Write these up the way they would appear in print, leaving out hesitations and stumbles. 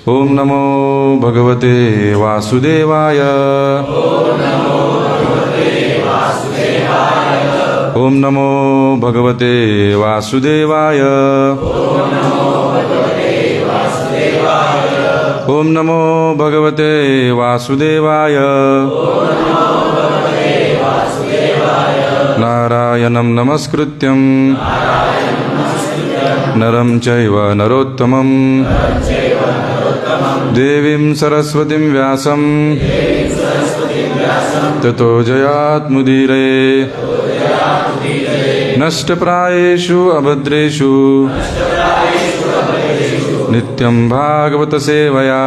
ओम नमो भगवते वासुदेवाय। ओम नमो भगवते वासुदेवाय। ओम नमो भगवते वासुदेवाय। नारायणं नमस्कृत्यं नरं चैव नरोत्तमं देवीं सरस्वतीं व्यासं ततो जयात्मुदीरये। नष्टप्रायेषु अभद्रेषु नित्यं भागवत सेवया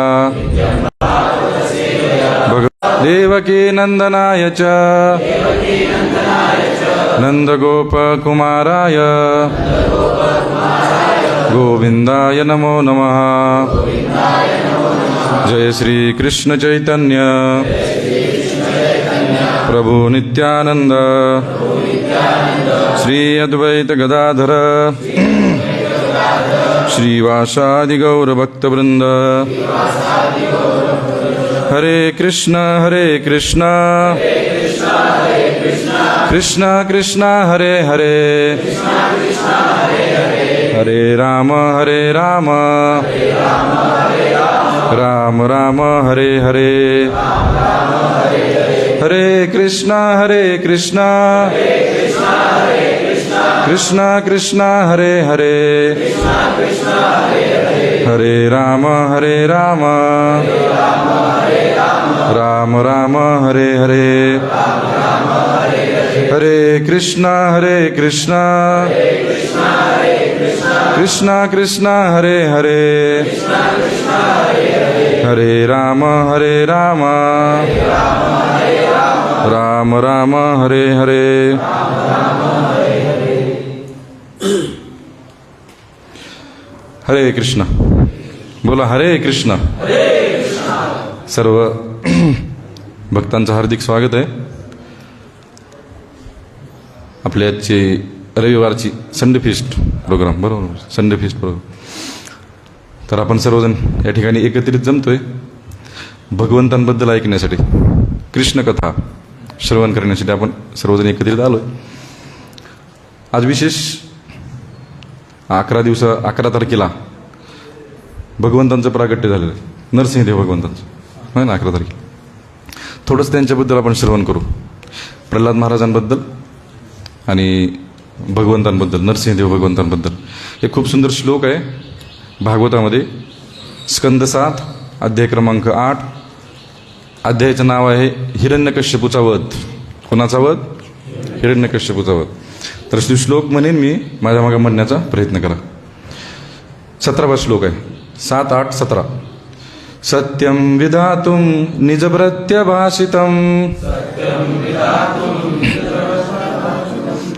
देवकी नंदनाय च नंदगोपकुमाराय गोविंदाय नमो नमः। जय श्री कृष्ण चैतन्य प्रभु नित्यानंद श्री अद्वैत गदाधर श्रीवासादि गौर भक्तवृंद। हरे कृष्ण कृष्ण कृष्ण हरे हरे हरे राम राम राम हरे हरे। हरे कृष्ण कृष्ण कृष्ण हरे हरे हरे राम राम राम हरे हरे। हरे कृष्ण कृष्ण कृष्ण हरे हरे हरे राम राम राम हरे हरे। हरे कृष्ण बोला। हरे कृष्ण। सर्व भक्तांचं हार्दिक स्वागत आहे आपल्या आजची रविवारची संडे फीस्ट प्रोग्राम। बरोबर, संडे फीस्ट प्रोग्राम। तर आपण सर्वजण या ठिकाणी एकत्रित जमतोय भगवंतांबद्दल ऐकण्यासाठी, कृष्ण कथा श्रवण करण्यासाठी आपण सर्वजण एकत्रित आलोय। आज विशेष 11 तारखेला भगवंतांचं प्रागट्य झालेलं आहे, नरसिंहदेव भगवंतांचं, होय ना। 11 तारखेला थोडंसं त्यांच्याबद्दल आपण श्रवण करू, प्रल्हाद महाराजांबद्दल आणि भगवंतांबद्दल, नरसिंहदेव भगवंतांबद्दल। हे खूप सुंदर श्लोक आहे भागवतामध्ये, स्कंद 7 अध्याय क्रमांक 8। अध्यायाचं नाव आहे हिरण्यकश्यपूचा वध। कोणाचा वध? हिरण्यकश्यपूचा वध। तर श्लोक म्हणेन मी, माझ्या मागे म्हणण्याचा प्रयत्न करा। 17वा श्लोक आहे, 7, 8, 17। सत्यं विधातुं निजप्रत्यभाषितं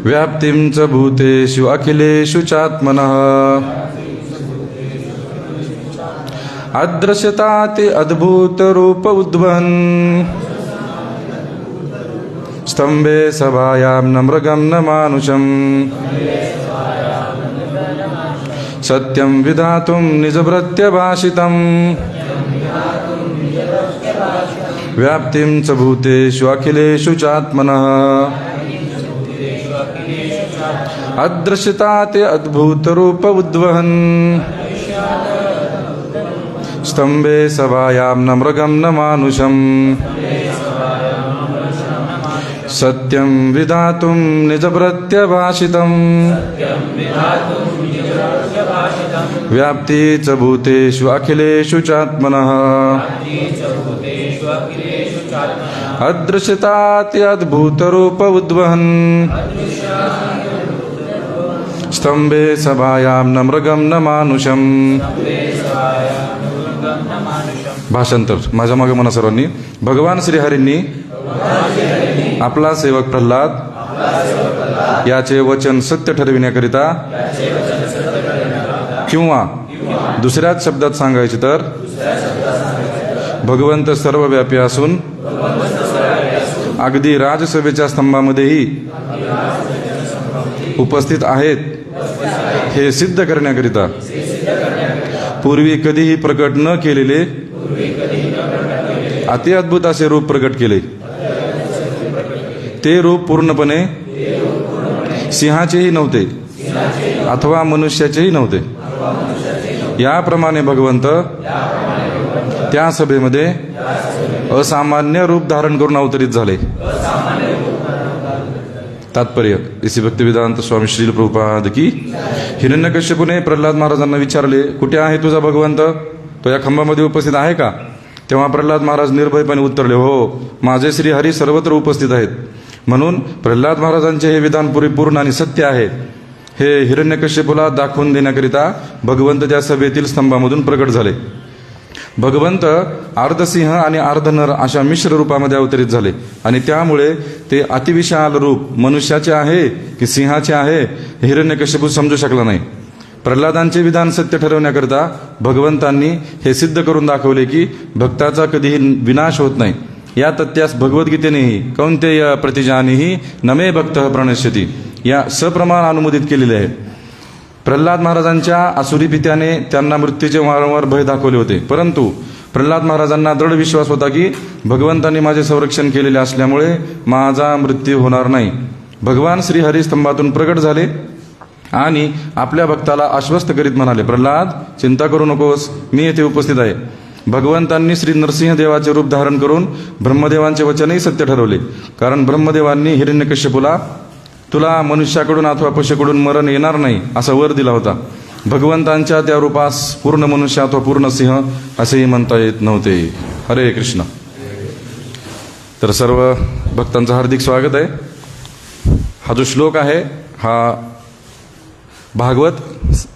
व्याप्तिं च भूतेषु अखिलेषु चात्मनः अदृश्यताति अद्भुत रूप उद्वहन् स्तंभे सभायां न मृगं न मानुषम् सत्यं विधातुं निजप्रत्यभाषितं व्याप्तिं च भूतेषु अखिलेषु चात्मनः अदृश्यताति अद्भुत रूप उद्वहन् स्तंभे सभायां न मृगं न मानुषम् सत्यं विधातुं निजप्रत्यभाषितं व्याप्ति च भूतेषु अखिलेषु चात्मनः अदृश्यताति अद्भुत रूप उद्वहन् स्तंभे सभायां न मृगं न मानुषम्। भाषांतर माझ्या मागे म्हणा सर्वांनी। भगवान श्रीहरींनी आपला सेवक प्रल्हाद याचे वचन सत्य ठरविण्याकरिता, किंवा दुसऱ्याच शब्दात सांगायचे तर भगवंत सर्वव्यापी असून अगदी राजसभेच्या स्तंभामध्येही उपस्थित आहेत हे सिद्ध करण्याकरिता पूर्वी कधीही प्रकट न केलेले अति अद्भुत असे रूप प्रकट केले. ते रूप पूर्णपणे सिंहाचेही नव्हते अथवा मनुष्याचेही नव्हते. याप्रमाणे भगवंत त्या सभेमध्ये असामान्य रूप धारण करून अवतरित झाले. तात्पर्य इसी भक्तिवेदांत स्वामी श्रील प्रभुपाद की. हिरण्यकश्यपूने प्रल्हाद महाराजांना विचारले, कुठे आहे तुझा भगवंत? तो या खांबामध्ये उपस्थित आहे का? तेव्हा प्रल्हाद महाराज निर्भयपणे उत्तरले, हो, माझे श्री हरी सर्वत्र उपस्थित आहेत. म्हणून प्रल्हाद महाराजांचे हे विधान पूर्ण आणि सत्य आहे हे हिरण्यकश्यपूला दाखवून देण्याकरिता भगवंत त्या सभेतील स्तंभामधून प्रकट झाले. भगवंत अर्धसिंह आणि अर्धनर अशा मिश्र रूपामध्ये अवतरित झाले आणि त्यामुळे ते अतिविशाल रूप मनुष्याचे आहे की सिंहाचे आहे हिरण्यकश्यपू समजू शकला नाही. प्रल्हादांचे विधान सत्य ठरवण्याकरिता भगवंतांनी हे सिद्ध करून दाखवले की भक्ताचा कधीही विनाश होत नाही. या तथ्यास भगवद्गीतेनेही कौन्तेय प्रतिजानीही नमे भक्त प्रणश्यती या सप्रमाण अनुमोदित केलेले आहे. प्रल्हाद महाराजांच्या आसुरी पित्याने त्यांना मृत्यूचे वारंवार भय दाखवले होते, परंतु प्रल्हाद महाराजांना दृढ विश्वास होता की भगवंतांनी माझे संरक्षण केलेले असल्यामुळे माझा मृत्यू होणार नाही. भगवान श्रीहरी स्तंभातून प्रकट झाले आणि आपल्या भक्ताला आश्वस्त करीत म्हणाले, प्रल्हाद, चिंता करू नकोस, मी येथे उपस्थित आहे. भगवंतांनी श्री नरसिंह देवाचे रूप धारण करून ब्रह्मदेवांचे वचनही सत्य ठरवले. कारण ब्रह्मदेवांनी हिरण्यकश्यपूला तुला मनुष्याकडून अथवा पशुकडून मरण येणार नाही असा वर दिला होता. भगवंतांच्या त्या रूपास पूर्ण मनुष्य अथवा पूर्ण सिंह असेही म्हणता येत नव्हते. हरे कृष्ण. तर सर्व भक्तांचं हार्दिक स्वागत आहे. हा जो श्लोक आहे हा भागवत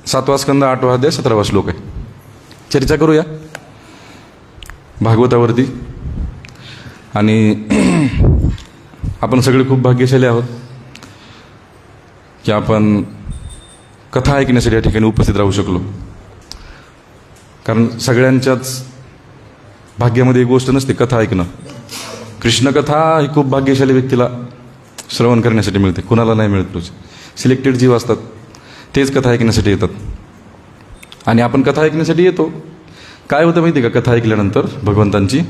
7वा स्कंद 8वा अध्याय 17वा श्लोक आहे. चर्चा करूया भागवतावरती. आणि आपण सगळे खूप भाग्यशाली आहोत की आपण कथा ऐकण्यासाठी या ठिकाणी उपस्थित राहू शकलो. कारण सगळ्यांच्याच भाग्यामध्ये एक गोष्ट नसते कथा ऐकणं. कृष्णकथा ही खूप भाग्यशाली व्यक्तीला श्रवण करण्यासाठी मिळते, कुणाला नाही मिळत. रोज सिलेक्टेड जीव असतात तेच कथा ऐकण्यासाठी येतात. आणि आपण कथा ऐकण्यासाठी येतो. काय होतं माहिती का कथा ऐकल्यानंतर भगवंतांची?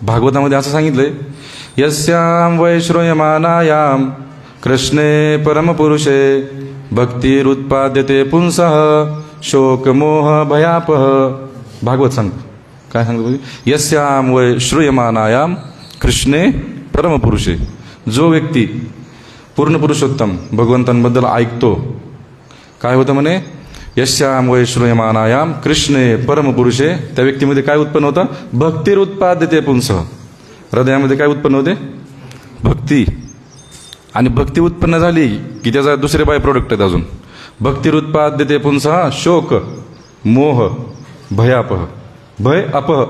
भागवतामध्ये असं सांगितलंय, यस्याम वै श्रूयमानायाम कृष्णे परमपुरुषे भक्तिरुत्पाद्यते पुंसः शोकमोह भयापह. भागवत सांगतो काय सांगतो, यस्याम वै श्रूयमानायाम कृष्णे परमपुरुषे. जो व्यक्ती पूर्ण पुरुषोत्तम भगवंतांबद्दल ऐकतो, काय होतं म्हणे, यस्याम वै श्रूयमानायाम कृष्णे परमपुरुषे, त्या व्यक्तीमध्ये काय उत्पन्न होतं? भक्तिरुत्पाद्यते पुंसः. हृदयामध्ये काय उत्पन्न होते? भक्ती. आणि भक्ती उत्पन्न झाली की त्याचा दुसरे बाय प्रोडक्ट आहेत अजून. भक्तिरुत्पाद्यते पुंसः शोक मोह भयापह. भय अपह.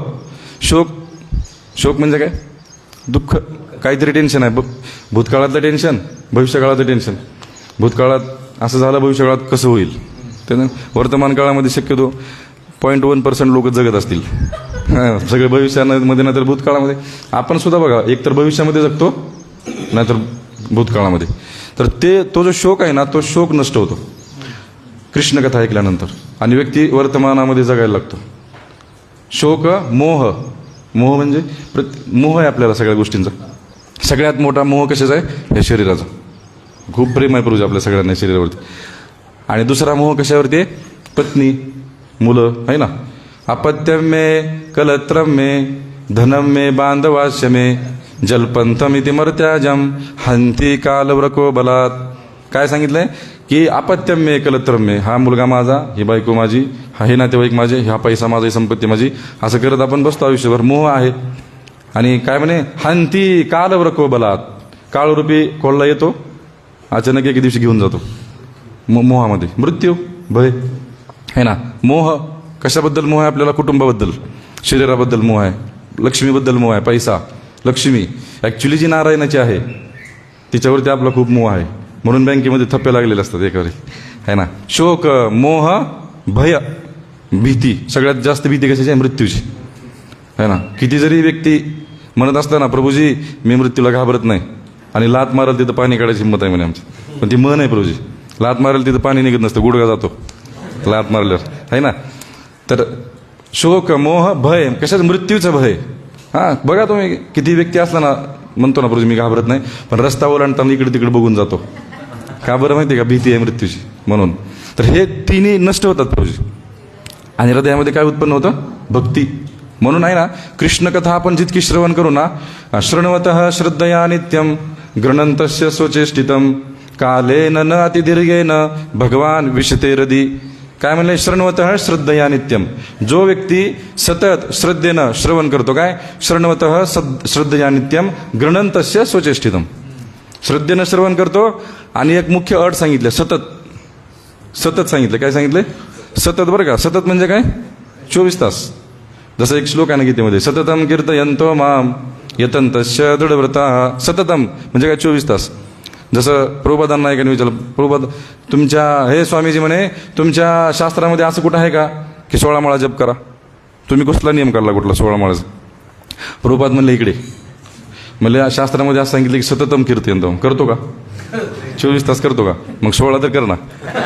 शोक म्हणजे काय? दुःख, काहीतरी टेन्शन आहे. भूतकाळातलं टेन्शन, भविष्यकाळातलं टेन्शन. भूतकाळात असं झालं, भविष्यकाळात कसं होईल. त्यानं वर्तमान काळामध्ये शक्यतो 0.1% लोक जगत असतील. सगळे भविष्यामध्ये नाही तर भूतकाळामध्ये. आपण सुद्धा बघा, एकतर भविष्यामध्ये जगतो नाहीतर भूतकाळामध्ये. तर तो जो शोक आहे ना, तो शोक नष्ट होतो कृष्णकथा ऐकल्यानंतर आणि व्यक्ती वर्तमानामध्ये जगायला लागतो. शोक मोह. मोह म्हणजे मोह आहे आपल्याला सगळ्या गोष्टींचा. सगळ्यात मोठा मोह कशाचा आहे? या शरीराचा. खूप प्रेम आहे प्रभूजी आपल्या सगळ्यांना शरीरावरती. आणि दुसरा मोह कशावरती आहे? पत्नी मुलं आहे ना. अपत्यम मे कलत्रम मे धनम मे बांधवाश्य मे जलपंथमिति मर्त्याजम हंती कालव्रको बलात. काय सांगितलंय की अपत्यम मे कलत्रम मे, हा मुलगा माझा, ही बायको माझी, हा हे नातेवाईक माझे, हा पैसा माझा, ही संपत्ती माझी, असं करत आपण बसतो आयुष्यभर. मोह आहे. आणि काय म्हणे, हंती कालव्रको बलात, काळरूपी कोल्हा येतो अचानक एके दिवशी घेऊन जातो. मोहामध्ये मृत्यू भय आहे ना. मोह कशाबद्दल मोह आहे आपल्याला? कुटुंबाबद्दल, शरीराबद्दल मोह आहे, लक्ष्मीबद्दल मोह आहे. पैसा, लक्ष्मी ॲक्च्युली जी नारायणाची आहे तिच्यावरती आपला खूप मोह आहे, म्हणून बँकेमध्ये थप्पे लागलेले असतात एकावर आहे ना. शोक मोह भय भीती. सगळ्यात जास्त भीती कशाची आहे? मृत्यूची आहे ना. किती जरी व्यक्ती म्हणत असताना प्रभूजी मी मृत्यूला घाबरत नाही आणि लात मारल तिथं पाणी काढायची हिंमत आहे म्हणे आमची, पण ती मन आहे प्रभूजी. लात मारेल तिथं पाणी निघत नसतं, गुडघा जातो लात मारल्यावर आहे ना. तर शोक मोह भय, कशाचं? मृत्यूचं भय. हां, बघा तुम्ही किती व्यक्ती असला ना, म्हणतो ना प्रभूजी मी घाबरत नाही, पण रस्ता ओलांडताना इकडे तिकडे बघून जातो. का बरं माहिती आहे का? भीती आहे मृत्यूची म्हणून. तर हे तिन्ही नष्ट होतात प्रभूजी. आणि हृदयामध्ये काय उत्पन्न होतं? भक्ती. म्हणून आहे ना, कृष्ण कथा आपण जितकी श्रवण करू ना, शृण्वतः श्रद्धया नित्यम गृणन्तस्य स्वचेष्टितम कालेन न अतिदीर्घेन भगवान विशते हृदी. काय म्हणले? शृण्वतः श्रद्धया नित्यम. जो व्यक्ती सतत श्रद्धेनं श्रवण करतो, काय? शृण्वतः श्रद्धया नित्यम गृणन्तस्य स्वचेष्टितम. श्रद्धेनं श्रवण करतो. आणि एक मुख्य अट सांगितलं, सतत. सतत सांगितलं. काय सांगितलं? सतत. बरं का? सतत म्हणजे काय? 24 तास. जसं एक श्लोक आहे ना गीतेमध्ये, सततम कीर्तयन्तो माम यतन्तस्य दृढव्रताः. सततम म्हणजे काय? 24 तास. जसं प्रभुपादांना एकाने विचारलं, प्रभुपाद तुमच्या, हे स्वामीजी म्हणे, तुमच्या शास्त्रामध्ये असं कुठं आहे का की 16 माळा जप करा? तुम्ही कुठला नियम काढला कुठला 16 माळाचा? प्रभुपाद म्हणले इकडे, म्हणले शास्त्रामध्ये असं सांगितलं की सततम कीर्तयन्तो. करतो का? 24 तास करतो का? मग 16 तर कर ना.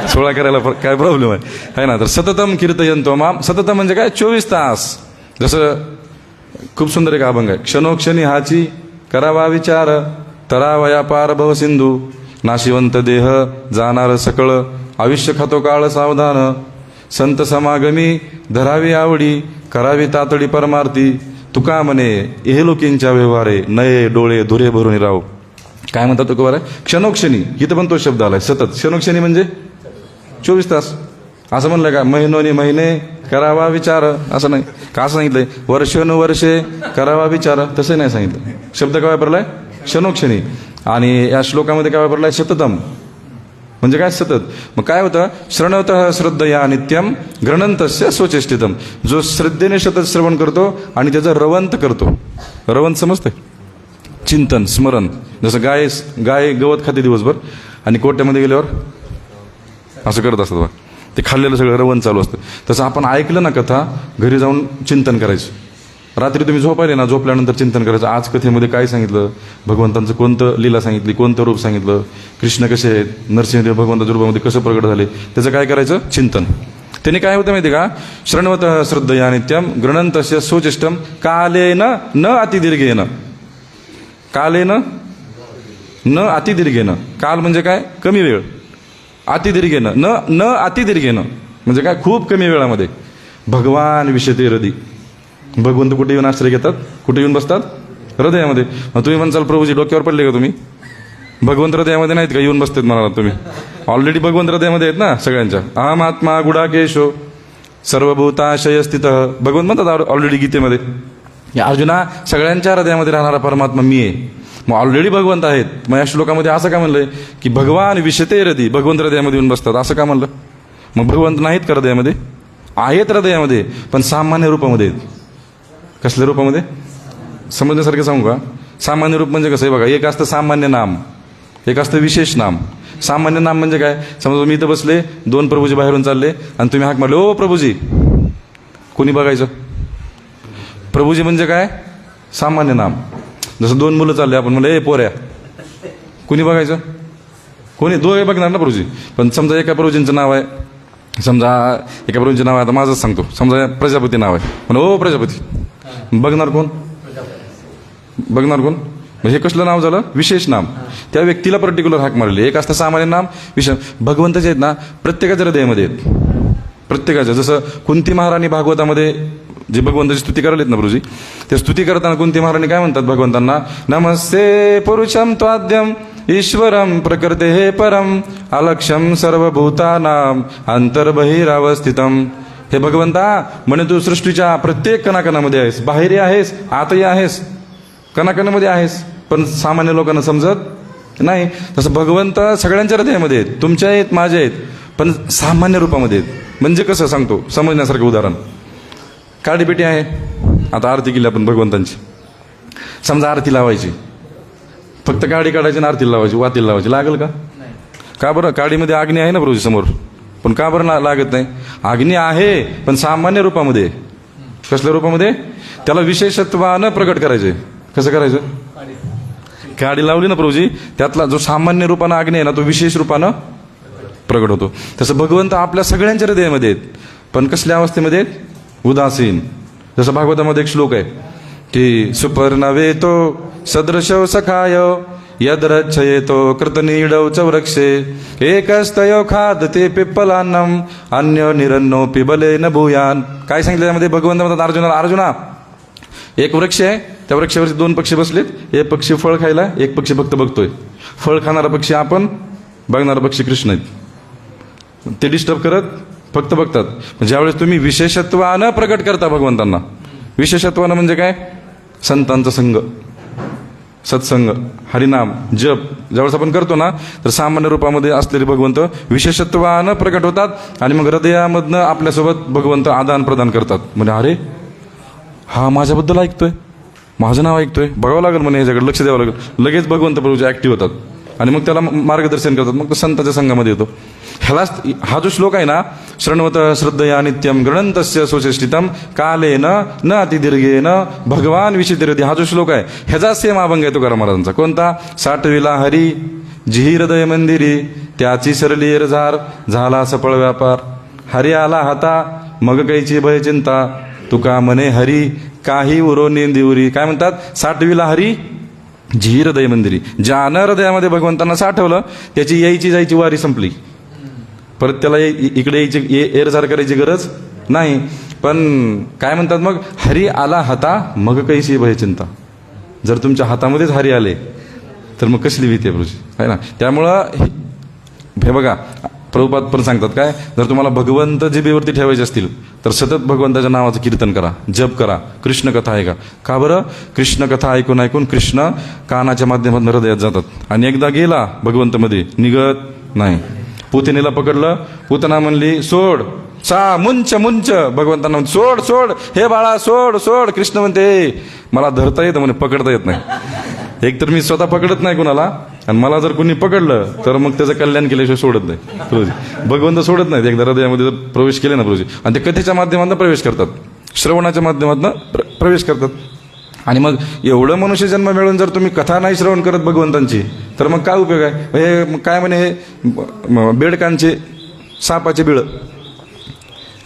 16 करायला काय प्रॉब्लेम आहे ना? तर सततम कीर्तयन्तो माम. सततम म्हणजे काय? 24 तास. जसं खूप सुंदर एक अभंग आहे, क्षणोक्षणी हाची करावा विचार तरावया पार भव सिंधू नाशिवंत देह जाणार सकळ आयुष्य खातो काळ सावधान संत समागमी धरावी आवडी करावी तातडी परमार्थी तुका म्हणे इहलोकींच्या व्यवहारे नये डोळे धुरे भरून राव. काय म्हणतात तो बरं? क्षणोक्षणी. इथं पण तो शब्द आलाय, सतत. क्षणोक्षणी म्हणजे 24 तास. असं म्हणलं का? महिनोनी महिने करावा विचार, असं नाही का? असं सांगितलंय वर्षानुवर्षे करावा विचार, तसं नाही सांगितलं. शब्द काय वापरलाय? क्षणोक्षणी. आणि या श्लोकामध्ये काय वापरलाय? सततम म्हणजे काय? सतत. मग काय होतं? श्रवणतः श्रद्धया नित्यम गृणन्तस्य स्वचेष्टितम. जो श्रद्धेने सतत श्रवण करतो आणि त्याचं रवंत करतो. रवंत समजतंय? चिंतन, स्मरण. जसं गाय गवत खाते दिवसभर आणि कोट्यामध्ये गेल्यावर असं करत असतात बघा, ते खाल्लेलं सगळं रवण चालू असतं. तसं आपण ऐकलं ना कथा, घरी जाऊन चिंतन करायचं. रात्री तुम्ही झोपायले ना, झोपल्यानंतर चिंतन करायचं. आज कथेमध्ये काय सांगितलं? भगवंतांचं कोणतं लीला सांगितली, कोणतं रूप सांगितलं, कृष्ण कसे आहेत, नरसिंहदेव भगवंताच्या रूपामध्ये कसं प्रगट झाले, त्याचं काय करायचं? चिंतन. त्याने काय होतं माहिती का? श्रवणवतः श्रद्धया नित्यम गृणन्तस्य स्वचेष्टम कालेन न अतिदीर्घेन. कालेन न अतिदीर्घेन. काल म्हणजे काय? कमी वेळ. अतिदीर्घेन न अतिदीर्घेन म्हणजे काय? खूप कमी वेळामध्ये भगवान विशते हृदी. भगवंत कुठे येऊन आश्रय घेतात? कुठे येऊन बसतात? हृदयामध्ये. मग तुम्ही म्हणसाल प्रभूजी डोक्यावर पडले का तुम्ही? भगवंत हृदयामध्ये नाहीत का? येऊन बसतात म्हणाला तुम्ही. ऑलरेडी भगवंत हृदयामध्ये आहेत ना सगळ्यांच्या. अहम आत्मा गुडाकेशो सर्वभूताशय स्थित. भगवंत म्हणतात ऑलरेडी गीतेमध्ये, या अर्जुना सगळ्यांच्या हृदयामध्ये राहणारा परमात्मा मी आहे. मग ऑलरेडी भगवंत आहेत. मग या श्लोकामध्ये असं का म्हणलंय की भगवान विशते हृदय, भगवंत हृदयामध्ये येऊन बसतात, असं का म्हणलं? मग भगवंत नाहीत का हृदयामध्ये? आहेत हृदयामध्ये, पण सामान्य रूपामध्ये आहेत. कसल्या रूपामध्ये? समजण्यासारखं सांगू का? सामान्य रूप म्हणजे कसं आहे बघा, एक असतं सामान्य नाम, एक असतं विशेष नाम. सामान्य नाम म्हणजे काय? समजा मी इथं बसले, 2 प्रभूजी बाहेरून चालले आणि तुम्ही हाक मारले, ओ प्रभूजी, कोणी बघायचं? प्रभूजी म्हणजे काय? सामान्य नाम. जसं 2 मुलं चालले, आपण म्हणलं ए पोऱ्या, कोणी बघायचं? कोणी? दोघे बघणार ना प्रभूजी. पण समजा एका प्रभूजींचं नाव आहे, समजा एका प्रभूजींचं नाव आहे, आता माझंच सांगतो, समजा प्रजापती नाव आहे, म्हणजे ओ प्रजापती, बघणार कोण? बघणार कोण? म्हणजे हे कसलं नाव झालं? विशेष नाम. त्या व्यक्तीला पर्टिक्युलर हाक मारले. एक असतं सामान्य नाम, विशेष. भगवंताचे आहेत ना, प्रत्येकाच्या हृदयामध्ये आहेत, प्रत्येकाच्या. जसं कुंती महाराणी भागवतामध्ये जे भगवंताची स्तुती करायला ना प्रभूजी, ते स्तुती करताना कुंती महाराणी काय म्हणतात भगवंतांना? नमस्ते पुरुषम त्वाद्यम ईश्वरम प्रकृते हे परम अलक्षम सर्वभूतानाम अंतर्बहिरावस्थितम. हे भगवंता, म्हणे तू सृष्टीच्या प्रत्येक कणाकणामध्ये आहेस, बाहेरही आहेस, आतही आहेस, कणाकणामध्ये आहेस, पण सामान्य लोकांना समजत नाही. तसं भगवंत सगळ्यांच्या हृदयामध्ये आहेत, तुमच्या आहेत, माझ्या आहेत, पण सामान्य रूपामध्ये आहेत. म्हणजे कसं सांगतो समजण्यासारखं उदाहरण. काडीपेटी आहे, आता आरती केली आपण भगवंतांची, समजा आरती लावायची, फक्त काडी काढायची आणि आरती लावायची, वातीला लावायची, लागेल का? का बरं? काडीमध्ये अग्नी आहे ना प्रभू समोर, पण का बरं लागत नाही? अग्नी आहे, पण सामान्य रूपामध्ये. कसल्या रूपामध्ये? त्याला विशेषत्वानं प्रकट करायचे. कसं करायचं? काडी लावली ना प्रभूजी, त्यातला जो सामान्य रूपानं अग्नी आहे ना, तो विशेष रूपानं प्रकट होतो. तसं भगवंत आपल्या सगळ्यांच्या हृदयामध्ये आहेत, पण कसल्या अवस्थेमध्ये आहेत? उदासीन. जसं भागवतामध्ये एक श्लोक आहे की सुपर्णवे तो सदृशव सखाय यद्रच्छयेतो कृतनीडौ च वृक्षे एकस्तयो खादते पिप्पलान्नम अन्य निरन्नोपि बलेन भूयान. काय सांगितलं त्यामध्ये? भगवंत म्हणतात अर्जुनाला, अर्जुना एक वृक्ष आहे, त्या वृक्षावरती 2 पक्षी बसलेत. एक पक्षी फळ खायला, एक पक्षी फक्त बघतोय. फळ खाणारा पक्षी आपण, बघणारा पक्षी कृष्ण आहेत. ते डिस्टर्ब करत फक्त बघतात. ज्यावेळेस तुम्ही विशेषत्वानं प्रकट करता भगवंतांना, विशेषत्वानं म्हणजे काय? संतांचा संग, सत्संग, हरिनाम, जप ज्यावेळेस आपण करतो ना, तर सामान्य रूपामध्ये असलेले भगवंत विशेषत्वानं प्रकट होतात आणि मग हृदयामधनं आपल्यासोबत भगवंत आदान प्रदान करतात. म्हणजे अरे हा माझ्याबद्दल ऐकतोय, माझं नाव ऐकतोय, बघावं लागेल म्हणे, ह्याच्याकडे लक्ष द्यावं लागेल. लगेच भगवंत प्रभूचे ऍक्टिव्ह होतात आणि मग त्याला मार्गदर्शन करतात. मग तो संतांच्या संघामध्ये येतो. ह्यालाच हा जो श्लोक आहे ना, श्रृण्वत श्रद्धया नित्यम गृणंतस्य सुचेष्टितम कालेन न अतिदीर्घेन भगवान विचितिरती, हा जो श्लोक आहे ह्याचा सेम अभंग आहे तुकाराम महाराजांचा. कोणता? साठविला हरी जी हृदय मंदिरी त्याची सरली एरझार झाला सफळ व्यापार. हरी आला हाता मग कैची भय चिंता तुका म्हणे हरी काही उरो नेंदिवरी. काय म्हणतात? साठविला हरी जी हृदय मंदिरी. ज्यानं हृदयामध्ये भगवंतांना साठवलं त्याची यायची जायची वारी संपली. परत त्याला इकडे यायची एरझार करायची गरज नाही. पण काय म्हणतात मग? हरी आला हाता मग कैसी भय चिंता. जर तुमच्या हातामध्येच हरी आले तर मग कसली भीती आहे प्रभूजी, आहे ना. त्यामुळं हे बघा, प्रभुपाद पण सांगतात काय, जर तुम्हाला भगवंत जिभेवरती ठेवायचे असतील तर सतत भगवंताच्या नावाचं कीर्तन करा, जप करा. कृष्ण कथा ऐका. का बरं? कृष्ण कथा ऐकून ऐकून कृष्ण कानाच्या माध्यमातून हृदयात जातात आणि एकदा गेला भगवंतमध्ये निघत नाही. पुतनेला पकडलं, पुतना म्हणली सोड, सा मुंच मुंच. भगवंतांना म्हणते सोड सोड, हे बाळा सोड सोड. कृष्ण म्हणते मला धरता येतं म्हणे, पकडता येत नाही. एक तर मी स्वतः पकडत नाही कुणाला, आणि मला जर कोणी पकडलं तर मग त्याचं कल्याण केल्याशिवाय सोडत नाही प्रभूजी. भगवंत सोडत नाहीत. एकदा हृदयामध्ये जर प्रवेश केले ना प्रभूजी, आणि ते कथेच्या माध्यमातून प्रवेश करतात, श्रवणाच्या माध्यमातून प्रवेश करतात. आणि मग एवढं मनुष्य जन्म मिळून जर तुम्ही कथा नाही श्रवण करत भगवंतांची तर मग काय उपयोग आहे? हे काय म्हणे, हे बेडकांचे सापाचे बिळ.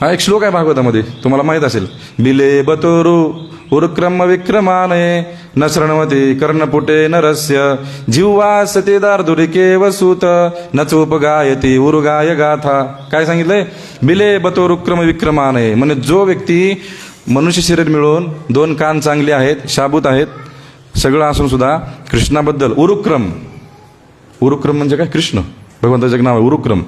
हा एक श्लोक आहे भागवतामध्ये, तुम्हाला माहित असेल. बिले बतोरू उरुक्रम विक्रमाने न शृण्वते कर्णपुटे नरस्य जिव्वासते दार्दुरिके वसूत न चोप गायते उरुगाय गाथा. काय सांगितलंय? बिले बतोरुक्रम विक्रमाने, म्हणजे जो व्यक्ती मनुष्य शरीर मिळून 2 कान चांगले आहेत, शाबूत आहेत, सगळं असून सुद्धा कृष्णाबद्दल उरुक्रम, उरुक्रम म्हणजे काय? कृष्ण, भगवंताचं नाव आहे उरुक्रम.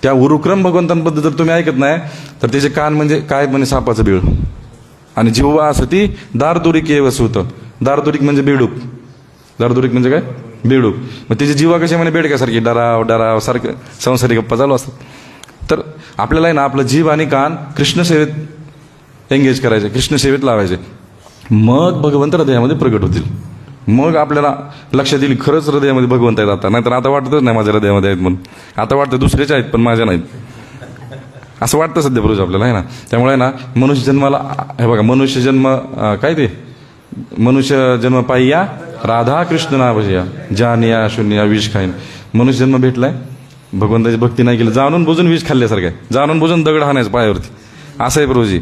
त्या उरुक्रम भगवंतांबद्दल जर तुम्ही ऐकत नाही तर त्याचे कान म्हणजे काय? म्हणे सापाचं बीळ. आणि जिव्हा असती दारदुरिके वसूत. दारदुरिक म्हणजे बेडूक. दारदुरिक म्हणजे काय? बेडूक. मग त्याची जीवा कशी म्हणे बेडक्यासारखी डराव डराव सारखं संसारी गप्पा चालू असतात. तर आपल्याला आहे ना आपलं जीव आणि कान कृष्ण सेवेत एंगेज करायचे, कृष्ण सेवेत लावायचे. मग भगवंत हृदयामध्ये प्रगट होतील. मग आपल्याला लक्षात येईल खरंच हृदयामध्ये भगवंत आहेत आता. नाहीतर आता वाटतच नाही माझ्या हृदयामध्ये आहेत म्हणून. आता वाटतं दुसऱ्याचे आहेत पण माझ्या नाहीत, असं वाटतं सध्या बरोबर आपल्याला, आहे ना. त्यामुळे ना मनुष्य जन्माला, हे बघा, मनुष्य जन्म काय ते, मनुष्य जन्म पाहिया राधा कृष्ण ना भजया जानिया शून्य विष खाईन. मनुष्य जन्म भेटलाय, भगवंताची भक्ती नाही केली, जाणून बुजून विष खाल्ल्यासारखं आहे, जाणून बुजून दगड हाणायचं पायावरती, असं आहे प्रभूजी.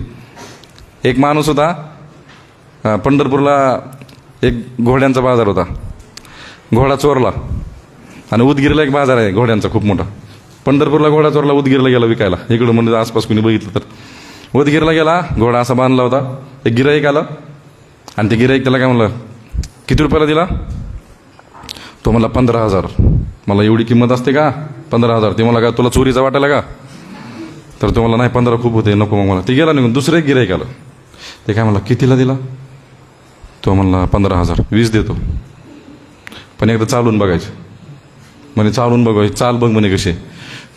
एक माणूस होता पंढरपूरला, एक घोड्यांचा बाजार होता. घोडा चोरला आणि उदगीरला एक बाजार आहे घोड्यांचा खूप मोठा. पंढरपूरला घोडा चोरला, उदगीरला गेला विकायला. इकडं म्हणजे आसपास कुणी बघितलं तर उदगीरला गेला, घोडा असा बांधला होता. एक गिराईक आला आणि ते गिराईक त्याला काय म्हणलं, किती रुपयाला दिला? तो म्हणला 15,000. मला एवढी किंमत असते का? 15,000. ते मला का तुला चोरीचा वाटायला का? तर तो मला नाही 15 खूप होते, नको मग मला. ते गेला निघून. दुसरं एक गिराईक आलं. ते काय म्हणला, कितीला दिला? तो म्हणला 15,000. 20 देतो, पण एकदा चालून बघायचं. म्हणे चालून बघायचं, चाल बघ म्हणे कशी.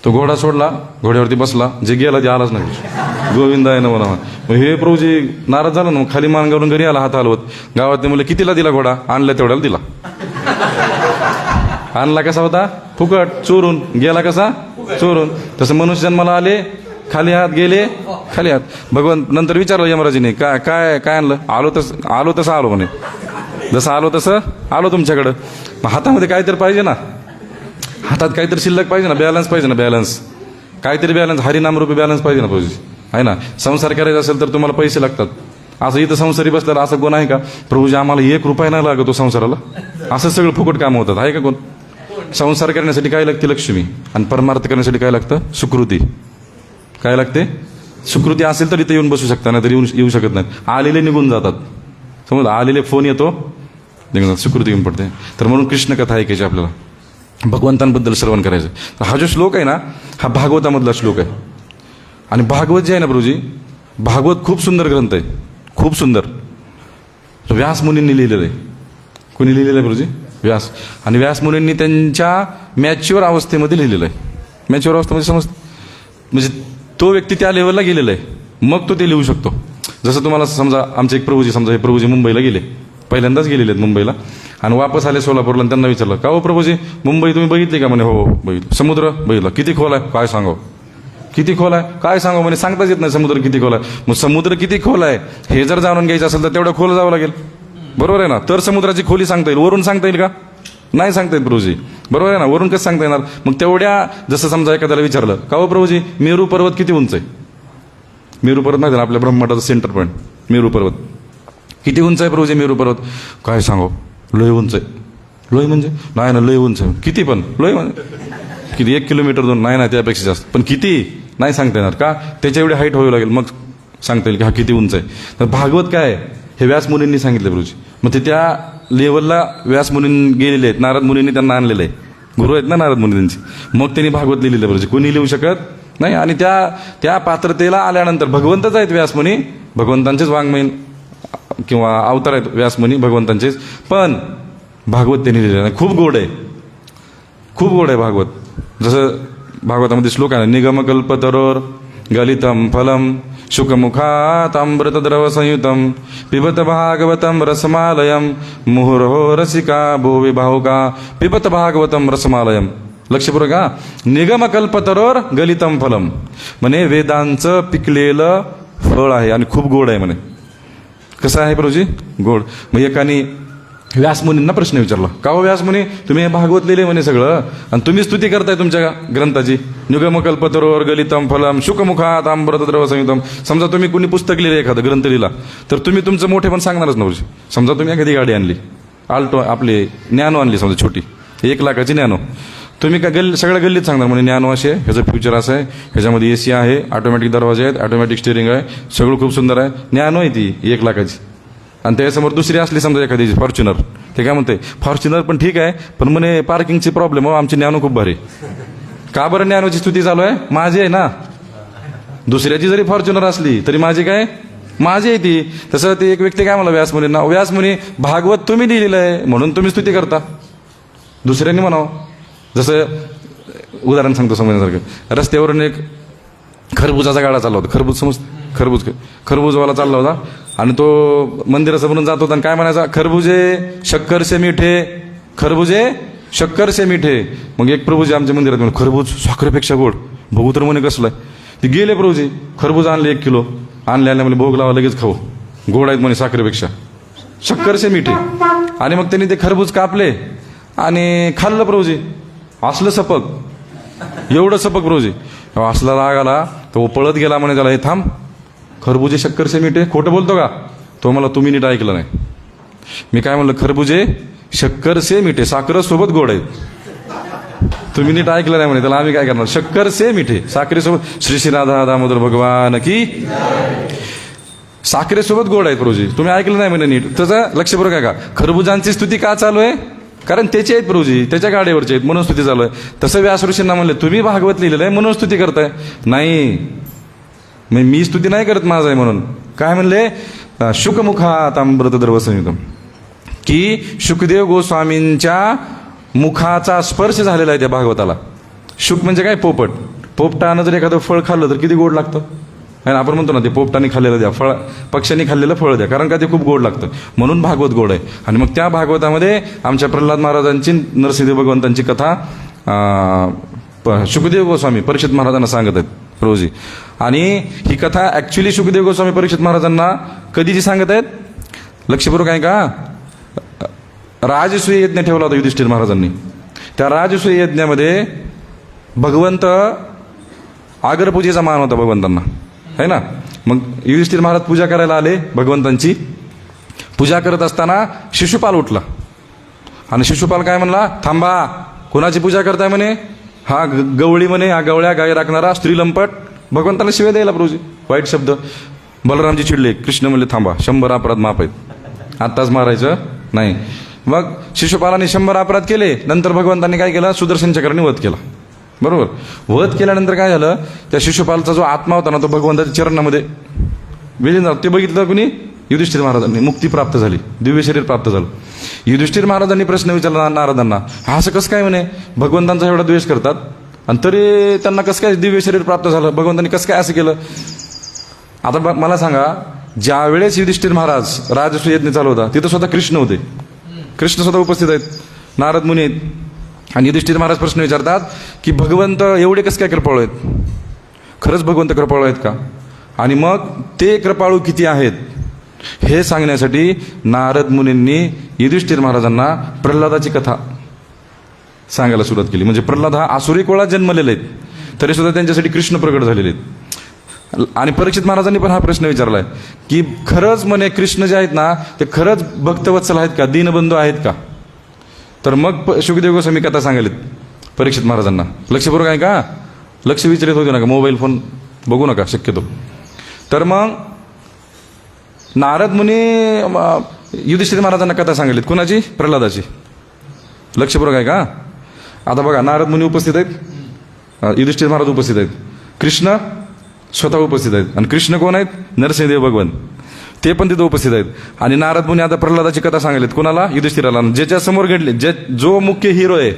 तो घोडा सोडला, घोड्यावरती बसला, जे गेला ते आलाच नाही. गोविंद आहे ना म्हणा. मग हे प्रभूजी नाराज झाला ना, खाली मान घालून घरी आला हात हलवत. गावात म्हणलं कितीला दिला घोडा? आणला तेवढ्याला दिला. आणला कसा होता? फुकट, चोरून. गेला कसा? चोरून. तसं मनुष्य जन्माला आले, खाली हात गेले, खाली हात. भगवान नंतर विचारलं यमराजीने, काय काय काय आणलं? आलो तसं आलो म्हणे. जसं आलो तसं आलो तुमच्याकडं. मग हातामध्ये काहीतरी पाहिजे ना, हातात काहीतरी शिल्लक पाहिजे ना, बॅलन्स पाहिजे ना, बॅलन्स, काहीतरी बॅलन्स, हरिनामरूपी बॅलन्स पाहिजे ना प्रभूजी. आहे ना. संसार करायचा असेल तर तुम्हाला पैसे लागतात. असं इथं संसारी बसल्याला असं कोण आहे का, प्रभूजी आम्हाला 1 रुपया नाही लागतो संसाराला, असं सगळं फुकट कामं होतात, आहे का कोण? संसार करण्यासाठी काय लागते? लक्ष्मी. आणि परमार्थ करण्यासाठी काय लागतं? सुकृती. काय लागते? सुकृती असेल तर इथे येऊन बसू शकता, नाही तर येऊ शकत नाही. आलेले निघून जातात. समज आलेले फोन येतो, निघून जातात, सुकृती येऊन पडते. तर म्हणून कृष्ण कथा ऐकायची आपल्याला, भगवंतांबद्दल श्रवण करायचं. तर हा जो श्लोक आहे ना, हा भागवतामधला श्लोक आहे. आणि भागवत जे आहे ना प्रभूजी, भागवत खूप सुंदर ग्रंथ आहे, खूप सुंदर. व्यास मुनींनी लिहिलेलं आहे. कोणी लिहिलेलं आहे प्रभूजी? व्यास. आणि व्यास मुनींनी त्यांच्या मॅच्युअर अवस्थेमध्ये लिहिलेलं आहे. मॅच्युअर अवस्थेमध्ये समज म्हणजे तो व्यक्ती त्या लेवलला गेलेला आहे, मग तो ते लिहू शकतो. जसं तुम्हाला समजा आमचे एक प्रभूजी, समजा हे प्रभूजी मुंबईला गेले, पहिल्यांदाच गेलेले आहेत मुंबईला, आणि वापस आले सोलापूरला. आणि त्यांना विचारलं, का हो प्रभूजी मुंबई तुम्ही बघितली का? म्हणे हो बघितलं. समुद्र बघितला, किती खोल आहे? काय सांगावं? किती खोल आहे? काय सांगावं? म्हणे सांगताच येत नाही समुद्र किती खोल आहे. मग समुद्र किती खोल आहे हे जर जाणून घ्यायचं असेल तर तेवढं खोल जावं लागेल, बरोबर आहे ना. तर समुद्राची खोली सांगता येईल. वरून सांगता येईल का? नाही सांगता येईल प्रभूजी, बरोबर आहे ना. वरून कसं सांगता येणार? मग तेवढ्या, जसं समजा एखाद्याला विचारलं, का हो प्रभूजी मेरू पर्वत किती उंच आहे? मेरू पर्वत माहिती ना, आपल्या ब्रह्मांडाचं सेंटर पॉईंट मेरू पर्वत. किती उंच आहे प्रभूजी मेरू पर्वत? काय सांगो, लय उंच आहे. लोय म्हणजे? नाही ना, लय उंच आहे. किती पण? लोय म्हणजे किती? 1 किलोमीटर 2? नाही ना, त्यापेक्षा जास्त. पण किती? नाही सांगता येणार का? त्याच्या एवढी हाईट व्हावी लागेल, मग सांगता येईल की हा किती उंच आहे. तर भागवत काय आहे हे व्यास मुनींनी सांगितलं प्रभूजी. मग ते त्या लेवलला व्यास मुनी गेलेले आहेत. नारद मुनींनी त्यांना आणलेलं आहे, गुरु आहेत ना नारद मुनी त्यांची. मग त्यांनी भागवत लिहिलेलं प्रभूजी, कोणी लिहू शकत नाही. आणि त्या पात्रतेला आल्यानंतर भगवंतच आहेत व्यास मुनी, भगवंतांचेच वाङ्मय किंवा अवतार आहेत व्यास मुनी भगवंतांचेच. पण भागवत त्यांनी लिहिलेलं आहे. खूप गोड आहे, खूप गोड आहे भागवत. जसं भागवतामध्ये श्लोक आहे ना, निगमकल्पतरोर गलितम फलम शुकमुखात अमृतद्रव संयुतम पिबत भागवतम रसमालयम मुहुर्हो रसिका भुवि भावुका पिबत भागवतम रसमालयम. लक्षपूर्वक का? निगमकल्पतरोर गलितम फलम म्हणे वेदांचं पिकलेलं फळ आहे आणि खूप गोड आहे म्हणे. कसं आहे प्रभूजी? गोड. मग एकाने व्यासमुनींना प्रश्न विचारला, का हो व्यासमुनी तुम्ही हे भागवत लिहिले म्हणे सगळं, आणि तुम्ही स्तुती करताय तुमच्या ग्रंथाची. निगमकल्पतरोर गलितम फलम शुकमुखात अमृतद्रव संयुतम. समजा तुम्ही कुणी पुस्तक लिहिले, एखादं ग्रंथ लिहिला, तर तुम्ही तुमचं मोठे पण सांगणारच ना. समजा तुम्ही एखादी गाडी आणली, आल्टो आपली नॅनो आणली समजा, छोटी 1 लाखाची नॅनो, तुम्ही का सगळ्या गल्लीत सांगणार म्हणे नॅनो असे आहे, ह्याचं फ्युचर असं आहे, ह्याच्यामध्ये AC आहे, ऑटोमॅटिक दरवाजे आहेत, ऑटोमॅटिक स्टिअरिंग आहे, सगळं खूप सुंदर आहे. नॅनो आहे ती 1 लाखाची. आणि त्याच्यासमोर दुसरी असली समजा एखादी फॉर्च्युनर, ते काय म्हणते, फॉर्च्युनर पण ठीक आहे पण म्हणे पार्किंगची प्रॉब्लेम हो, आमची नॅनो खूप भारी. का बरं नॅनोची स्तुती चालू आहे? माझी आहे ना. दुसऱ्याची जरी फॉर्च्युनर असली तरी माझी काय? माझी आहे ती. तसं ते एक व्यक्ती काय म्हणला व्यासमुनींना, व्यासमुनी भागवत तुम्ही लिहिलेलं आहे म्हणून तुम्ही स्तुती करता, दुसऱ्यांनी म्हणावं. जसं उदाहरण सांगतो समजण्यासारखं, रस्त्यावरून एक खरबुजाचा गाडा चालला होता, खरबूजवाला चालला होता, आणि तो मंदिरासमोरून जात होता आणि काय म्हणायचा, खरबुजे शक्कर से मिठे, खरबुजे शक्कर से मिठे. मग एक प्रभूजी आमच्या मंदिरात म्हणे, खरबूज साखरेपेक्षा गोड, बघू तर म्हणे कसलं आहे. ते गेले प्रभूजी, खरबूज आणले 1 किलो, आणले म्हणे भोग लावा लगेच खाऊ, गोड आहेत म्हणे साखरेपेक्षा, शक्कर से मिठे. आणि मग त्यांनी ते खरबूज कापले आणि खाल्लं प्रभूजी. असलं सपक, एवढं सपक प्रभूजी. असला राग आला तो पळत गेला म्हणे त्याला, हे थांब, खरबुजे शक्कर से मिठे, खोटं बोलतो का? तो मला तुम्ही नीट ऐकलं नाही. मी काय म्हणलं, खरबुजे शक्कर से मिठे, साखरेसोबत गोड आहेत. तुम्ही नीट ऐकलं नाही म्हणे, त्याला आम्ही काय करणार, शक्कर से मिठे, साखरेसोबत. श्री श्री राधा दामोदर भगवान की, साखरेसोबत गोड आहेत प्रभूजी. तुम्ही ऐकलं नाही म्हणे नीट. त्याचं लक्षपूर्वक आहे का? खरबुजांची स्तुती का चालू आहे? कारण त्याचे आहेत प्रभूजी, त्याच्या गाडीवरचे आहेत म्हणून स्तुती चालू आहे. तसं व्यास ऋषींना म्हणले, तुम्ही भागवत लिहिलेलं आहे म्हणून स्तुती करताय. नाही, मी स्तुती नाही करत, माझं आहे म्हणून. काय म्हणले, शुकमुखात अमृतद्रव संयुतम, की शुकदेव गोस्वामींच्या मुखाचा स्पर्श झालेला आहे त्या भागवताला. शुक म्हणजे काय? पोपट. पोपटानं जर एखादं फळ खाल्लं तर किती गोड लागतं. आपण म्हणतो ना, ते पोपटाने खाल्लेलं द्या, फळ पक्ष्यांनी खाल्लेलं फळ द्या, कारण का ते खूप गोड लागतं, म्हणून भागवत गोड आहे. आणि मग त्या भागवतामध्ये आमच्या प्रल्हाद महाराजांची, नरसिंहदेव भगवंतांची कथा शुकदेव गोस्वामी परीक्षित महाराजांना सांगत आहेत प्रभूजी. आणि ही कथा ऍक्च्युली शुकदेव गोस्वामी परीक्षित महाराजांना कधीची सांगत आहेत? लक्षपूर्वक आहे का? राजसूय यज्ञ ठेवला होता युधिष्ठिर महाराजांनी. त्या राजसूय यज्ञामध्ये भगवंत, अग्रपूजेचा मान होता भगवंतांना. है ना. मग युधिष्ठिर महाराज पूजा करायला आले भगवंतांची. पूजा करत असताना शिशुपाल उठला आणि शिशुपाल काय म्हणला, थांबा, कोणाची पूजा करताय म्हणे, हा गवळी म्हणे, हा गवळ्या गाय राखणारा स्त्री लंपट. भगवंताला शिवाय द्यायला प्रभूजी, वाईट शब्द. बलरामजी चिडले. कृष्ण म्हणले, थांबा, 100 अपराध माफ आहेत, आत्ताच मारायचं नाही. मग शिशुपालाने 100 अपराध केले. नंतर भगवंतांनी काय केलं, सुदर्शन चक्राने वध केला. बरोबर. वध केल्यानंतर काय झालं, त्या शिशुपालचा जो आत्मा होता ना, तो भगवंताच्या चरणामध्ये विलीन झाला. ते बघितलं कुणी, युधिष्ठिर महाराजांनी. मुक्ती प्राप्त झाली, दिव्य शरीर प्राप्त झालं. युधिष्ठिर महाराजांनी प्रश्न विचारला नारदांना, हा असं कसं काय म्हणे, भगवंतांचा एवढा द्वेष करतात आणि तरी त्यांना कसं काय दिव्य शरीर प्राप्त झालं, भगवंतांनी कसं काय असं केलं. आता मला सांगा, ज्या वेळेस युधिष्ठिर महाराज राजसूय यज्ञ चालू होता, तिथं स्वतः कृष्ण होते. कृष्ण स्वतः उपस्थित आहेत, नारद मुनी आहेत. आणि युधिष्ठिर महाराज प्रश्न विचारतात की भगवंत एवढे कसं काय कृपाळू आहेत, खरंच भगवंत कृपाळू आहेत का, आणि मग ते कृपाळू किती आहेत हे सांगण्यासाठी नारद मुनींनी युधिष्ठिर महाराजांना प्रल्हादाची कथा सांगायला सुरुवात केली. म्हणजे प्रल्हाद हा आसुरी कुळात जन्मलेले आहेत, तरी सुद्धा त्यांच्यासाठी कृष्ण प्रकट झालेले आहेत. आणि परीक्षित महाराजांनी पण हा प्रश्न विचारलाय की खरंच म्हणे कृष्ण जे आहेत ना, ते खरंच भक्तवत्सल आहेत का, दीनबंधू आहेत का. तर मग शुकदेव गोस्वामी कथा सांगायलेत परीक्षित महाराजांना. लक्षपूर्वक आहे का, लक्ष विचलित होऊ नका, मोबाईल फोन बघू नका शक्यतो. तर मग नारद मुनी युधिष्ठिर महाराजांना कथा सांगितलीत. कुणाची, प्रल्हादाची. लक्षपूर्वक आहे का. आता बघा, नारद मुनी उपस्थित आहेत, युधिष्ठिर महाराज उपस्थित आहेत, कृष्ण स्वतः उपस्थित आहेत. आणि कृष्ण कोण आहेत, नरसिंहदेव भगवान, ते पण तिथं उपस्थित आहेत. आणि नारद मुनी आता प्रल्हादाची कथा सांगितलीत. कोणाला, युधिष्ठिराला. ज्याच्या समोर घडले, जो मुख्य हिरो आहे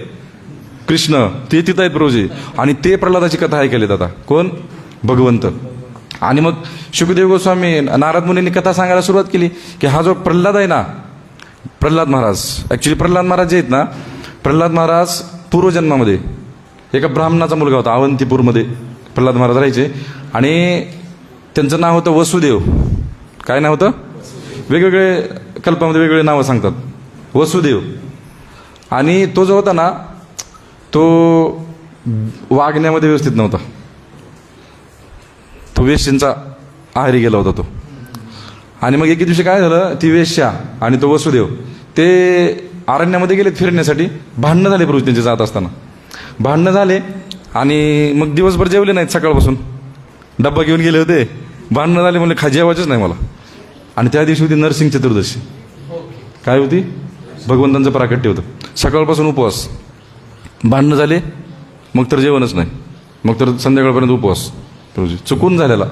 कृष्ण, ते तिथं आहेत प्रभूजी. आणि ते प्रल्हादाची कथा ऐकलेत आता. कोण, भगवंत. आणि मग शुकदेव गोस्वामी नारद मुनींनी कथा सांगायला सुरुवात केली की हा जो प्रल्हाद आहे ना, प्रल्हाद महाराज, ॲक्च्युली प्रल्हाद महाराज जे आहेत ना, प्रल्हाद महाराज पूर्वजन्मामध्ये एका ब्राह्मणाचा मुलगा होता. अवंतीपूरमध्ये प्रल्हाद महाराज राहायचे. आणि त्यांचं नाव होतं वसुदेव. काय नाव होतं, वेगवेगळे कल्पामध्ये वेगवेगळे नावं सांगतात. वसुदेव. आणि तो जो होता ना, तो वागण्यामध्ये व्यवस्थित नव्हता. तो वेश्यांचा आहारी गेला होता तो. आणि मग एके दिवशी काय झालं, ती वेश्या आणि तो वसुदेव ते अरण्यामध्ये गेलेत फिरण्यासाठी. भांडणं झाले प्रभू त्यांचे जात असताना. भांडणं झाले आणि मग दिवसभर जेवले नाहीत. सकाळपासून डब्बा घेऊन गेले होते, भांडणं झाले, म्हणले जेवायचंच नाही मला. आणि त्या दिवशी होती नरसिंह चतुर्दशी. काय होती, भगवंतांचं प्राकट्य होतं. सकाळपासून उपवास, भांडणं झाले, मग तर जेवणच नाही, मग तर संध्याकाळपर्यंत उपवास. चुकून झालेला.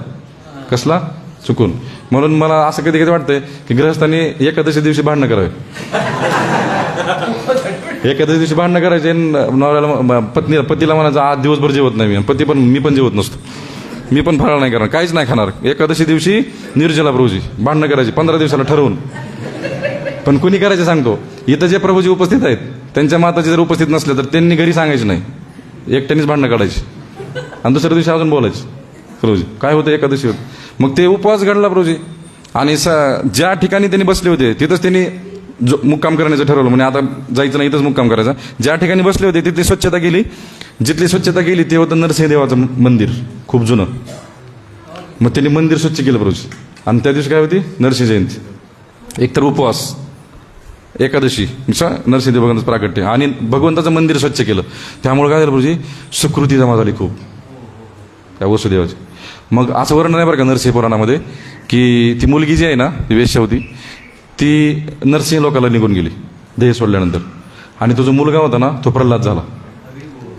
कसला, चुकून. म्हणून मला असं कधी कधी वाटतंय की गृहस्थांनी एकादशी दिवशी भांडणं करावे. एकादशी दिवशी भांडणं करायचे, नवऱ्याला पतीला म्हणायचं आज दिवसभर जेवत नाही मी. मी पण जेवत नसतो, मी पण फराळ नाही करणार, काहीच नाही खाणार. एकादशी दिवशी निर्जला प्रभूजी भांडणं करायची 15 दिवसाला ठरवून. पण कुणी करायचं सांगतो, इथं जे प्रभूजी उपस्थित आहेत त्यांच्या माताचे जर उपस्थित नसले तर त्यांनी घरी सांगायचे नाही, एकट्यानेच भांडणं काढायची आणि दुसऱ्या दिवशी अजून बोलायची. प्रभूजी काय होतं, एकादशी होत. मग ते उपवास घडला प्रभूजी. आणि ज्या ठिकाणी त्यांनी बसले होते तिथंच त्यांनी मुक्काम करण्याचं ठरवलं. म्हणजे आता जायचं नाही, इथंच मुक्काम करायचा. ज्या ठिकाणी बसले होते तिथली स्वच्छता केली. जिथली स्वच्छता केली ते होतं नरसिंहदेवाचं मंदिर, खूप जुनं. मग त्यांनी मंदिर स्वच्छ केलं प्रभूजी. आणि त्या दिवशी काय होती, नरसिंह जयंती. एकतर उपवास, एकादशी, नरसिंहदेव भगवंताचं प्राकट्य, आणि भगवंताचं मंदिर स्वच्छ केलं. त्यामुळे काय झालं प्रभूजी, सुकृती जमा झाली खूप त्या वसुदेवाची. मग असं वर्णन आहे बरं का नरसिंह पुराणामध्ये की ती मुलगी जी आहे ना, ती वेश्या होती, ती नरसिंह लोकाला निघून गेली देह सोडल्यानंतर. आणि तो जो मुलगा होता ना, तो प्रल्हाद झाला.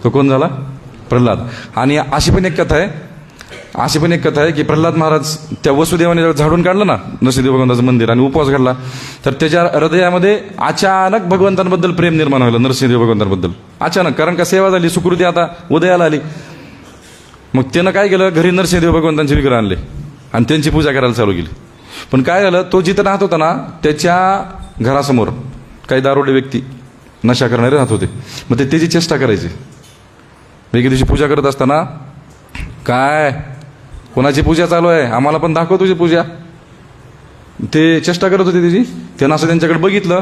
तो कोण झाला, प्रल्हाद. आणि अशी पण एक कथा आहे की प्रल्हाद महाराज त्या वसुदेवाने झाडून काढलं ना नरसिंह भगवंताचं मंदिर आणि उपवास घडला, तर त्याच्या हृदयामध्ये अचानक भगवंतांबद्दल प्रेम निर्माण व्हायला, नरसिंहदेव भगवंतांबद्दल अचानक. कारण का सेवा झाली, सुकृती आता उदयाला आली. मग त्यानं काय केलं, घरी नरसिंहदेव भगवंतांचे विग्रह आणले आणि त्यांची पूजा करायला चालू केली. पण काय झालं, तो जिथं राहत होता ना त्याच्या घरासमोर काही दारुडे व्यक्ती नशा करणारे राहत होते. मग ते त्याची चेष्टा करायची. एके दिवशी पूजा करत असताना, काय कोणाची पूजा चालू आहे, आम्हाला पण दाखव तुझी पूजा. ते चेष्टा करत होते त्याची. त्यानं असं त्यांच्याकडे बघितलं,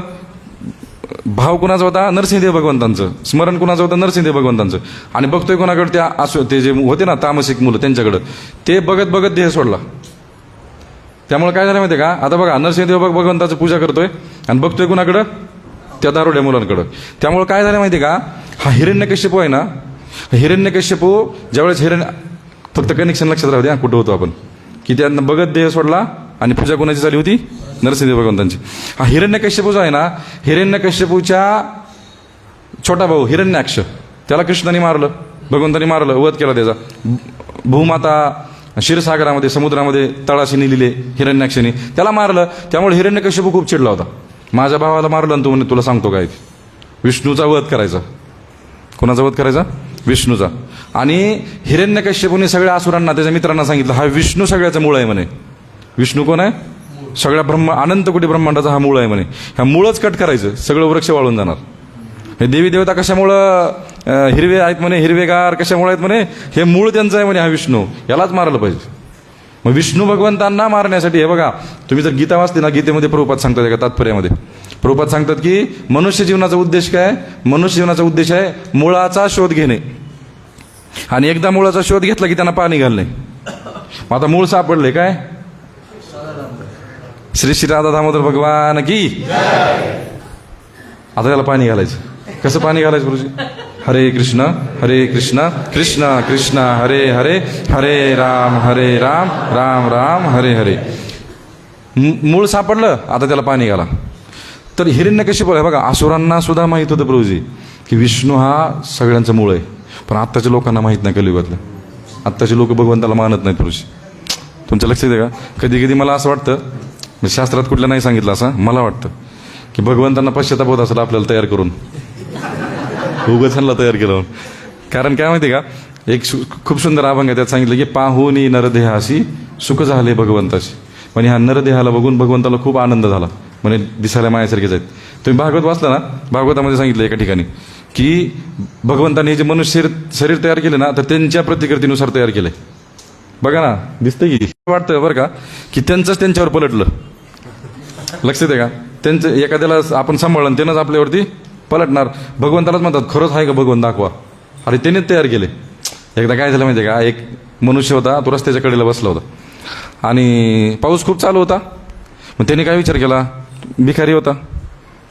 भाव कुणाचा होता? नरसिंहदेव भगवंतांचं. स्मरण कुणाचं होतं? नरसिंहदेव भगवंतांचं. आणि बघतोय कोणाकडे? त्या ते जे होते ना तामसिक मुलं, त्यांच्याकडं. ते बघत बघत देह सोडला. त्यामुळे काय झालं माहिती आहे का? आता बघा, नरसिंहदेव भगवंताचं पूजा करतोय आणि बघतोय कुणाकडं? त्या दारुड्या मुलांकडं. त्यामुळे काय झालं माहिती आहे का? हा हिरण्यकश्यपू आहे ना, हिरण्यकश्यपू ज्यावेळेस फक्त कनेक्शन लक्षात राहू द्या कुठं होतो आपण, की त्यांना बघत देह सोडला आणि पूजा कोणाची झाली होती? नरसिंहदेव भगवंतांची. हा हिरण्यकश्यपू जो आहे ना, हिरण्यकश्यपूच्या छोटा भाऊ हिरण्याक्ष, त्याला कृष्णाने मारलं, भगवंतानी मारलं, वध केला त्याचा. भूमाता क्षीरसागरामध्ये, समुद्रामध्ये तळाशी नेलेले हिरण्याक्षाने त्याला मारलं. त्यामुळे हिरण्यकश्यपू खूप चिडला होता. माझ्या भावाला मारलं आणि तू म्हणे तुला सांगतो काय? विष्णूचा वध करायचा. कोणाचा वध करायचा? विष्णूचा. आणि हिरण्यकश्यपूने सगळ्या असुरांना, त्याच्या मित्रांना सांगितलं, हा विष्णू सगळ्याचं मूळ आहे म्हणे. विष्णू कोण आहे? सगळ्या अनंत कोटी ब्रह्मांडाचा हा मूळ आहे म्हणे. ह्या मूळच कट करायचं, सगळं वृक्ष वाळून जाणार. हे देवी देवता कशामुळं हिरवे आहेत म्हणे, हिरवेगार कशामुळे आहेत म्हणे? हे मूळ त्यांचं आहे म्हणे, हा विष्णू. यालाच मारलं पाहिजे. मग विष्णू भगवंतांना मारण्यासाठी, हे बघा, तुम्ही जर गीता वाचली ना, गीतेमध्ये प्रभुपाद सांगतात एका तात्पर्यामध्ये, प्रभुपाद सांगतात की मनुष्य जीवनाचा उद्देश काय? मनुष्य जीवनाचा उद्देश आहे मुळाचा शोध घेणे. आणि एकदा मुळाचा शोध घेतला की त्यांना पाणी घालणे. मग आता मूळ सापडले काय? श्री श्री राधा दामोदर भगवान की. आता त्याला पाणी घालायचं. कसं पाणी घालायचं गुरुजी? हरे कृष्ण कृष्ण कृष्ण हरे हरे, हरे राम राम राम हरे हरे. मूळ सापडलं, आता त्याला पाणी घाला. तर हिरण्यकश्यप आहे बघा, असुरांना सुद्धा माहित होतं प्रभूजी की विष्णू हा सगळ्यांचं मूळ आहे. पण आत्ताच्या लोकांना माहित नाही. कलियुगातलं आत्ताचे लोक भगवंताला मानत नाहीत प्रभूजी. तुमच्या लक्षात आहे का? कधी कधी मला असं वाटतं, शास्त्रात कुठलं नाही सांगितलं असं, मला वाटतं की भगवंतांना पश्चाताप होत असेल आपल्याला तयार करून, उगाचला तयार केलं. कारण काय माहिती का, एक खूप सुंदर अभंग आहे, त्यात सांगितलं की पाहुनी नरदेहाशी सुख झाले भगवंताशी. म्हणजे ह्या नरदेहाला बघून भगवंताला खूप आनंद झाला. म्हणजे दिसायला मायासारखेच आहेत. तुम्ही भागवत वाचला ना, भागवतामध्ये सांगितलं एका ठिकाणी की भगवंताने जे मनुष्य शरीर तयार केले ना, तर त्यांच्या प्रतिकृतीनुसार तयार केलंय. बघा ना, दिसतंय की वाटतं बरं का, की त्यांचंच त्यांच्यावर पलटलं. लक्षात आहे का? त्यांचं एखाद्याला आपण सांभाळलं, त्यानंच आपल्यावरती पलटणार. भगवंतालाच म्हणतात खरंच आहे का भगवंत दाखवा. अरे त्यानेच तयार केले. एकदा काय झालं माहिती आहे का, एक मनुष्य होता, तो रस्त्याच्या कडेला बसला होता आणि पाऊस खूप चालू होता. मग त्याने काय विचार केला, भिकारी होता,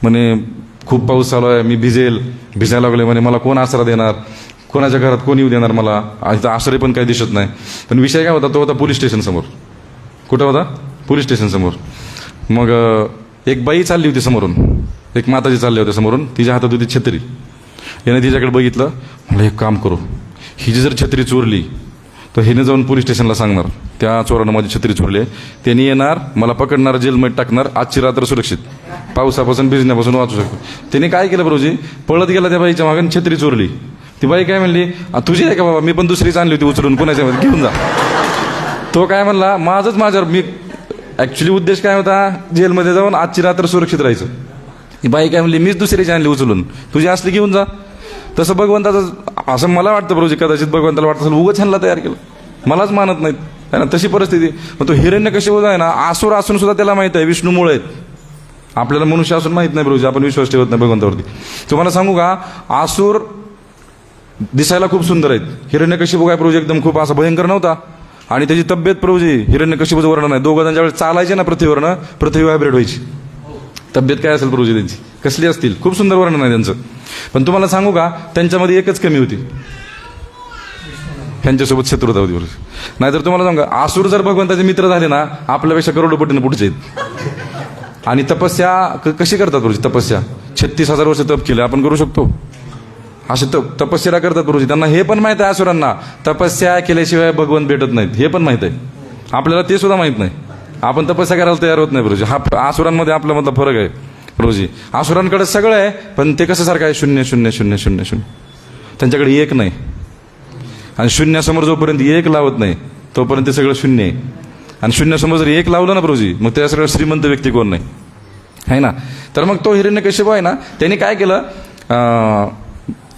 म्हणे खूप पाऊस चालू आहे, मी भिजायला लागले, म्हणे मला कोण आसरा देणार, कोणाच्या घरात कोण येऊ देणार मला, इथं आश्रय पण काही दिसत नाही. पण विषय काय होता, तो होता पोलीस स्टेशन समोर. कुठं होता? पोलीस स्टेशन समोर. मग एक बाई चालली होती समोरून, एक माताजी चालली होती समोरून, तिच्या हातात होती छत्री. याने तिच्याकडे बघितलं, मला एक काम करू, ही जी जर छत्री चोरली तर हिने जाऊन पोलीस स्टेशनला सांगणार त्या चोरानं माझी छत्री चोरली आहे, त्यांनी येणार, मला पकडणार, जेलमध्ये टाकणार, आजची रात्र सुरक्षित, पावसापासून भिजण्यापासून वाचू शकतो. त्याने काय केलं प्रभूजी, पळत गेला त्या बाईच्या मागून, छत्री चोरली. ती बाई काय म्हणली, तुझी आहे का बाबा, मी पण दुसरीच आणली होती उचलून, कोणाच्या घेऊन जा. तो काय म्हणला, माझंच माझ्यावर, मी ऍक्च्युली उद्देश काय होता, जेलमध्ये जाऊन आजची रात्र सुरक्षित राहायचं. ही बाई काय म्हणली, मीच दुसरीची आणली उचलून, तुझी असली घेऊन जा. तसं भगवंताचं, असं मला वाटतं प्रभूजी, कदाचित भगवंताला वाटतं असेल उगाच ह्यांना तयार केलं, मलाच मानत नाहीत, आहे ना, तशी परिस्थिती. मग तो हिरण्यकश्यप आहे ना, आसुर असून सुद्धा त्याला माहित आहे विष्णूमुळे आहेत. आपल्याला मनुष्य असून माहित नाही प्रभूजी, आपण विश्वास ठेवत नाही भगवंतावरती. तुम्हाला सांगू का, आसुर दिसायला खूप सुंदर आहेत. हिरण्यकश्यप काय प्रभूजी एकदम खूप असा भयंकर नव्हता. आणि त्याची तब्येत प्रभूजी, हिरण्यकश्यपूचं वर्णन आहे, दोघं जण ज्यावेळेस चालायचे ना पृथ्वीवरनं, पृथ्वी व्हायब्रेट व्हायची. तब्येत काय असेल प्रभूजी त्यांची, कसली असतील, खूप सुंदर वर्णन आहे त्यांचं. पण तुम्हाला सांगू का, त्यांच्यामध्ये एकच कमी होती, त्यांच्यासोबत शत्रुता होती प्रभूजी. नाहीतर तुम्हाला सांगू का, आसूर जर भगवंताचे मित्र झाले ना, आपल्यापेक्षा करोडोपटीने पुढचे आहेत. आणि तपस्या कशी करतात प्रभूजी, तपस्या 36,000 वर्ष तप केले, आपण करू शकतो असे तपस्या करतात प्रभूजी. त्यांना हे पण माहित आहे, आसुरांना तपस्या केल्याशिवाय भगवंत भेटत नाहीत, हे पण माहित आहे. आपल्याला ते सुद्धा माहित नाही, आपण तपस्या करायला तयार होत नाही प्रभूजी. हा आसुरांमध्ये आपल्यामधला फरक आहे प्रभूजी. आसुरांकडे सगळं आहे, पण ते कसं सारखं आहे, शून्य शून्य शून्य शून्य शून्य. त्यांच्याकडे एक नाही, आणि शून्यासमोर जोपर्यंत एक लावत नाही तोपर्यंत ते सगळं शून्य आहे. आणि शून्यासमोर जर एक लावलं ना प्रभूजी, मग त्या सगळं श्रीमंत व्यक्ती कोण नाही, आहे ना. तर मग तो हिरण्यकश्यप आहे ना, त्यांनी काय केलं,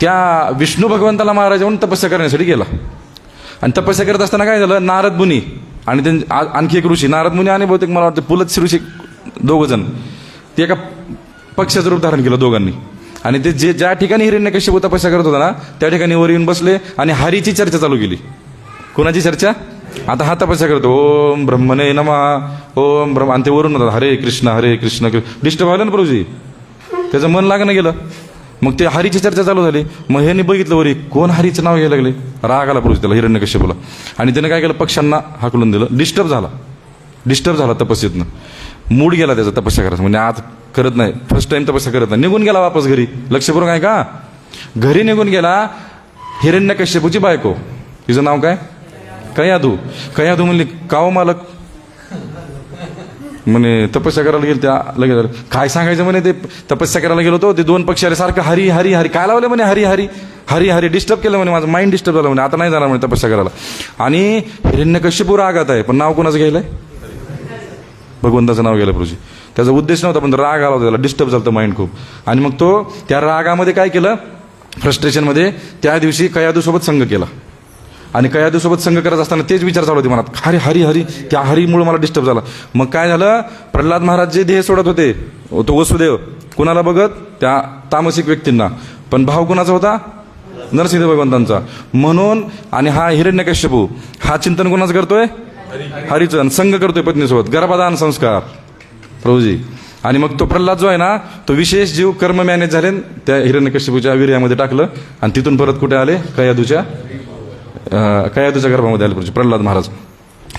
त्या विष्णू भगवंताला मारायच्या म्हणून तपस्या करण्यासाठी गेला. आणि तपस्या करत असताना काय झालं, नारद मुनी आणि आणखी एक ऋषी, नारद मुनी आणि बहुतेक मला वाटतं पुलत्स्य ऋषी, दोघं जण, ते एका पक्ष्याचं रूप धारण केलं दोघांनी. आणि ते ज्या ठिकाणी हिरण्यकश्यप तपस्या करत होता ना त्या ठिकाणी वर येऊन बसले आणि हरीची चर्चा चालू केली. कोणाची चर्चा? आता हा तपस्या करतो, ओम ब्रह्मणे नमः, ओम ब्रह्म, आणि ते वरून होतात हरे कृष्ण डिस्टर्ब व्हायला ना प्रभूजी, त्याचं मन लागणं गेलं. मग ते हरीची चर्चा चालू झाली. मग ह्यांनी बघितलं वरी कोण हरीचं नाव घ्यायला लागले, राग आला प्रभू त्याला हिरण्यकश्यपूला. आणि त्याने काय केलं, पक्ष्यांना हाकलून दिलं. डिस्टर्ब झाला तपस्येतनं, मूड गेला त्याचा तपस्या करायचा. म्हणजे आज करत नाही, फर्स्ट टाइम तपस्या करत नाही, निघून गेला वापस घरी. लक्षपूर्वक आहे का? घरी निघून गेला. हिरण्यकश्यपूची बायको, तिचं नाव काय, कयाधू म्हणली, काव मालक म्हणे तपस्या करायला गेलो त्या लगेच काय सांगायचं म्हणे, ते तपस्या करायला गेलो होतो, ते दोन पक्षी आले सारखं हरी हरी हरी काय लावलं म्हणे, हरी हरी डिस्टर्ब केलं म्हणे, माझं माइंड डिस्टर्ब झालं म्हणे, आता नाही जाणार म्हणे तपस्या करायला. आणि हिरण्यकश्यपू रागात आहे, पण नाव कोणाचं घ्यायलंय, भगवंताचं नाव घ्यायला प्रभूजी. त्याचा उद्देश नव्हता, पण राग आला होता त्याला, डिस्टर्ब झालं माइंड खूप. आणि मग तो त्या रागामध्ये काय केलं, फ्रस्ट्रेशनमध्ये त्या दिवशी कयाधूसोबत संग केला. आणि कयाधूसोबत संग करत असताना तेच विचार चालू होते मनात, हरी त्या हरीमुळे मला डिस्टर्ब झाला. मग काय झालं, प्रल्हाद महाराज जे देह सोडत होते, तो वसुदेव कुणाला बघत, त्या तामसिक व्यक्तींना, पण भाव कुणाचा होता, नरसिंह भगवंतांचा. म्हणून आणि हा हिरण्यकश्यपू हा चिंतन कोणाचं करतोय, हरीचं, आणि संग करतोय पत्नीसोबत, गर्भधान संस्कार प्रभूजी. आणि मग तो प्रल्हाद जो आहे ना, तो विशेष जीव कर्म मॅनेज झाले, त्या हिरण्यकश्यपूच्या वीर्यामध्ये टाकलं, आणि तिथून परत कुठे आले, कयाधूच्या गर्भामध्ये आले प्रभूजी प्रल्हाद महाराज.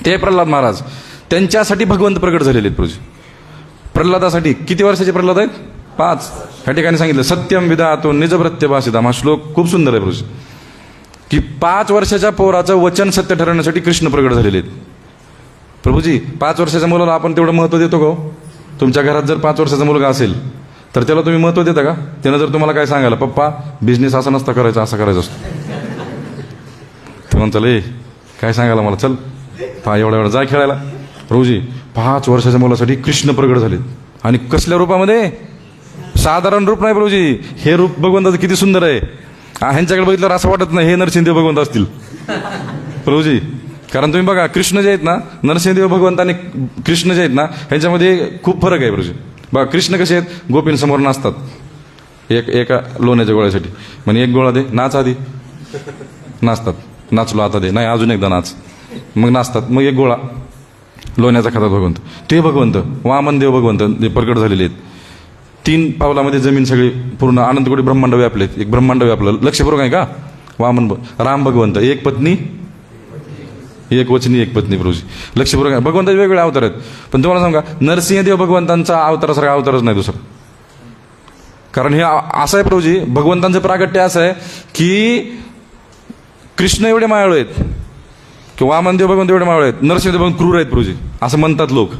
ते प्रल्हाद महाराज त्यांच्यासाठी भगवंत प्रकट झालेले आहेत प्रभूजी. प्रल्हादासाठी किती वर्षाचे प्रल्हाद आहेत, 5. ह्या ठिकाणी सांगितलं सत्यम विधातो निजभृत्य भाषिताम, हा श्लोक खूप सुंदर आहे प्रभूजी, की 5 वर्षाच्या पोराचं वचन सत्य ठरवण्यासाठी कृष्ण प्रकट झालेले आहेत प्रभूजी. 5 वर्षाच्या मुलाला आपण तेवढं महत्व देतो का? तुमच्या घरात जर 5 वर्षाचा मुलगा असेल तर त्याला तुम्ही महत्व देता का? त्यानं जर तुम्हाला काय सांगायला, पप्पा बिझनेस असा नसता करायचा, असा करायचा असतो, ते म्हणताल ए काय सांगायला मला, चल एवढा जा खेळायला. प्रभूजी 5 वर्षाच्या मुलासाठी कृष्ण प्रगट झालेत. आणि कसल्या रूपामध्ये, साधारण रूप नाही प्रभूजी, हे रूप भगवंताचं किती सुंदर आहे. ह्यांच्याकडे बघितल्यावर असं वाटत नाही हे नरसिंहदेव भगवंत असतील प्रभूजी. कारण तुम्ही बघा, कृष्ण जे आहेत ना, नरसिंहदेव भगवंत आणि कृष्ण जे आहेत ना, ह्यांच्यामध्ये खूप फरक आहे प्रभूजी. बघा कृष्ण कसे आहेत, गोपींसमोर नाचतात, एका लोण्याच्या गोळ्यासाठी, म्हणजे एक गोळा दे, नाच आधी, नाचतात, नाचलो आता दे, नाही अजून एकदा नाच, मग नाचतात, मग एक गोळा लोण्याचा खातात भगवंत. ते भगवंत वामनदेव भगवंत जे प्रकट झालेले आहेत, 3 पावलामध्ये जमीन सगळी पूर्ण अनंतकोटी ब्रह्मांड व्यापलेत, एक ब्रह्मांड व्यापलं. लक्षपूर्वक आहे का? राम भगवंत, एक पत्नी एक वचनी एक पत्नी प्रभूजी. लक्षपूर्वक आहे. भगवंताचे वेगवेगळे अवतार आहेत, पण तुम्हाला सांगा नरसिंहदेव भगवंतांचा अवतारासारखा अवतारच नाही दुसरा. कारण हे असं आहे प्रभूजी, भगवंतांचं प्रागट्य असं आहे की कृष्ण एवढे मायाळू आहेत किंवा वामनदेव भगवंत एवढे मायाळू आहेत, नरसिंहदेव भगवंत क्रूर आहेत प्रभूजी, असं म्हणतात लोक.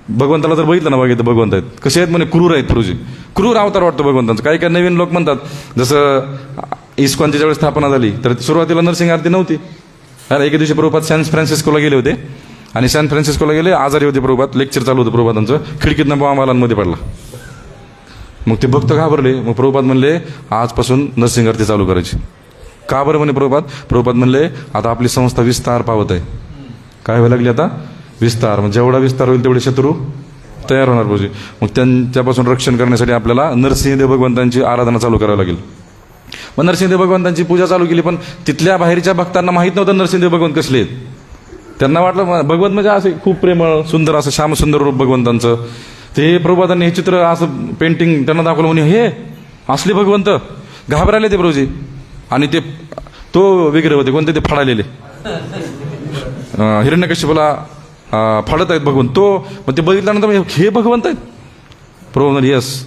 भगवंताला जर बघितलं ना, बघितलं भगवंत आहेत कसे आहेत, म्हणे क्रूर आहेत प्रभूजी, क्रूर अवतार वाटतं भगवंतांचं. काही काही नवीन लोक म्हणतात, जसं इस्कॉनची ज्यावेळेस स्थापना झाली तर सुरुवातीला नरसिंह आरती नव्हती. अरे एके दिवशी प्रभुपाद सॅन फ्रान्सिस्कोला गेले होते, आणि सॅन फ्रान्सिस्कोला गेले, आजारी होते प्रभुपाद, लेक्चर चालू होतं प्रभुपादांचं, खिडकीतनं बॉम्ब पडला. मग ते भक्त घाबरले. मग प्रभुपाद म्हणले आजपासून नरसिंह आरती चालू करायची. का बरं म्हणे प्रभुपाद म्हणले आता आपली संस्था विस्तार पावत आहे. काय व्हायला लागली आता, विस्तार. मग जेवढा विस्तार होईल तेवढे शत्रू तयार होणार पाहिजे. मग त्यांच्यापासून रक्षण करण्यासाठी आपल्याला नरसिंहदेव भगवंतांची आराधना चालू करावी लागेल. मग नरसिंहदेव भगवंतांची पूजा चालू केली, पण तिथल्या बाहेरच्या भक्तांना माहीत नव्हतं नरसिंहदेव भगवंत कसले आहेत. त्यांना वाटलं भगवंत म्हणजे असे खूप प्रेमळ सुंदर, असं श्यामसुंदर रूप भगवंतांचं. ते प्रभुपादांनी हे चित्र असं पेंटिंग त्यांना दाखवलं, म्हणे हे असले भगवंत. घाबरायले ते प्रभूजी. आणि ते तो विग्रह होते कोणते, ते फाडालेले हिरण्यकश्यपूला फाडत आहेत भगवंत. तो मग ते बघितल्यानंतर हे भगवंत आहेत. प्रभू म्हणजे येस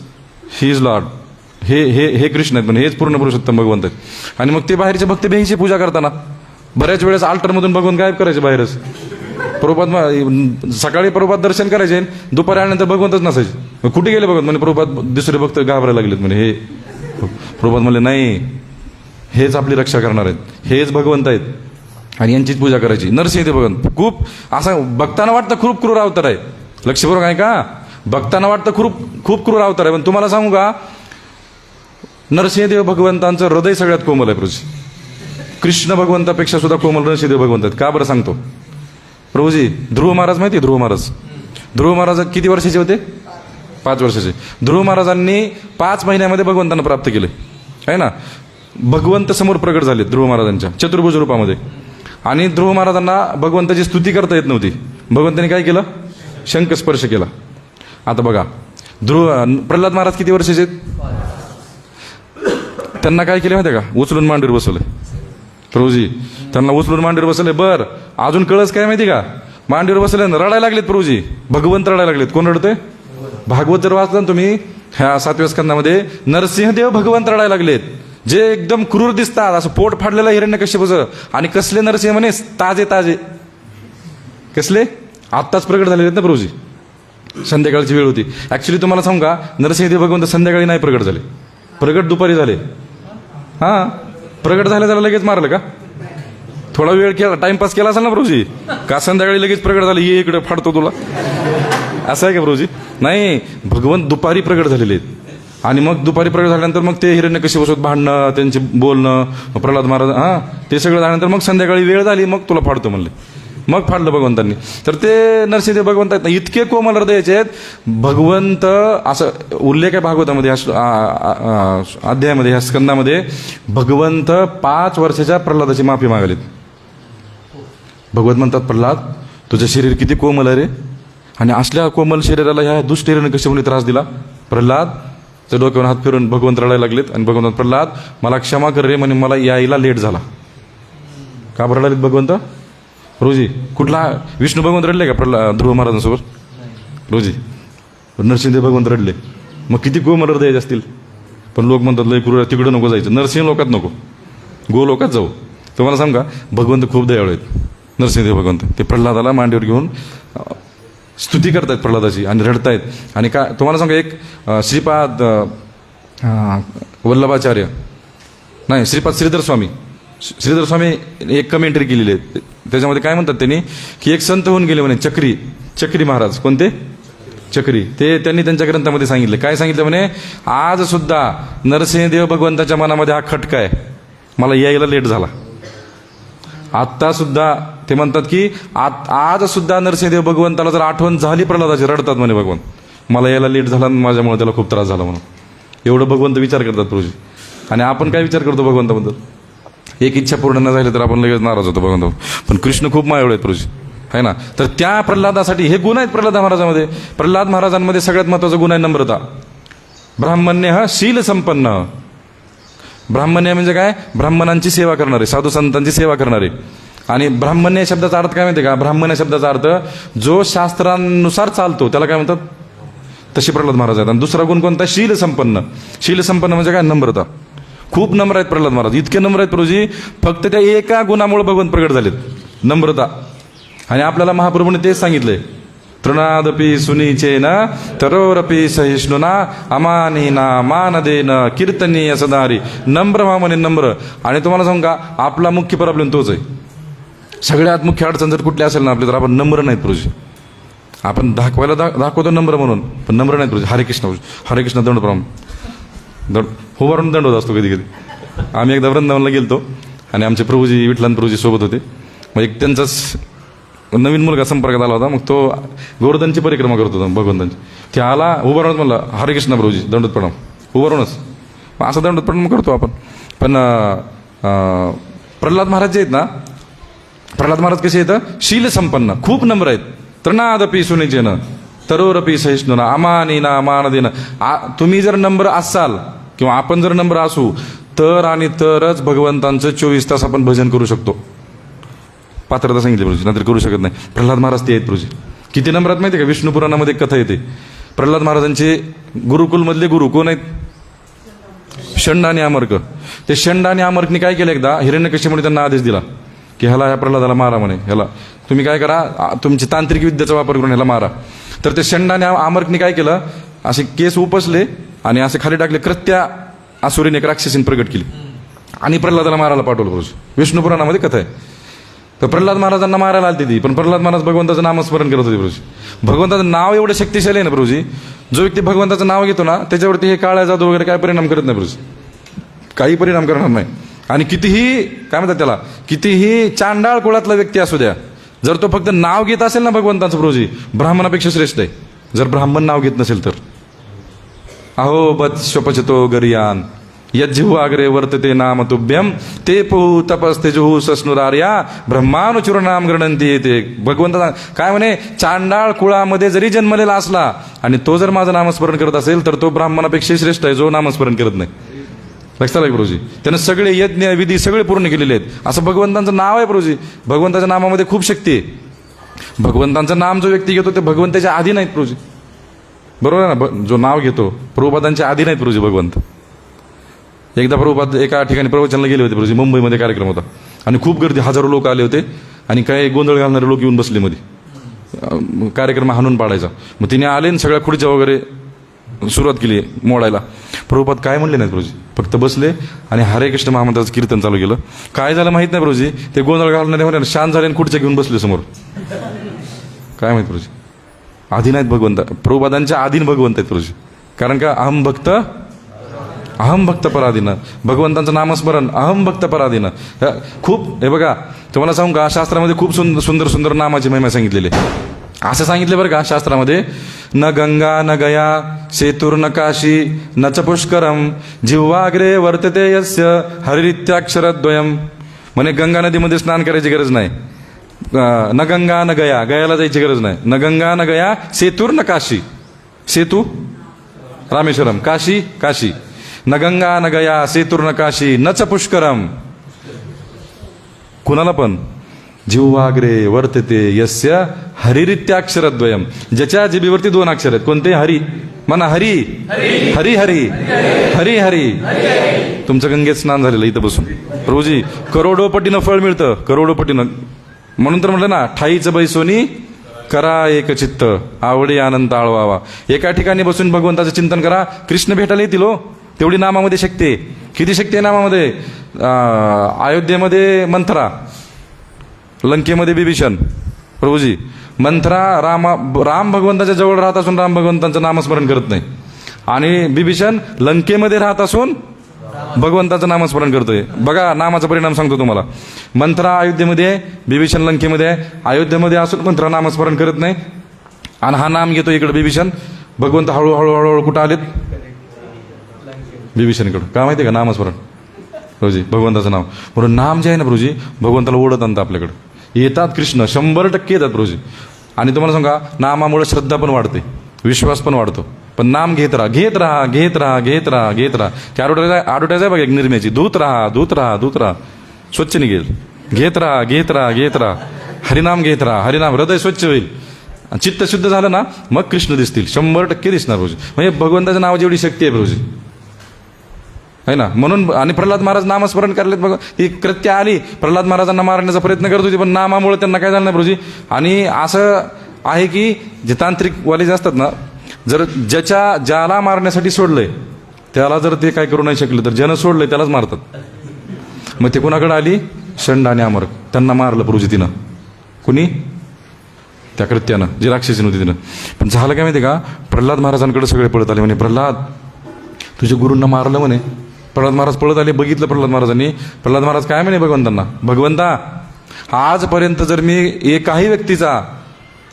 ही इज लॉर्ड, हे कृष्ण आहेत, म्हणजे हेच पूर्ण पुरुषोत्तम भगवंत आहेत. आणि मग ते बाहेरचे भक्त बेहीची पूजा करताना बऱ्याच वेळेस अल्टरमधून बघून गायब करायचे बाहेरच. प्रभुपाद सकाळी प्रभुपाद दर्शन करायचे, दुपारी आल्यानंतर भगवंतच नसायचे. कुठे गेले भगवंत, म्हणजे प्रभुपाद दुसरे भक्त घाबरायला लागलेत. म्हणजे हे प्रभुपाद म्हणले नाही, हेच आपली रक्षा करणार आहेत, हेच भगवंत आहेत, आणि यांचीच पूजा करायची. नरसिंहदेव भगवंत खूप असं भक्तांना वाटतं खूप क्रूर अवतार आहे. लक्षपूर्वक आहे का? भक्तांना वाटतं खूप क्रूर अवतार आहे, पण तुम्हाला सांगू का, नरसिंहदेव भगवंतांचं हृदय सगळ्यात कोमल आहे प्रभूजी. कृष्ण भगवंतापेक्षा सुद्धा कोमल नरसिंहदेव भगवंत आहेत. का बरं सांगतो प्रभूजी, ध्रुव महाराज माहिती आहे, ध्रुव महाराज किती वर्षाचे होते, 5 वर्षाचे. ध्रुव महाराजांनी 5 महिन्यामध्ये भगवंतांना प्राप्त केले आहे ना. भगवंत समोर प्रगट झाले ध्रुव महाराजांच्या चतुर्भुज रूपामध्ये. आणि ध्रुव महाराजांना भगवंताची स्तुती करता येत नव्हती. भगवंतांनी काय केलं? शंख स्पर्श केला. आता बघा प्रल्हाद महाराज किती वर्षाचे आहेत? त्यांना काय केले माहिती आहे का? उचलून मांडीवर बसवले प्रभूजी. त्यांना उचलून मांडीवर बसवले. बर अजून कळस काय माहिती का? मांडीवर बसले रडायला लागलेत प्रभूजी. भगवंत रडायला लागलेत. कोण रडते? भागवत जर वाचलं तुम्ही ह्या 7व्या स्कंदामध्ये नरसिंहदेव भगवंत रडायला लागलेत, जे एकदम क्रूर दिसतात. असं पोट फाडलेलं हिरण्यकश्यपाचं. आणि कसले नरसिंह म्हणे? ताजे ताजे. कसले? आत्ताच प्रगट झालेले आहेत ना प्रभूजी. संध्याकाळची वेळ होती. ऍक्च्युली तुम्हाला सांगू का, नरसिंहदेव भगवंत संध्याकाळी नाही प्रगट झाले, प्रगट दुपारी झाले. हां, प्रगट झाले झालं लगेच मारलं का? थोडा वेळ केला, टाइमपास केला असेल ना प्रभूजी. का संध्याकाळी लगेच प्रगट झालं, ये इकडे फाडतो तुला, असं आहे का प्रभूजी? नाही, भगवंत दुपारी प्रगट झालेले आहेत. आणि मग दुपारी प्रगट झाल्यानंतर मग ते हिरण्यकश्यपासोबत भांडणं, त्यांचे बोलणं, प्रल्हाद महाराज ते सगळं झाल्यानंतर मग संध्याकाळी वेळ झाली, मग तुला फाडतो म्हणले. मग फाडलं भगवंतांनी. तर ते नरसिंहदेव भगवंत आहेत ना, इतके कोमल हृदयाचे आहेत. भगवंत असं उल्लेख आहे भागवतामध्ये, अध्यायामध्ये, ह्या स्कंदामध्ये भगवंत 5 वर्षाच्या प्रल्हादाची माफी मागालीत. भगवंत म्हणतात, प्रल्हाद तुझं शरीर किती कोमल आहे रे, आणि असल्या कोमल शरीराला ह्या दुष्ट हिरण्यकश्यपूने त्रास दिला. प्रल्हाद त्या डोक्यावर हात फिरून भगवंत रडायला लागलेत. आणि भगवंत, प्रल्हाद मला क्षमा कर रे, म्हणे मला यायला लेट झाला. का बरं रडालेत भगवंत? रोजी कुठला विष्णू भगवंत रडले का ध्रुव महाराजांसोबत? रोजी नरसिंहदेव भगवंत रडले. मग किती कोमल हृदय असतील. पण लोक म्हणतात लय क्रूर, तिकडं नको जायचं, नरसिंह लोकात नको, गो लोकात जाऊ. तुम्हाला सांग का, भगवंत खूप दयाळू आहेत नरसिंहदेव भगवंत. ते प्रल्हादाला मांडीवर घेऊन स्तुती करतायत प्रल्हादाची आणि रडतायत. आणि का तुम्हाला सांगा, एक श्रीपाद वल्लभाचार्य नाही, श्रीपाद श्रीधर स्वामी एक कमेंटरी केलेली आहे. त्याच्यामध्ये काय म्हणतात त्यांनी, की एक संत होऊन गेले म्हणे, चक्री महाराज. कोणते? चक्री. ते त्यांनी त्यांच्या ग्रंथामध्ये सांगितले. काय सांगितलं म्हणे, आज सुद्धा नरसिंहदेव भगवंताच्या मनामध्ये हा खटका आहे, मला यायला लेट झाला. आत्ता सुद्धा ते म्हणतात की आज सुद्धा नरसिंहदेव भगवंताला जर आठवण झाली प्रल्हादाची, रडतात म्हणे भगवंत, मला यायला लेट झाला, माझ्यामुळे त्याला खूप त्रास झाला म्हणून. एवढं भगवंत विचार करतात प्रभूजी. आणि आपण काय विचार करतो भगवंताबद्दल? एक इच्छा पूर्ण न झाली तर आपण लगेच नाराज होतो भगवंत. पण कृष्ण खूप मायाळू आहेत प्रभूजी, आहे ना. तर त्या प्रल्हादासाठी हे गुण आहेत प्रल्हाद महाराजांमध्ये. प्रल्हाद महाराजांमध्ये सगळ्यात महत्वाचा गुण आहे नम्रता. ब्राह्मण्य हा शील संपन्न. ब्राह्मण्य म्हणजे काय? ब्राह्मणांची सेवा करणारे, साधू संतांची सेवा करणारे. आणि ब्राह्मण्य शब्दाचा अर्थ काय माहिती का? ब्राह्मण्य शब्दाचा अर्थ जो शास्त्रानुसार चालतो त्याला काय म्हणतात? तशी प्रल्हाद महाराज आहेत. आणि दुसरा गुण कोणता? शील संपन्न. शील संपन्न म्हणजे काय? नम्रता. खूप नम्र आहेत प्रल्हाद महाराज, इतके नम्र आहेत प्रभूजी. फक्त त्या एका गुणामुळे भगवंत प्रगट झालेत, नम्रता. आणि आपल्याला महाप्रभूने तेच सांगितलंय, तृणादपि सुनीचेन तरोरपि सहिष्णुना अमानिना मानदेन कीर्तनीय सदारी. नम्र व्हा म्हणे, नम्र. आणि तुम्हाला सांगू का, आपला मुख्य प्रॉब्लेम तोच आहे. सगळ्यात मुख्य अडचण जर कुठली असेल ना आपली, तर आपण नम्र नाहीत प्रभूजी. आपण दाखवतो नम्र म्हणून, पण नम्र नाहीत प्रभूजी. हरे कृष्ण, हरे कृष्ण, दंड प्रणाम. होवारून दंड होत असतो कधी कधी. आम्ही एकदा वृंदावनला गेलतो आणि आमचे प्रभूजी विठ्ठलान प्रभूजी सोबत होते. मग एक त्यांचाच नवीन मुलगा संपर्कात आला होता. मग तो गोवर्धनची परिक्रमा करत होता भगवंतांची. ते आला, उभारूनच म्हणला, हरे कृष्ण प्रभूजी, दंडोत प्रणाम. उभारूनच असं दंडोत प्रणाम करतो आपण. पण प्रल्हाद महाराज जे आहेत ना, प्रल्हाद महाराज कसे येतं? शील संपन्न, खूप नम्र आहेत. तृणादपि सुनीचेन तरोरपि सहिष्णुना अमानिना मानदेन. तुम्ही जर नम्र असाल किंवा आपण जर नम्र असू तर आणि तरच भगवंतांचं 24 तास आपण भजन करू शकतो. पात्रता सांगितली प्रभूजी, नंतर करू शकत नाही. प्रल्हाद महाराज ते आहेत प्रभूजी. किती नम्रात माहिती आहे का? विष्णू पुराणामध्ये एक कथा येते. प्रल्हाद महाराजांचे गुरुकुलमधले गुरु कोण आहेत? षंड आणि अमर्क. ते षंड आणि अमर्कने काय केलं, एकदा हिरण्यकश्यपूने त्यांना आदेश दिला की ह्या प्रल्हादाला मारा म्हणे. ह्याला तुम्ही काय करा, तुमची तांत्रिक विद्येचा वापर करून ह्याला मारा. तर ते षंड आणि अमर्कने काय केलं, असे केस उपसले आणि असे खाली टाकले. कृत्या असुरीने एक राक्षसीने प्रगट केली आणि प्रल्हादाला मारायला पाठवलं प्रभूजी. विष्णू पुराणामध्ये कथा आहे. तर प्रल्हाद महाराजांना मारायला आली ती, पण प्रल्हाद महाराज भगवंताचं नामस्मरण करत होते प्रभूजी. भगवंताचं नाव एवढं शक्तिशाली आहे ना प्रभूजी, जो व्यक्ती भगवंताचं नाव घेतो ना त्याच्यावरती हे काळ्या जादू वगैरे काय परिणाम करत नाही प्रभूजी, काही परिणाम करणार नाही. आणि कितीही काय म्हणतात त्याला, कितीही चांडाळ कुळातला व्यक्ती असू द्या, जर तो फक्त नाव घेत असेल ना भगवंताचं प्रभूजी, ब्राह्मणापेक्षा श्रेष्ठ आहे. जर ब्राह्मण नाव घेत नसेल तर अहो बत्स्वपचतो गरियान यज्जिह्वाग्रे वर्तते नाम तुभ्यम ते पहु तपस्तेजुः सस्नुरार्या ब्रह्मानुचूर्णाम गृह्णन्ति येते. भगवंता काय म्हणे, चांडाळ कुळामध्ये जरी जन्मलेला असला आणि तो जर माझं नामस्मरण करत असेल तर तो ब्राह्मणापेक्षा श्रेष्ठ आहे जो नामस्मरण करत नाही. लक्षात आलं प्रभूजी. त्यानं सगळे यज्ञ विधी सगळे पूर्ण केलेले आहेत. असं भगवंतांचं नाव आहे प्रभूजी. भगवंताच्या नामामध्ये खूप शक्ती आहे. भगवंतांचं नाम जो व्यक्ती घेतो ते भगवंताच्या आधी नाहीत प्रभूजी. बरोबर आहे ना. जो नाव घेतो प्रभुपादांच्या आधी नाहीत प्रभूजी भगवंत. एकदा प्रभुपाद एका ठिकाणी प्रवचनाला गेले होते प्रभूजी. मुंबईमध्ये कार्यक्रम होता आणि खूप गर्दी, हजारो लोक आले होते आणि काही गोंधळ घालणारे लोक येऊन बसले मध्ये. कार्यक्रम हाणून पाडायचा. मग तिने आले आणि सगळ्या खुर्च्या वगैरे सुरुवात केली मोडायला. प्रभुपाद काय म्हणले नाहीत प्रभूजी, फक्त बसले आणि हरे कृष्ण महामंत्राचं कीर्तन चालू केलं. काय झालं माहित नाही प्रभूजी. ते गोंधळ घालणारे होते शांत झाले आणि खुर्च्या घेऊन बसले समोर. काय माहित प्रभूजी. आधी नाहीत भगवंत. प्रभुपादांच्या आधीन भगवंत आहेत प्रभूजी. कारण का अहम भक्त पराधीन. भगवंतांचं नामस्मरण अहम भक्त पराधीन. खूप हे बघा तुम्हाला सांगू का, शास्त्रामध्ये खूप सुंदर सुंदर नामाची महिमा सांगितलेली आहे. असं सांगितलं बरं का शास्त्रामध्ये, न गंगा न गया सेतुर्न काशी न च पुष्करम जिह्वाग्रे वर्तते यस्य हरिरित्याक्षरद्वयम. म्हणे गंगा नदीमध्ये स्नान करायची गरज नाही. न गंगा न गया, गयाला जायची गरज नाही. न गंगा न गया सेतुर्न काशी, सेतू रामेश्वरम, काशी काशी. न गंगा न गया सेतुर्न काशी न च पुष्करम. कुणाला पण जिह्वाग्रे वर्तते यस्य हरिरित्याक्षरद्वयम. ज्याच्या जिभेवरती 2 अक्षर आहेत. कोणते? हरी. म्हणा हरी हरी हरी हरी हरी. तुमचं गंगेत स्नान झालेलं इथं बसून प्रभूजी. करोडोपटीनं फळ मिळतं, करोडोपटीनं. म्हणून तर म्हटलं ना, ठाईचं बैसोनी करा एक चित्त आवडे आनंद आळवावा. एका ठिकाणी बसून भगवंताचं चिंतन करा, कृष्ण भेटायला येतील हो. तेवढी नामामध्ये शक्ती आहे. किती शक्ती आहे नामामध्ये. अयोध्येमध्ये मंथरा, लंकेमध्ये बिभीषण प्रभूजी. मंथरा राम भगवंताच्या जवळ राहत असून राम भगवंतांचं नामस्मरण करत नाही, आणि बिभीषण लंकेमध्ये राहत असून भगवंताचं नामस्मरण करतोय. बघा नामाचा परिणाम सांगतो तुम्हाला. मंथरा अयोध्येमध्ये आहे, बिभीषण लंकेमध्ये आहे. अयोध्येमध्ये असून मंथरा नामस्मरण करत नाही आणि हा नाम घेतो इकडे बिभीषण. भगवंत हळूहळू हळूहळू कुठं आलेत? बिभीषणकडं. का माहिती आहे का? नामस्मरण प्रभूजी, भगवंताचं नाव. म्हणून नाम जे आहे ना प्रभूजी, भगवंताला ओढत आणतं आपल्याकडं. येतात कृष्ण 100% येतात प्रभूजी. आणि तुम्हाला सांगा, नामामुळे श्रद्धा पण वाढते, विश्वास पण वाढतो. पण नाम घेत राहा घेत राहा घेत राहा घेत राहा घेत राहा. की ॲडव्हर्टाईज आहे बघा एक निर्म्याची, धूत राहा धूत राहा धूत राहा, स्वच्छ निघेल. घेत राहा घेत राहा घेत राहा, हरिनाम घेत राहा, हरिनाम, हृदय स्वच्छ होईल. चित्त शुद्ध झालं ना, मग कृष्ण दिसतील, 100% दिसणार प्रभूजी. म्हणजे भगवंताच्या नावाची एवढी शक्ती आहे प्रभूजी, आहे ना. म्हणून आणि प्रल्हाद महाराज नामस्मरण करलेत. बघा ही कृत्य आली, प्रल्हाद महाराजांना मारण्याचा प्रयत्न करत होती, पण नामामुळे त्यांना काय झालं नाही प्रभूजी. आणि असं आहे की जे तांत्रिकवाले जे असतात ना, जर ज्याला मारण्यासाठी सोडलंय त्याला जर ते काय करू नाही शकले, तर ज्यानं सोडलंय त्यालाच मारतात. मग ते कुणाकडे आली? षंड आणि अमर. त्यांना मारलं प्रभूजी तिनं. कुणी? त्या कृत्यानं, जी राक्षसीन होती तिनं. पण झालं काय माहिती का, प्रल्हाद महाराजांकडे सगळे पळत आले. म्हणे प्रल्हाद, तुझ्या गुरूंना मारलं म्हणे. प्रल्हाद महाराज पळत आले, बघितलं प्रल्हाद महाराजांनी. प्रल्हाद महाराज काय म्हणे भगवंतांना, भगवंता आजपर्यंत जर मी एकाही व्यक्तीचा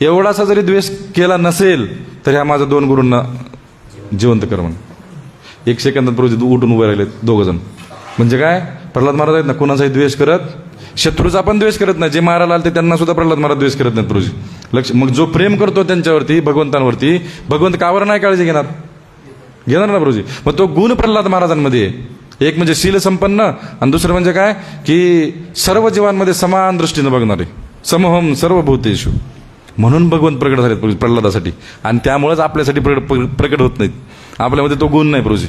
एवढासा जरी द्वेष केला नसेल, तर ह्या माझ्या 2 गुरूंना जिवंत कर म्हणे. 1 सेकंदात प्रभूजी उठून उभे राहिले 2 जण. म्हणजे काय, प्रल्हाद महाराज आहेत ना, कोणाचाही द्वेष करत, शत्रूचा पण द्वेष करत नाही. जे मारायला आले त्यांना सुद्धा प्रल्हाद महाराज द्वेष करत नाहीत प्रभूजी. लक्ष. मग जो प्रेम करतो त्यांच्यावरती, भगवंतांवरती, भगवंत कावर नाही काळजी घेणार ना प्रभूजी. मग तो गुण प्रल्हाद महाराजांमध्ये आहे. एक म्हणजे शील संपन्न, आणि दुसरं म्हणजे काय की सर्व जीवांमध्ये समान दृष्टीनं बघणारे, समहम सर्वभूतेषु. म्हणून भगवंत प्रकट झालेत प्रल्हादासाठी, आणि त्यामुळेच आपल्यासाठी प्रकट होत नाहीत. आपल्यामध्ये तो गुण नाही प्रभूजी.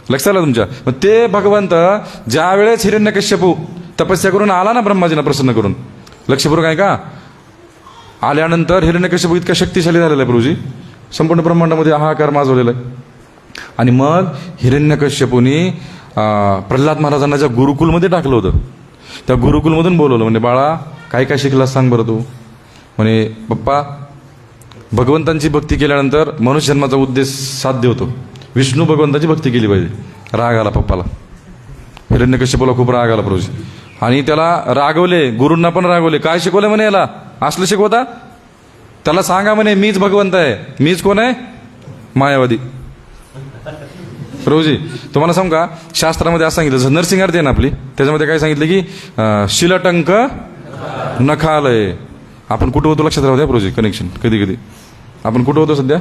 लक्षात आलं तुमच्या. मग ते भगवंत ज्या वेळेस हिरण्यकश्यपू तपस्या करून आला ना ब्रह्माजींना प्रसन्न करून, लक्षपूर्वक आहे का, आल्यानंतर हिरण्यकश्यपू इतका शक्तिशाली झालेला आहे प्रभूजी, संपूर्ण ब्रह्मांडामध्ये हाहाकार माजवलेला आहे. आणि मग हिरण्यकश्यपूनी प्रल्हाद महाराजांना ज्या गुरुकुलमध्ये टाकलं होतं, त्या गुरुकुलमधून बोलवलं. म्हणजे बाळा काय काय शिकलास सांग बरं तू. म्हणे पप्पा, भगवंतांची भक्ती केल्यानंतर मनुष्य जन्माचा उद्देश साध्य होतो. विष्णू भगवंताची भक्ती केली पाहिजे. राग आला पप्पाला, हिरण्यकश्यपूला खूप राग आला प्रभूजी. आणि त्याला रागवले, गुरूंना पण रागवले. काय शिकवलं म्हणे याला, असलं शिकवता. त्याला सांगा म्हणे मीच भगवंत आहे. मीच कोण आहे? मायावादी. प्रभूजी तुम्हाला सांगू का, शास्त्रामध्ये असं सांगितलं, जसं नरसिंहारती आहे ना आपली, त्याच्यामध्ये काय सांगितलं की शिलटंक नखालय. आपण कुठं होतो लक्षात राहू द्या प्रभूजी, कनेक्शन कधी कधी आपण कुठं होतो सध्या,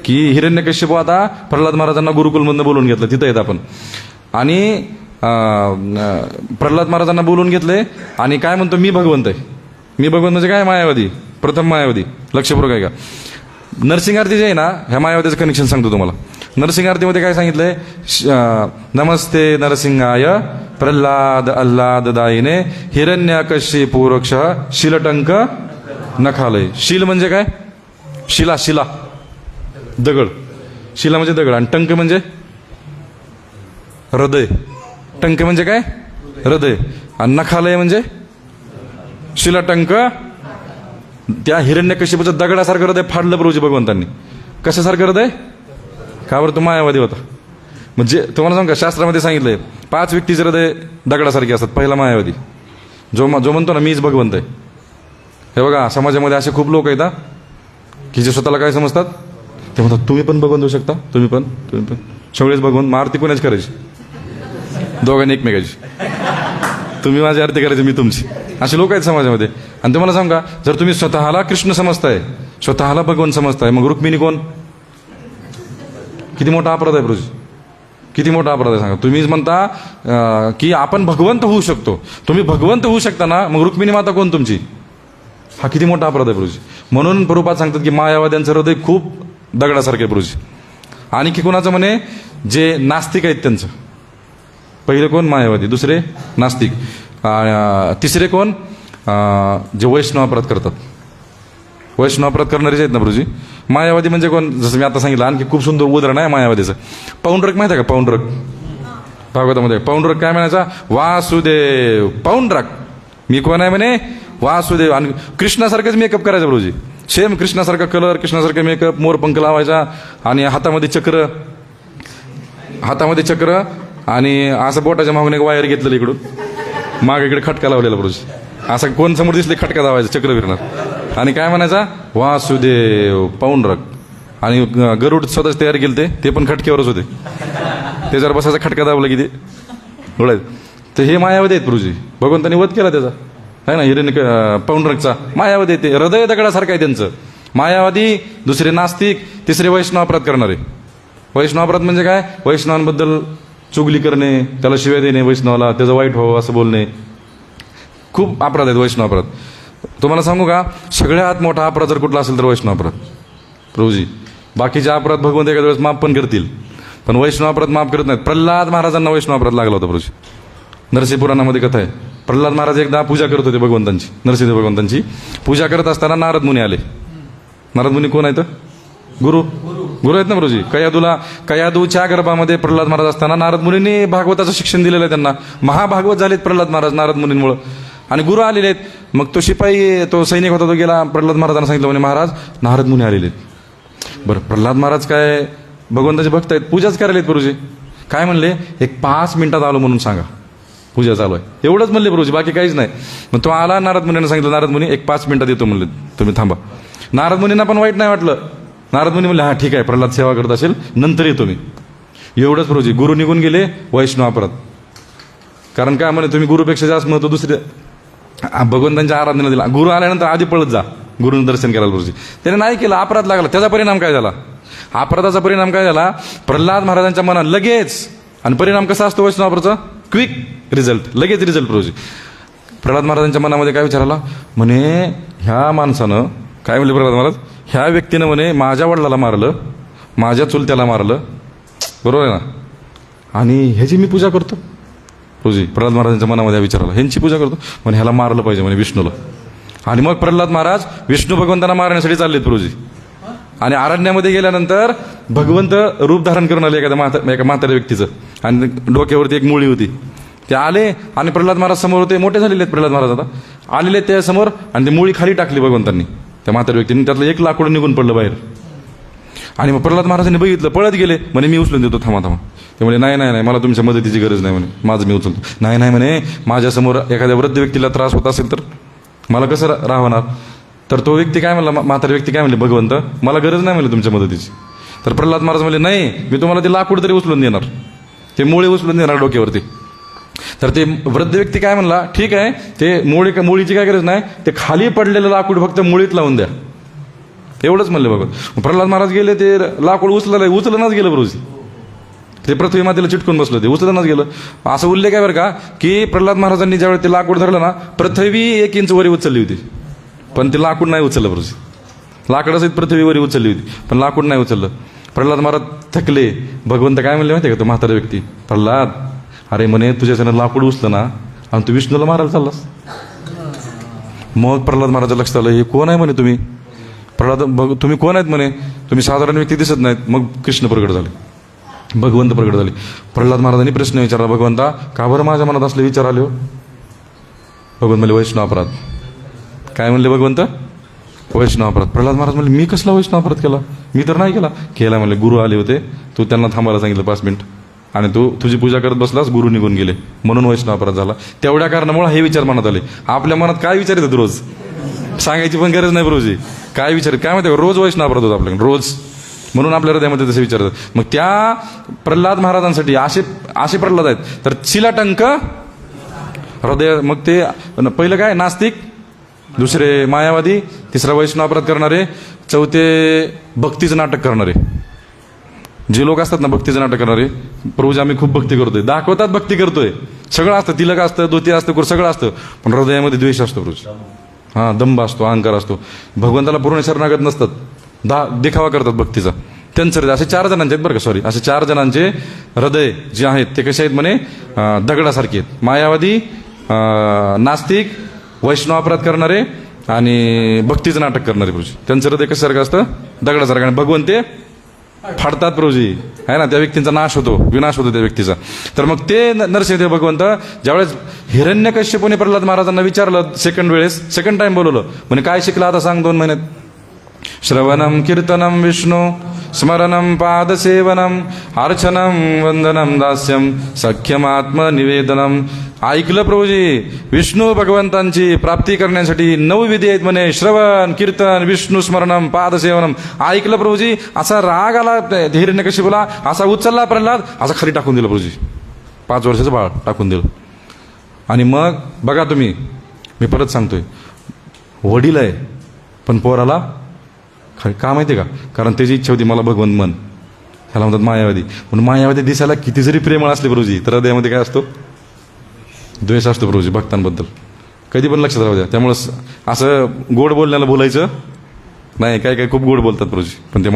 की हिरण्यकश्यप आता प्रल्हाद महाराजांना गुरुकुलमधनं बोलून घेतलं, तिथं येत आपण. आणि प्रल्हाद महाराजांना बोलून घेतले आणि काय म्हणतो, मी भगवंत आहे. मी भगवंत म्हणजे काय, मायावादी, प्रथम मायावादी. लक्षपूर्वक आहे का. नरसिंहारती जे आहे ना, ह्या मायावादीचं कनेक्शन सांगतो तुम्हाला. नरसिंहारतीमध्ये काय सांगितलंय, नमस्ते नरसिंहाय प्रल्हाद अल्लाद दायिने हिरण्यकश्यपो रक्ष शिलटंक नखालय. शील म्हणजे काय, शिला, शिला दगड, शिला म्हणजे दगड, आणि टंक म्हणजे हृदय. टंक म्हणजे काय, हृदय. आणि नखालय म्हणजे शिलाटंक. त्या हिरण्यकश्यपूचं दगडासारखं हृदय फाडलं प्रभूजी भगवंतांनी. कशासारखं हृदय, का बरं, तो मायावादी होता. म्हणजे तुम्हाला सांगू का, शास्त्रामध्ये सांगितलंय 5 व्यक्तीचे हृदय दगडासारखे असतात. पहिला मायावादी, जो म्हणतो ना मीच भगवंत आहे. हे बघा, समाजामध्ये असे खूप लोक आहेत की जे स्वतःला काय समजतात, ते म्हणतात तुम्ही पण भगवंत होऊ शकता, तुम्ही पण सगळेच भगवंत. मग आरती कोणाची करायची, दोघांनी एकमेकाची. तुम्ही माझी आरती करायची, मी तुमची. असे लोक आहेत समाजामध्ये. आणि तुम्हाला सांगू का, जर तुम्ही स्वतःला कृष्ण समजताय, स्वतःला भगवंत समजताय, मग रुक्मिणी कोण, किती मोठा अपराध आहे प्रभूजी, किती मोठा अपराध आहे सांगा. तुम्हीच म्हणता की आपण भगवंत होऊ शकतो, तुम्ही भगवंत होऊ शकता ना, मग रुक्मिणी माता कोण तुमची, हा किती मोठा अपराध आहे प्रभूजी. म्हणून प्रभुपाद सांगतात की मायावाद्यांचं हृदय खूप दगडासारखे आहे प्रभूजी. आणि की कोणाचं म्हणे, जे नास्तिक आहेत त्यांचं. पहिले कोण, मायावादी. दुसरे नास्तिक. तिसरे कोण, जे वैष्णव अपराध करतात. वैष्णव अपराध करणारेच आहेत ना प्रभूजी. मायावादी म्हणजे कोण, जसं मी आता सांगितलं. आणखी खूप सुंदर उदाहरण आहे मायावादीचं. पौंडरक माहिती आहे का, पौंडरक भागवतामध्ये. पौंडरक काय म्हणायचा, वासुदेव पौंडरक. मी कोण आहे म्हणे, वासुदेव. आणि कृष्णासारखंच मेकअप करायचा प्रभूजी, सेम कृष्णासारखा कलर, कृष्णासारखा मेकअप, मोरपंख लावायचा, आणि हातामध्ये चक्र, आणि असं बोटाच्या मागून एक वायर घेतलेलं इकडून, माग इकडे खटका लावलेला प्रभूजी. असं कोण समोर दिसले खटका लावायचा, चक्र फिरणार, आणि काय म्हणायचा, वासुदेव पौंडरक. आणि गरुड स्वतःच तयार केले, ते पण खटक्यावरच होते, त्याच्यावर बसायचा, खटका दाबला की ते उडायचं. तर हे मायावादी आहेत प्रभूजी. भगवंतांनी वध केला त्याचा, आहे ना, हिरण्य पौंडरकचा. मायावादी येते, हृदय दगडासारखं आहे त्यांचं. मायावादी, दुसरे नास्तिक, तिसरे वैष्णव अपराध करणारे. वैष्णव अपराध म्हणजे काय, वैष्णवांबद्दल चुगली करणे, त्याला शिव्या देणे, वैष्णवाला त्याचं वाईट व्हावं असं बोलणे. खूप अपराध आहेत वैष्णव अपराध. तुम्हाला सांगू का, सगळ्यात मोठा अपराध जर कुठला असेल तर वैष्णव अपराध प्रभूजी. बाकीचे अपराध भगवंत एखाद्या वेळेस माफ पण करतील, पण वैष्णव अपराध माफ करत नाहीत. प्रल्हाद महाराजांना वैष्णव अपराध लागला होता प्रभूजी. नरसिंह पुराणामध्ये कथा आहे. प्रल्हाद महाराज एकदा पूजा करत होते भगवंतांची, नरसिंह भगवंतांची पूजा करत असताना नारद मुनी आले. नारद मुनी कोण आहेत, गुरु आहेत ना प्रभूजी. कयादूच्या गर्भामध्ये प्रल्हाद महाराज असताना नारद मुनींनी भागवताचं शिक्षण दिलेलं आहे त्यांना. महाभागवत झालेत प्रल्हाद महाराज नारद मुनींमुळे. आणि गुरु आलेले आहेत. मग तो शिपाई, तो सैनिक होता, तो गेला प्रल्हाद महाराजांना सांगितलं, म्हणे महाराज नारद मुनी आलेले आहेत. बरं, प्रल्हाद महाराज काय भगवंताचे भक्त आहेत, पूजाच करायला आहेत प्रभूजी. काय म्हणले, एक 5 मिनिटात आलो म्हणून सांगा, पूजा चालू आहे, एवढंच म्हणले प्रभूजी, बाकी काहीच नाही. मग तो आला, नारद मुनींना सांगितलं, नारद मुनी 1-5 मिनिटात येतो म्हणले, तुम्ही थांबा. नारद मुनींना पण वाईट नाही वाटलं. नारद मुनी म्हणले, हा ठीक आहे, प्रल्हाद सेवा करत असेल, नंतर येतो मी. एवढंच प्रभूजी. गुरु निघून गेले, वैष्णव अपराध. कारण काय म्हणे, तुम्ही गुरुपेक्षा जास्त महत्व दुसरे भगवंतांच्या आराधनेला दिला. गुरु आल्यानंतर आधी पळत जा गुरुनं दर्शन करायला प्रभूजी. त्याने नाही केलं, अपराध लागला. त्याचा परिणाम काय झाला, अपराधाचा परिणाम काय झाला, प्रल्हाद महाराजांच्या मनात लगेच. आणि परिणाम कसा असतो वैष्णव अपराधाचा, क्विक रिझल्ट, लगेच रिझल्ट प्रभूजी. प्रल्हाद महाराजांच्या मनामध्ये काय विचार आला, म्हणे ह्या माणसानं, काय म्हणले प्रल्हाद महाराज, ह्या व्यक्तीनं म्हणे माझ्या वडिलाला मारलं, माझ्या चुलत्याला मारलं, बरोबर आहे ना, आणि ह्याची मी पूजा करतो प्रभूजी. प्रल्हाद महाराजांच्या मनामध्ये विचार आला, ह्यांची पूजा करतो, म्हणे ह्याला मारलं पाहिजे म्हणे विष्णूला. आणि मग प्रल्हाद महाराज विष्णू भगवंतांना मारण्यासाठी चाललेत प्रभूजी. आणि अरण्यामध्ये गेल्यानंतर भगवंत रूप धारण करून आले एका म्हाताऱ्या व्यक्तीचं, आणि डोक्यावरती एक मुळी होती. ते आले आणि प्रल्हाद महाराज समोर होते, मोठे झालेले आहेत प्रल्हाद महाराज, आता आलेले त्या समोर, आणि ती मुळी खाली टाकली भगवंतांनी त्या म्हाताऱ्या व्यक्तीने. त्यातलं एक लाकूड निघून पडलं बाहेर. आणि मग प्रल्हाद महाराजांनी बघितलं, पळत गेले, म्हणे मी उचलून देतो, थांबा. ते म्हणे नाही, मला तुमच्या मदतीची गरज नाही म्हणे, माझं मी उचलतो. नाही म्हणे, माझ्यासमोर एखाद्या वृद्ध व्यक्तीला त्रास होत असेल तर मला कसं राहणार. तर तो व्यक्ती काय म्हणला, म्हातारा व्यक्ती काय म्हणले, भगवंत मला गरज नाही म्हणले तुमच्या मदतीची. तर प्रल्हाद महाराज म्हणले नाही, मी तुम्हाला ते लाकूड तरी उचलून देणार, ते मुळे उचलून देणार डोक्यावरती. तर ते वृद्ध व्यक्ती काय म्हणला, ठीक आहे, ते मुळीची काय गरज नाही, ते खाली पडलेलं लाकूड फक्त मुळीत लावून द्या, एवढंच म्हणले बघा. प्रल्हाद महाराज गेले, ते लाकूड उचलनाच गेलं बरोबर, ते पृथ्वी मातेला चिटकून बसलं, ते उचलनाच गेलं. असं उल्लेख आहे बरं का की प्रल्हाद महाराजांनी ज्यावेळी ते लाकूड धरलं ना, पृथ्वी 1 इंच वरी उचलली होती, पण ते लाकूड नाही उचललं बरोबर. लाकडासहित पृथ्वी वरी उचलली होती, पण लाकूड नाही उचललं. प्रल्हाद महाराज थकले. भगवंत काय म्हणले माहिती आहे का, तो म्हातारा व्यक्ती, प्रल्हाद अरे म्हणे तुझ्याच्यानं लाकूड उचलं ना आणि तू विष्णूला मारायला चाललास. मग प्रल्हाद महाराज लक्षात आलं, हे कोण आहे म्हणे तुम्ही, प्रल्हाद तुम्ही कोण आहेत म्हणे, तुम्ही साधारण व्यक्ती दिसत नाहीत. मग कृष्ण प्रगट झाले, भगवंत प्रगट झाले. प्रल्हाद महाराजांनी प्रश्न विचारला, भगवंता का बरं माझ्या मनात असले विचार आले हो. भगवंत म्हणले वैष्णव अपराध. काय म्हणले भगवंत, वैष्णव अपराध. प्रल्हाद महाराज म्हणले मी कसला वैष्णव अपराध केला, मी तर नाही केला. म्हणले गुरु आले होते, तू त्यांना थांबायला सांगितलं 5 मिनिट आणि तू तुझी पूजा करत बसलास, गुरु निघून गेले, म्हणून वैष्णव अपराध झाला. तेवढ्या कारणामुळे हे विचार मनात आले. आपल्या मनात काय विचार येतात रोज, सांगायची पण गरज नाही बरोजी, काय विचार काय माहिती, रोज वैष्णव अपराध होतो आपल्याकडे रोज, म्हणून आपल्या हृदयामध्ये तसे विचार येतात. मग त्या प्रल्हाद महाराजांसाठी असे प्रल्हाद आहेत. तर चिलाटंक हृदय, मग ते पहिलं काय नास्तिक, दुसरे मायावादी, तिसरा वैष्णव अपराध करणारे, चौथे भक्तीचं नाटक करणारे. जे लोक असतात ना भक्तीचं नाटक करणारे, प्रभूजी आम्ही खूप भक्ती करतोय, दाखवतात भक्ती करतोय, सगळं असतं, तिलक असतं, धोती असतं, सगळं असतं, पण हृदयामध्ये द्वेष असतो प्रभूजी. हां, दंभ असतो, अहंकार असतो, भगवंताला पूर्ण शरणागत नसतात, देखावा करतात भक्तीचा. त्यांचं हृदय असे 4 जणांचे आहेत बरं का, सॉरी, असे 4 जणांचे हृदय जे आहेत ते कसे आहेत म्हणे, दगडासारखे आहेत. मायावादी, नास्तिक, वैष्णव अपराध करणारे आणि भक्तीचं नाटक करणारे प्रभूजी. त्यांचं हृदय कशासारखं असतं, दगडासारखं. आणि भगवंत ते फाडतात प्रभूजी, आहे ना, त्या व्यक्तींचा नाश होतो, विनाश होतो त्या व्यक्तीचा. तर मग ते नरसिंहदेव भगवंत ज्यावेळेस हिरण्यकश्यपूने प्रल्हाद महाराजांना विचारलं, सेकंड टाइम बोलवलं, म्हणे काय शिकला आता सांग 2 महिन्यात. श्रवणम कीर्तनम विष्णू स्मरणम पादसेवनम अर्चनम वंदनम दास्यम सख्यम आत्मनिवेदनम. ऐकलं प्रभूजी, विष्णू भगवंतांची प्राप्ती करण्यासाठी 9 विधी आहेत म्हणे, श्रवण कीर्तन विष्णू स्मरणम पादसेवनम. ऐकलं प्रभूजी. असा राग आला हिरण्यकश्यपूला, असा उचलला प्रल्हाद, असा खाली टाकून दिलं प्रभूजी, 5 वर्षाचं बाळ टाकून दिलं. आणि मग बघा तुम्ही, मी परत सांगतोय, वडील आहे पण पोराला का माहिती का, कारण त्याची इच्छा होती मला भगवंत मन, ह्याला म्हणतात मायावादी. पण मायावादी दिसायला किती जरी प्रेमळ असले प्रभूजी, तर हृदयामध्ये काय असतो, द्वेष असतो प्रभूजी भक्तांबद्दल, कधी पण लक्षात राहू द्या. त्यामुळं असं गोड बोलण्याला बोलायचं नाही, काय काय खूप गोड बोलतात प्रभूजी, पण ते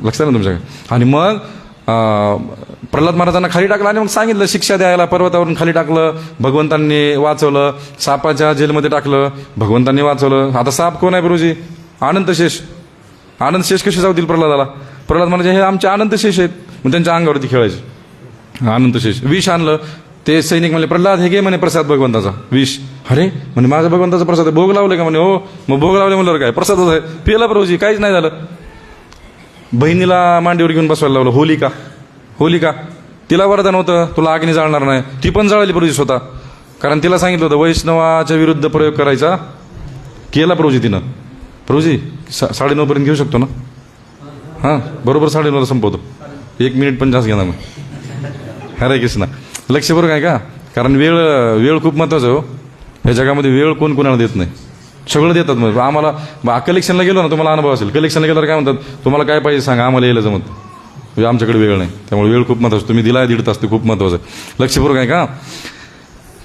लक्षात ना तुमच्या. आणि मग प्रल्हाद महाराजांना खाली टाकलं आणि मग सांगितलं शिक्षा द्यायला, पर्वतावरून खाली टाकलं, भगवंतांनी वाचवलं, सापाच्या जेलमध्ये टाकलं, भगवंतांनी वाचवलं. आता साप कोण आहे प्रभूजी, अनंतशेष. अनंतशेष कसे जाऊतील प्रल्हादाला, प्रल्हाद म्हणजे हे आमचे अनंतशेष आहेत, मग त्यांच्या अंगावरती खेळायचे. अनंतशेष विष आणलं, ते सैनिक म्हणले प्रल्हाद हे घे म्हणे प्रसाद भगवंताचा, विष. अरे म्हणे माझा भगवंताचा प्रसाद आहे, भोग लावले का म्हणे, हो. मग भोग लावले म्हणल्यावर काय, प्रसादच आहे. पिला प्रभूजी, काहीच नाही झालं. बहिणीला मांडीवर घेऊन बसवायला लावलं, होलिका, तिला वरदान होतं तुला अग्नी जाळणार नाही, ती पण जाळली प्रभूजी स्वतः, कारण तिला सांगितलं होतं वैष्णवाच्या विरुद्ध प्रयोग करायचा, केला प्रभूजी तिनं. प्रभूजी 9:30 पर्यंत घेऊ शकतो ना, हां बरोबर 9:30 संपवतो, 1 मिनिट पण जास्त घेणार मग. हरे कृष्णा. लक्ष बरोबर आहे का, कारण वेळ खूप महत्वाचा आहे हो. या जगामध्ये वेळ कोण कोणाला देत नाही, सगळं देतात. मग आम्हाला कलेक्शनला गेलो ना, तुम्हाला अनुभव असेल, कलेक्शनला गेल्यावर काय म्हणतात, तुम्हाला काय पाहिजे सांगा, आम्हाला यायला जमत, आमच्याकडे वेळ नाही. त्यामुळे वेळ खूप महत्वाचा, तुम्ही दिलाय 1.5 तास, ते खूप महत्वाचं आहे. लक्ष बरोबर आहे का.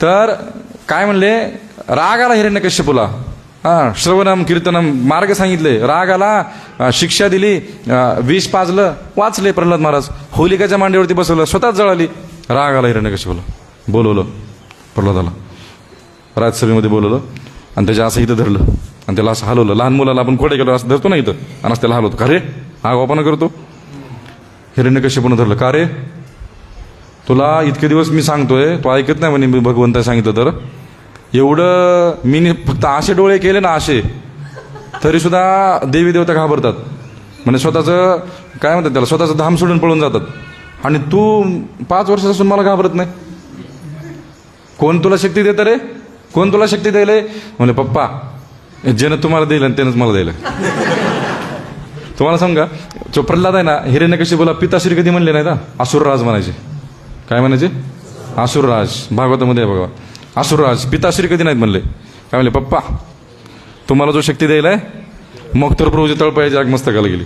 तर काय म्हणले, राग आला हिरण्यकश्यपूला, श्रवणम कीर्तनम मार्ग सांगितले, राग आला, शिक्षा दिली, विष पाजलं, वाचले प्रल्हाद महाराज, होलिकाच्या मांडीवरती बसवलं, स्वतःच जळाली. राग आला हिरण्यकश्यपूला, बोलवलं प्रल्हादाला, राजसभेमध्ये बोलवलं आणि त्याच्या असं इथं धरलं आणि त्याला असं हलवलं. लहान मुलाला आपण खोडे केलं असं धरतो ना इथं, आणि असं त्याला हलवतो. का रे हा वापन करतो. हिरण्यकश्यपूनं धरलं, का रे तुला इतके दिवस मी सांगतोय, तो ऐकत नाही म्हणे, मी भगवंता सांगितलं तर एवढं मी फक्त असे डोळे केले ना, असे तरी सुद्धा देवी देवता घाबरतात, म्हणजे स्वतःचं काय म्हणतात त्याला, स्वतःचं धाम सोडून पळून जातात. आणि तू 5 वर्षापासून मला घाबरत नाही, कोण तुला शक्ती देतं रे, कोण तुला शक्ती द्यायला. म्हणजे पप्पा ज्यानं तुम्हाला दिलं आणि त्यानंच मला द्यायला, तुम्हाला सांगा जो प्रल्हाद आहे ना, हिरण्यकशिपूला पिताश्री कधी म्हणले नाही ना, असुरराज म्हणायचे. काय म्हणायचे? असुरराज. भागवतामध्ये आहे बघा, असुरराज. पिताश्री कधी नाहीत म्हणले. काय म्हणले? पप्पा तुम्हाला जो शक्ती द्यायलाय, मग तर प्रभूजी तळपायाची आग मस्तकाला गेली.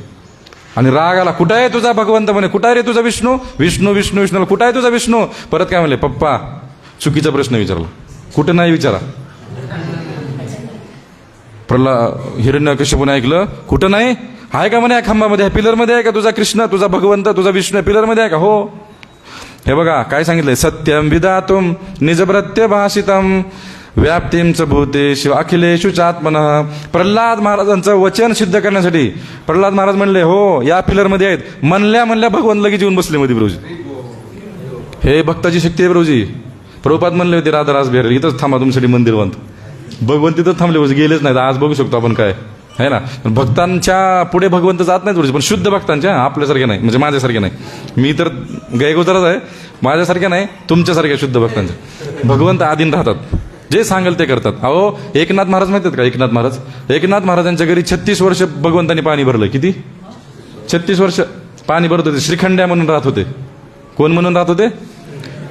आणि राग आला, कुठं आहे तुझा भगवंत? म्हणे कुठं आहे रे तुझा विष्णू? विष्णू विष्णू विष्णू, कुठं आहे तुझा विष्णू? परत काय म्हणले? पप्पा चुकीचा प्रश्न विचारला, कुठं नाही विचारा. हिरण्यकशिपूने ऐकलं, कुठं नाही आहे का म्हणे, या खांबामध्ये आहे, पिलरमध्ये आहे का तुझा कृष्ण, तुझा भगवंत, तुझा विष्णू पिलरमध्ये आहे का? हो. हे बघा काय सांगितलंय, सत्यम विदातुम निजप्रत्य भाषितम व्याप्तींच भूतेषु अखिलेषु चात्मनः. प्रल्हाद महाराजांचं वचन सिद्ध करण्यासाठी प्रल्हाद महाराज म्हणले, हो या पिलरमध्ये आहेत. म्हणल्या भगवान लगेच येऊन बसले मध्ये प्रभूजी. हे भक्ताची शक्ती आहे प्रभूजी. प्रभुपाद म्हणले होते राधारास बिहारी इथंच थांबा, तुमच्यासाठी मंदिर बांध. भगवंत तिथंच थांबले प्रभूजी, गेलेच नाहीत. आज बघू शकतो आपण काय आहे ना, भक्तांच्या पुढे भगवंत जात नाहीत प्रभूजी, पण शुद्ध भक्तांच्या, आपल्यासारखे नाही, म्हणजे माझ्यासारखे नाही. मी तर गैगोदरच आहे, माझ्यासारखे नाही, तुमच्यासारख्या शुद्ध भक्तांच्या. भगवंत आधीन राहतात, जे सांगेल ते करतात. अहो एकनाथ महाराज माहिती आहेत का? एकनाथ महाराजांच्या घरी 36 वर्ष भगवंतांनी पाणी भरलं. किती? 36 वर्ष पाणी भरत होते. श्रीखंड्या म्हणून राहत होते. कोण म्हणून राहत होते?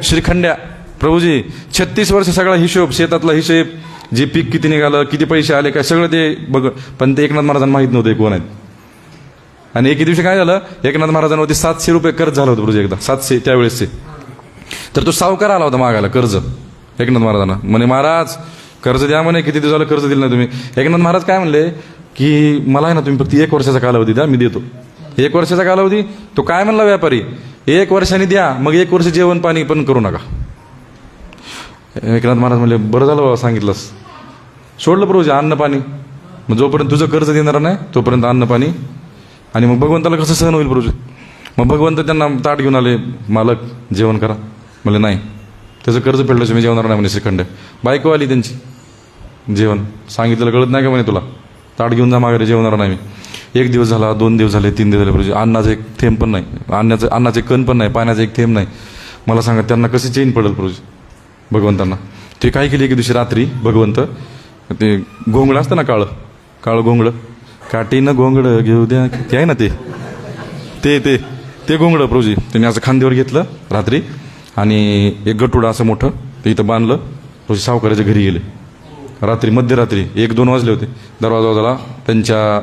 श्रीखंड्या. प्रभूजी 36 वर्ष सगळा हिशोब, शेतातला हिशोब, जे पीक किती निघालं, किती पैसे आले, काय सगळं ते बघ. पण ते एकनाथ महाराजांना माहीत नव्हते कोण आहेत. आणि एके दिवशी काय झालं, एकनाथ महाराजांवरती 700 रुपये कर्ज झालं होतं प्रभूजी, एकदा 700 त्यावेळेसचे. तर तो सावकार आला होता मागायला कर्ज एकनाथ महाराजांना. म्हणे महाराज कर्ज द्या म्हणे, किती दिवसाला कर्ज दिलं नाही तुम्ही. एकनाथ महाराज काय म्हणले की मला आहे ना तुम्ही फक्त 1 वर्षाचा कालावधी द्या, मी देतो. 1 वर्षाचा कालावधी. तो काय म्हणला व्यापारी, 1 वर्षाने द्या, मग 1 वर्ष जेवण पाणी पण करू नका. एकनाथ महाराज म्हणले बरं झालं बाबा सांगितलंस. सोडलं प्रभूजी अन्न पाणी. मग जोपर्यंत तुझं कर्ज देणार नाही तोपर्यंत अन्न पाणी. आणि मग भगवंताला कसं सहन होईल प्रभूजी. मग भगवंत त्यांना ताट घेऊन आले, मालक जेवण करा. म्हणले नाही, त्याचं कर्ज फेडलं मी जेवणार नाही म्हणे. श्रीखंड. बायको आली त्यांची, जेवण सांगितलं कळत नाही का म्हणे तुला, ताट घेऊन जा माघारी, जेवणार नाही मी. 1 दिवस झाला, 2 दिवस झाले, 3 दिवस झाले प्रभूजी, अन्नाचं एक थेंब पण नाही, अन्नाचे कण पण नाही, पाण्याचा एक थेंब नाही. मला सांगा त्यांना कशी चैन पडेल प्रभूजी भगवंतांना. ते काय केली, एके दिवशी रात्री भगवंत ते घोंगडं असतं ना, काळं घोंगडं, काठीनं घोंगडं घेऊ द्या, ते आहे ना ते ते ते ते घोंगडं प्रभूजी त्यांनी असं खांद्यावर घेतलं रात्री, आणि एक गटुडं असं मोठं ते इथं बांधलं. प्रभूजी सावकाराच्या घरी गेले रात्री, मध्यरात्री 1-2 वाजले होते. दरवाजा झाला, त्यांच्या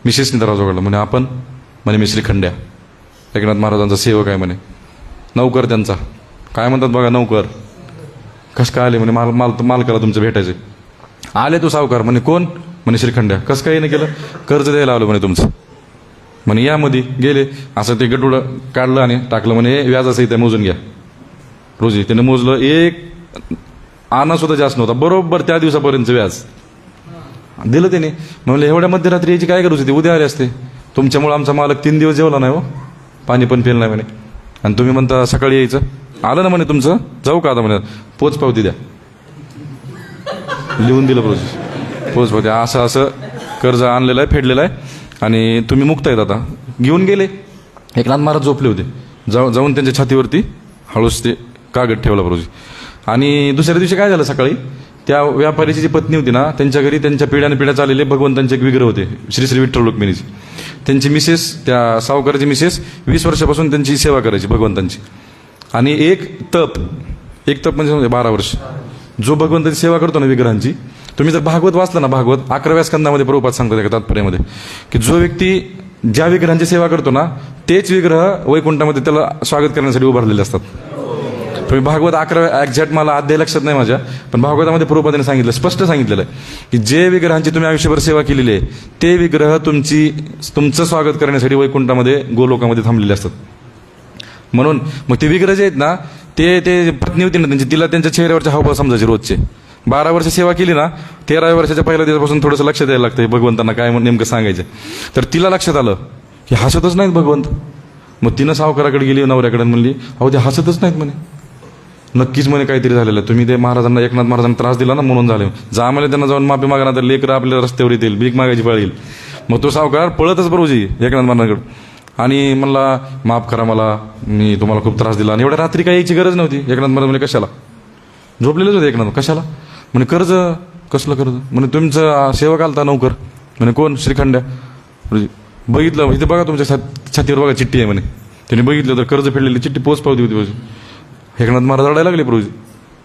मिसेसने दरवाजा उघडला. म्हणे आपण? म्हणे मी श्रीखंड्या, एकनाथ महाराजांचा सेवक आहे म्हणे, नौकर त्यांचा. काय म्हणतात बघा नौकर. कसं काय आले म्हणे, मालकाला तुमचं भेटायचे. आले तो सावकार. म्हणे कोण? म्हणे श्रीखंड्या. कसं काय केलं? कर्ज द्यायला आलो म्हणे तुमचं. म्हणे यामध्ये गेले, असं ते गटुडं काढलं आणि टाकलं. म्हणे व्याजासहित आहे, मोजून घ्या. रोजी त्याने मोजलं, 1 आणा सुद्धा जास्त नव्हता, बरोबर त्या दिवसापर्यंतचं व्याज दिलं त्याने. म्हणलं एवढ्या मध्यरात्री याची काय गरज होती, उद्या आले असते. तुमच्यामुळे आमचा मालक 3 दिवस जेवला नाही हो, पाणी पण पिलं नाही म्हणे, आणि तुम्ही म्हणता सकाळी यायचं. आलं ना म्हणे तुमचं, जाऊ का आता म्हणे, पोच पावती द्या. लिहून दिलं प्रोसेस, पोच पावती. असं कर्ज आणलेलं आहे, फेडलेलं आहे, आणि तुम्ही मुक्त आहेत आता. घेऊन गेले. एकनाथ महाराज झोपले होते. जाऊन त्यांच्या छातीवरती हळूच ते कागद ठेवला प्रभूजी. आणि दुसऱ्या दिवशी काय झालं, सकाळी त्या व्यापाऱ्याची जी पत्नी होती ना, त्यांच्या घरी त्यांच्या पिढ्या चाललेले भगवंतांचे एक विग्रह होते, श्री श्री विठ्ठल रुक्मिणीचे. त्यांची मिसेस, त्या सावकाराची मिसेस 20 वर्षापासून त्यांची सेवा करायची भगवंतांची. आणि एक तप म्हणजे 12 वर्ष जो भगवंताची सेवा करतो ना विग्रहांची. तुम्ही जर भागवत वाचलं ना, भागवत 11व्या स्कंदामध्ये प्रभुपाद सांगतात एका तात्पर्यामध्ये, की जो व्यक्ती ज्या विग्रहांची सेवा करतो ना, तेच विग्रह वैकुंठामध्ये त्याला स्वागत करण्यासाठी उभारलेले असतात. तुम्ही भागवत 11व्या, एक्झॅक्ट मला अध्याय लक्षात नाही माझ्या, पण भागवतामध्ये प्रभुपादाने सांगितलं, स्पष्ट सांगितलेलं आहे की जे विग्रहांची तुम्ही आयुष्यभर सेवा केलेली आहे ते विग्रह तुमचं स्वागत करण्यासाठी वैकुंठामध्ये गोलोकामध्ये थांबलेले असतात. म्हणून मग ते विग्रह जे आहेत ना, ते पत्नी होती ना त्यांची, तिला त्यांच्या चेहऱ्यावरच्या हावभाव समजायचे रोजचे. 12 वर्ष सेवा केली ना, 13व्या वर्षाच्या पहिल्या दिवसापासून थोडंसं लक्षात द्यायला लागतं भगवंतांना काय नेमकं सांगायचं. तर तिला लक्षात आलं की हसतच नाहीत भगवंत. मग तिनं सावकाराकडे गेली, नवऱ्याकडे, म्हणली अहो ते हसतच नाहीत म्हणे. नक्कीच म्हणे काहीतरी झालेलं आहे, तुम्ही ते महाराजांना, एकनाथ महाराजांना त्रास दिला ना म्हणून झाले. जा म्हणे त्यांना जाऊन माफी मागा, तर लेकरं आपल्या रस्त्यावर येतील, भीक मागायची पाळी येईल. मग तो सावकार पळतच प्रभूजी एकनाथ महाराजांकडे, आणि म्हणला माफ करा मला, मी तुम्हाला खूप त्रास दिला. आणि एवढ्या रात्री काही यायची गरज नव्हती. एकनाथ महाराज म्हणजे कशाला, झोपलेलेच होते एकनाथ, कशाला म्हणे कर्ज, कसलं कर्ज म्हणे, तुमचं सेवक आलता नौकर. म्हणे कोण? श्रीखंड्या. बघितलं इथे बघा तुमच्या छातीवर बघा चिठ्ठी आहे म्हणे. त्यांनी बघितलं तर कर्ज फेडलेली चिठ्ठी पोच पावती होती प्रभूजी. एकनाथ महाराज रडायला लागले प्रभूजी.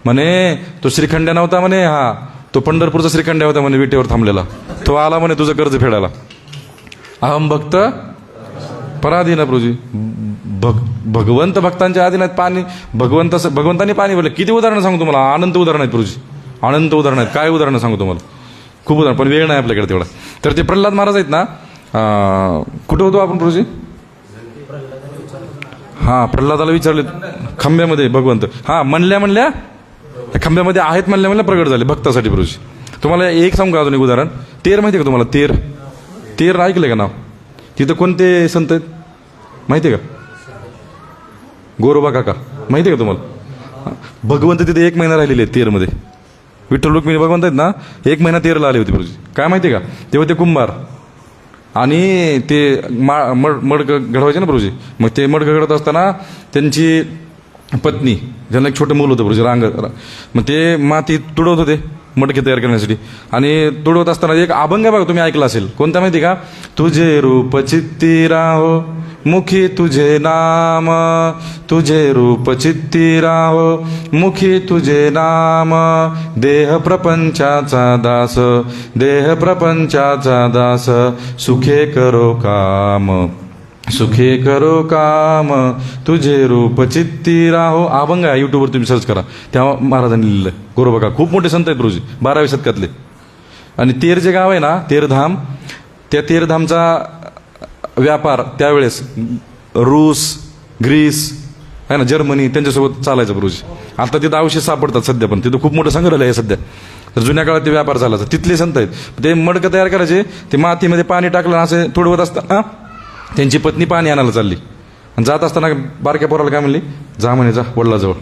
म्हणे तो श्रीखंड्या नव्हता म्हणे, हा तो पंढरपूरचा श्रीखंड्या होता म्हणे विटेवर थांबलेला. तो आला म्हणे तुझं कर्ज फेडायला. अहम भक्त पराधीन प्रभूजी. भगवंत भक्तांच्या अधीनात पाणी भगवंतांनी पाणी भरलं. किती उदाहरणं सांगू तुम्हाला, अनंत उदाहरण आहेत प्रभूजी, अनंत उदाहरण आहेत. काय उदाहरणं सांगू तुम्हाला, खूप उदाहरण, पण वेळ नाही आपल्याकडे तेवढा. तर ते प्रल्हाद महाराज आहेत ना, कुठं होतो आपण प्रभूजी? हां, प्रल्हादाला विचारले खांब्यामध्ये भगवंत, हां म्हणल्या खांब्यामध्ये आहेत म्हणल्या प्रगट झाले भक्तासाठी प्रभूजी. तुम्हाला एक सांगू का अजून एक उदाहरण. तेर माहिती आहे का तुम्हाला? तेर ऐकलंय का नाव? तिथं कोणते संत आहेत माहिती आहे का? गोरोबा काका माहिती आहे का तुम्हाला? भगवंत तिथे 1 महिना राहिलेले आहेत तेरमध्ये. विठ्ठल रुक्मिणी भगवंत आहेत ना, 1 महिना तेरला आले होते प्रभूजी. काय माहिती आहे का? तेव्हा ते कुंभार आणि ते मडकं घडवायचे ना प्रभूजी. मग ते मडकं घडत असताना त्यांची पत्नी, ज्यांना एक छोटं मूल होतं प्रभूजी, मग ते माती तुडवत होते मडके तयार करण्यासाठी. आणि तुडवत असताना एक अभंग आहे बघा, तुम्ही ऐकला असेल. कोणता माहिती का? तुझे रूप चित्ती राहो मुखी तुझे नाम, तुझे रूप चित्ती राहो मुखी तुझे नाम, देह प्रपंचाचा दास, देह प्रपंचाचा दास, सुखे करो काम, सुखे करो काम, तुझे रूप चित्ती राहो. अभंग आहे, युट्यूबवर तुम्ही सर्च करा. तेव्हा महाराजांनी लिहिलं. गोरोबा काका खूप मोठे संत आहेत प्रभूजी, 12व्या शतकातले. आणि तेर जे गाव आहे ना, तेरधाम, त्या तेरधामचा व्यापार त्यावेळेस रूस, ग्रीस आहे ना, जर्मनी, त्यांच्यासोबत चालायचं प्रभूजी. आता तिथं अवशेष सापडतात सध्या, पण तिथं खूप मोठं संग्रहालय आहे सध्या. तर जुन्या काळात ते व्यापार चालायचा. तिथले संत आहेत. ते मडकं तयार करायचे, ते मातीमध्ये पाणी टाकलं असे तुडवत असताना त्यांची पत्नी पाणी आणायला चालली. आणि जात असताना बारक्या पोराला काय म्हणली, जा म्हणे, जा वडिलाजवळ.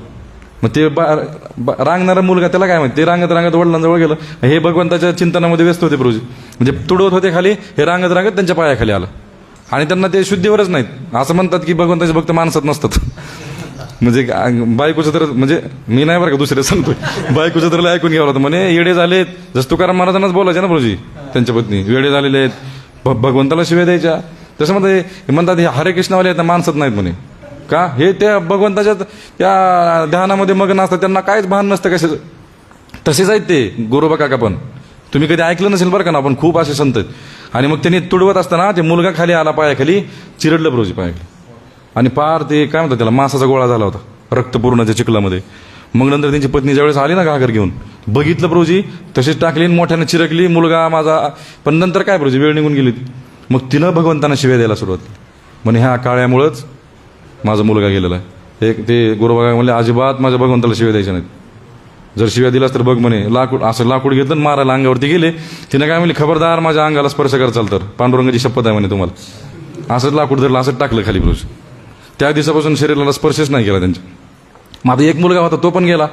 मग ते रांगणारा मुलगा, त्याला काय माहिती, ते रांगत वडिलांजवळ गेलं. हे भगवंताच्या चिंतनामध्ये व्यस्त होते प्रभूजी. म्हणजे तुडवत होते खाली, हे रांगत त्यांच्या पायाखाली आलं. आणि त्यांना ते शुद्धीवरच नाहीत. असं म्हणतात की भगवंताचे भक्त माणसात नसतात. म्हणजे बायकोचं तर, म्हणजे मी नाही बरं का, दुसरे सांगतोय, बायकोचं तर ऐकून घ्यावं होतं. म्हणे येडे झालेत, जसं तुकाराम महाराजांनाच बोलायचे ना प्रभूजी, त्यांच्या पत्नी वेडे झालेले आहेत, भगवंताला शिव्या द्यायच्या. तसं म्हणतात हे हरे कृष्णवाले आहेत ना, माणसात नाहीत म्हणे. का? हे त्या भगवंताच्या त्या ध्यानामध्ये मग्न असतात, त्यांना काहीच भान नसतं कशाचं. तसेच आहेत ते गोरोबा काका पण. तुम्ही कधी ऐकलं नसेल बरं का ना, पण खूप असे संत आहेत. आणि मग त्यांनी तुडवत असताना ते मुलगा खाली आला, पायाखाली चिरडलं प्रभूजी पायाखाली. आणि पार ते काय म्हणतात त्याला, मासाचा गोळा झाला होता, रक्त पूर्णाच्या चिखलामध्ये. मग नंतर त्यांची पत्नी ज्यावेळेस आली ना घागर घेऊन, बघितलं प्रभूजी, तशीच टाकली, मोठ्यानं चिरकली, मुलगा माझा. पण नंतर काय प्रभूजी, वेळ निघून गेली. मग तिनं भगवंतांना शिव्या द्यायला सुरुवात केली. म्हणे ह्या काळ्यामुळंच माझा मुलगा गेलेला आहे. ते गोरोबा म्हणले, अजिबात माझ्या भगवंताला शिव्या द्यायच्या नाहीत. जर शिव्या दिलास तर बघ म्हणे. लाकूड घेतलं, मारायला अंगावरती गेले. तिनं काय म्हणली, खबरदार माझ्या अंगाला स्पर्श करचाल तर पांडुरंगाची शपथ आहे म्हणे तुम्हाला. असंच लाकूड धरलं, असंच टाकलं खाली प्रभूजी. त्या दिवसापासून शरीराला स्पर्शच नाही केला त्यांच्या. मग आता एक मुलगा होता, तो पण गेला.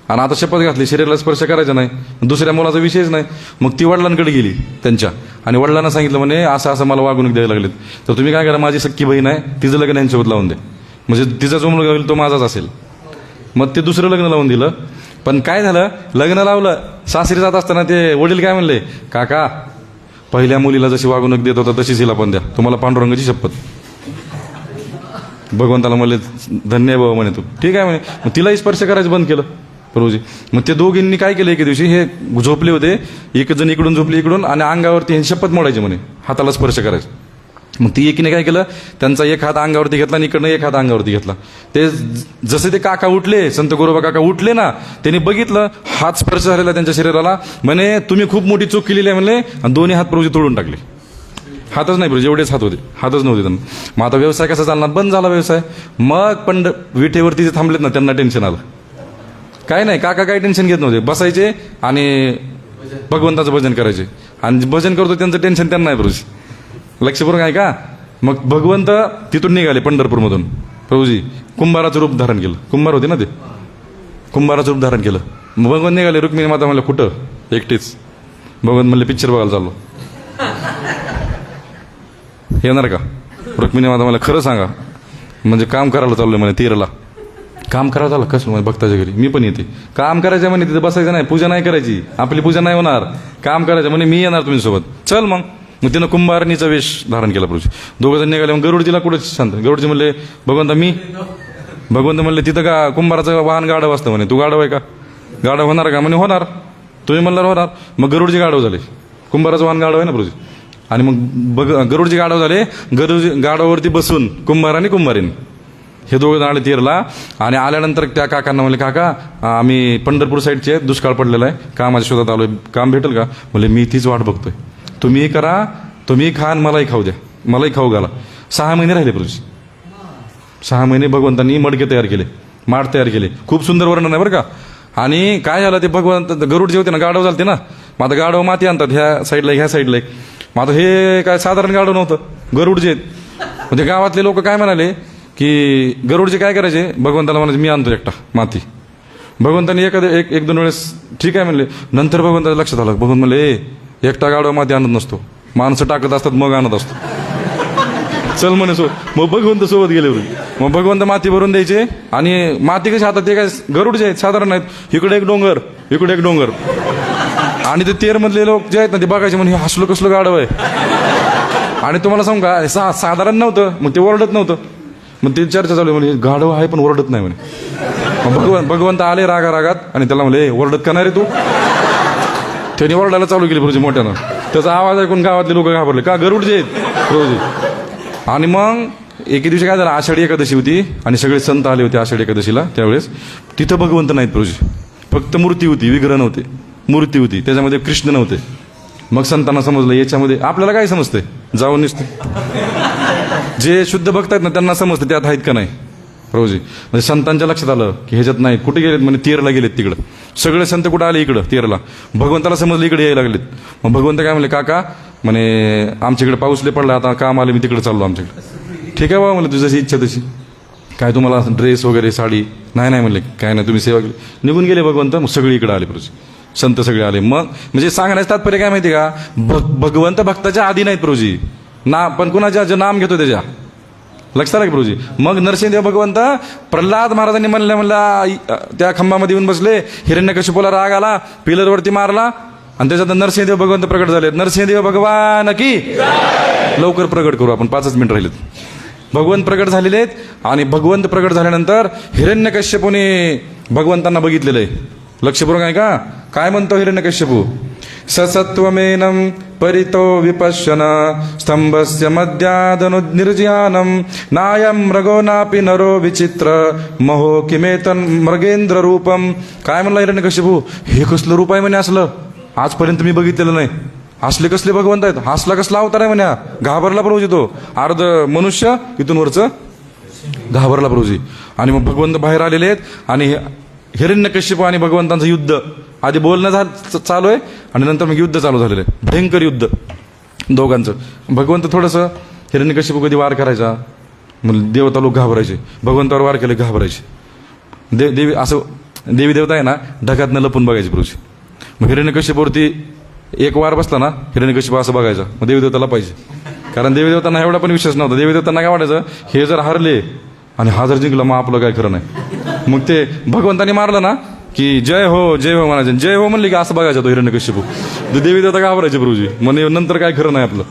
आणि आता शपथ घातली शरीराला स्पर्श करायचा नाही. दुसऱ्या मुलाचा विषयच नाही. मग ती वडिलांकडे गेली त्यांच्या, आणि वडिलांना सांगितलं म्हणे असं मला वागणूक द्यायला लागलेत, तर तुम्ही काय करा, माझी सख्खी बहीण आहे, तिचं लग्न यांच्यासोबत लावून दे, म्हणजे तिचा जो मुलगा होईल तो माझाच असेल. मग ते दुसरं लग्न लावून दिलं. पण काय झालं, लग्न लावलं, सासरी जात असताना ते वडील काय म्हणले, काका पहिल्या मुलीला जशी वागणूक देत होता तशीच हिला पण द्या, तुम्हाला पांडुरंगाची शपथ. भगवंताला म्हणले धन्य बाबा म्हणे तू. ठीक आहे म्हणे. मग तिलाही स्पर्श करायचं बंद केलं प्रभूजी. मग ते दोघींनी काय केलं, एके दिवशी हे झोपले होते, एक जण इकडून झोपली इकडून, आणि अंगावरती हे शपथ मोडायची म्हणे, हाताला स्पर्श करायचं. मग ती एकीने काय केलं, त्यांचा एक हात अंगावरती घेतला आणि इकडनं एक हात अंगावरती घेतला. ते जसे ते काका उठले, संत गोरोबा काका उठले ना, त्यांनी बघितलं हात स्पर्श झालेला त्यांच्या शरीराला. म्हणे तुम्ही खूप मोठी चूक केलेली आहे म्हणले, आणि दोन्ही हात प्रभूजी तोडून टाकले. हातच नाही प्रभू, एवढेच हात होते, हातच नव्हते त्यांना. मग आता व्यवसाय कसा चालणार, बंद झाला व्यवसाय. मग विटेवरती जे थांबलेत ना, त्यांना टेन्शन आलं. काय नाही, काका काही टेन्शन घेत नव्हते, बसायचे आणि भगवंताचं भजन करायचे. आणि भजन करतो त्यांचं टेन्शन त्यांना नाही प्रभूजी. लक्षपूर्वक आहे का. मग भगवंत तिथून निघाले पंढरपूरमधून प्रभूजी, कुंभाराचं रूप धारण केलं. कुंभार होते ना ते, कुंभाराचं रूप धारण केलं. मग भगवंत निघाले. रुक्मिणी माता म्हणलं कुठं, एकटीच. भगवंत म्हणले पिक्चर बघायला चाललो. येणार का. रुक्मिणी माता मला खरं सांगा, म्हणजे काम करायला चाललोय म्हणे, तीरला काम करायला चाललं. कसं म्हणजे भक्ताच्या घरी मी पण येते. काम करायचं म्हणे, तिथे बसायचं नाही, पूजा नाही करायची, आपली पूजा नाही होणार, काम करायचं म्हणे, मी येणार तुमच्यासोबत. चल मग मग तिनं कुंभारणीचा वेश धारण केला प्रभूजी. दोघं जण निघाले. मग गरुडजीला कुठे शांत. गरुडजी म्हणले भगवंता मी. भगवंत म्हणले तिथं का कुंभाराचं वाहन गाढव असतं म्हणे, तू गाढव आहे का? गाढव होणार का? म्हणे होणार. तुम्ही म्हणल्यावर होणार. मग गरुडजी गाढव झाले. कुंभाराचं वाहन गाढव आहे ना प्रभूजी. आणि मग गरुडजी गाढव झाले. गाढवावरती बसून कुंभार आणि कुंभारीन हे दोघं जण आले तेरला. आणि आल्यानंतर त्या काकांना म्हणले काका आम्ही पंढरपूर साईडचे दुष्काळ पडलेला आहे, कामाच्या शोधात आलोय, काम भेटेल का? म्हणले मी तीच वाट बघतोय, तुम्ही करा, तुम्ही खा आणि मलाही खाऊ द्या, मलाही खाऊ घाला. 6 महिने राहिले प्रभूजी. 6 महिने भगवंतांनी मडके तयार केले, माठ तयार केले. खूप सुंदर वर्णन आहे बरं का. आणि काय झालं ते भगवंत गरुड जे होते ना गाढव झालते ना. मग आता गाढव माती आणतात ह्या साईडला ह्या साईडला एक. मग आता हे काय साधारण गाढव नव्हतं, गरुड जे म्हणजे गावातले लोक काय म्हणाले की गरुडचे काय करायचे, भगवंताला म्हणायचे मी आणतो एकटा माती. भगवंतांनी एक दोन वेळेस ठीक आहे म्हणले. नंतर भगवंताच्या लक्षात आलं. भगवंत म्हणले एकटा गाढव माती आणत नसतो, माणसं टाकत असतात मग आणत असतो. चल म्हणे मग भगवंत सोबत गेले. मग भगवंत माती भरून द्यायचे. आणि माती कशी हातात ते काय गरुडचे आहेत साधारण आहेत. इकडे एक डोंगर इकडे एक डोंगर. आणि ते तेरमधले लोक जे आहेत ना ते बघायचे म्हणे हसलं कसलं गाढव आहे. आणि तुम्हाला सांगू का साधारण नव्हतं, मग ते ओरडत नव्हतं. मग ते चर्चा चालू म्हणजे गाढव आहे पण ओरडत नाही म्हणे. मग भगवंत आले रागात आणि त्याला म्हणले ओरडत का नाही रे तू. त्याने ओरडायला चालू केली प्रभूजी मोठ्यानं. त्याचा आवाज ऐकून गावातले लोक घाबरले का गरुड जे आहेत प्रभूजी. आणि मग एके दिवशी काय झालं, आषाढी एकादशी होती आणि सगळे संत आले होते आषाढी एकादशीला. त्यावेळेस तिथं भगवंत नाहीत प्रभूजी, फक्त मूर्ती होती, विग्रह नव्हते, मूर्ती होती, त्याच्यामध्ये कृष्ण नव्हते. मग संतांना समजलं याच्यामध्ये आपल्याला काय समजतंय, जाऊन निसते जे शुद्ध भक्त आहेत ना त्यांना समजतं त्यात आहेत का नाही प्रभूजी. म्हणजे संतांच्या लक्षात आलं की ह्याच्यात नाहीत. कुठे गेलेत म्हणजे तेरला गेलेत तिकडं. सगळे संत कुठं आले इकडं तेरला. भगवंताला समजलं इकडे यायला लागलेत. मग भगवंत काय म्हणले काका म्हणे आमच्याकडे पाऊस लय पडला, आता काम आले, मी तिकडे चाललो आमच्याकडे. ठीक आहे बाबा म्हणलं तुझी जशी इच्छा तशी. काय तुम्हाला ड्रेस वगैरे साडी नाही म्हणले काय नाही, तुम्ही सेवा केली. निघून गेले भगवंत. मग सगळे इकडे आले प्रभूजी, संत सगळे आले. मग म्हणजे सांगण्याचं तात्पर्य काय माहिती का, भगवंत भक्ताच्या आधी नाहीत प्रभूजी ना, पण कुणाच्या जे नाम घेतो त्याच्या लक्षात आहे प्रभूजी. मग नरसिंहदेव भगवंत प्रल्हाद महाराजांनी म्हणला त्या खांबामध्ये येऊन बसले. हिरण्यकशिपूला राग आला, पिलरवरती मारला आणि त्याच्यात नरसिंहदेव भगवंत प्रकट झाले. नरसिंहदेव भगवान की लवकर प्रकट करू आपण, 5 मिनिट राहिलेत. भगवंत प्रकट झालेले आहेत. आणि भगवंत प्रकट झाल्यानंतर हिरण्यकश्यपूने भगवंतांना बघितलेलं आहे. लक्षपूर्वक आहे का. काय म्हणतो हिरण्यकश्यपू, ससत्वमेनं परितो विपश्यन स्तंभस्य मध्यादनुर्ज्यानं नायं मृगो नापि नरो विचित्र महो किमेतन मृगेंद्र रूपम. काय म्हणला हिरण्यकश्यपू, हे कसलं रूप आहे म्हणे, असलं आजपर्यंत मी बघितलेलं नाही. असले कसले भगवंत आहेत, हसला कसला अवतार आहे म्हणे. घाबरला प्रभूजी तो, अर्ध मनुष्य इथून वरचं घाबरला प्रभूजी. आणि मग भगवंत बाहेर आलेले आहेत आणि हिरण्यकश्यप आणि भगवंतांचं युद्ध आधी बोलणं चालू आहे आणि नंतर मग युद्ध चालू झालेलं आहे, भयंकर युद्ध दोघांचं. भगवंत थोडंसं हिरण्यकश्यप कधी वार करायचा, मग देवता लोक घाबरायचे. भगवंतावर वार केले घाबरायचे. देवी असं देवी देवता आहे ना ढगातनं लपून बघायची प्रभूजी. मग हिरण्यकश्यपवरती एक वार बसला ना, हिरण्यकश्यप असं बघायचा, मग देवी देवताला पाहिजे. कारण देवी देवतांना एवढा पण विश्वास नव्हता. देवी देवतांना काय वाटायचं, हे जर हारले आणि हा जर जिंकला मग आपलं काय खरं नाही. मग ते भगवंतानी मारलं ना की जय हो जय हो म्हणायचे. जय हो म्हणले की असं बघायचा तो हिरण्यकश्यपू. देवी देवता घाबरायचे प्रभूजी, म्हणजे नंतर काय खरं नाही आपलं.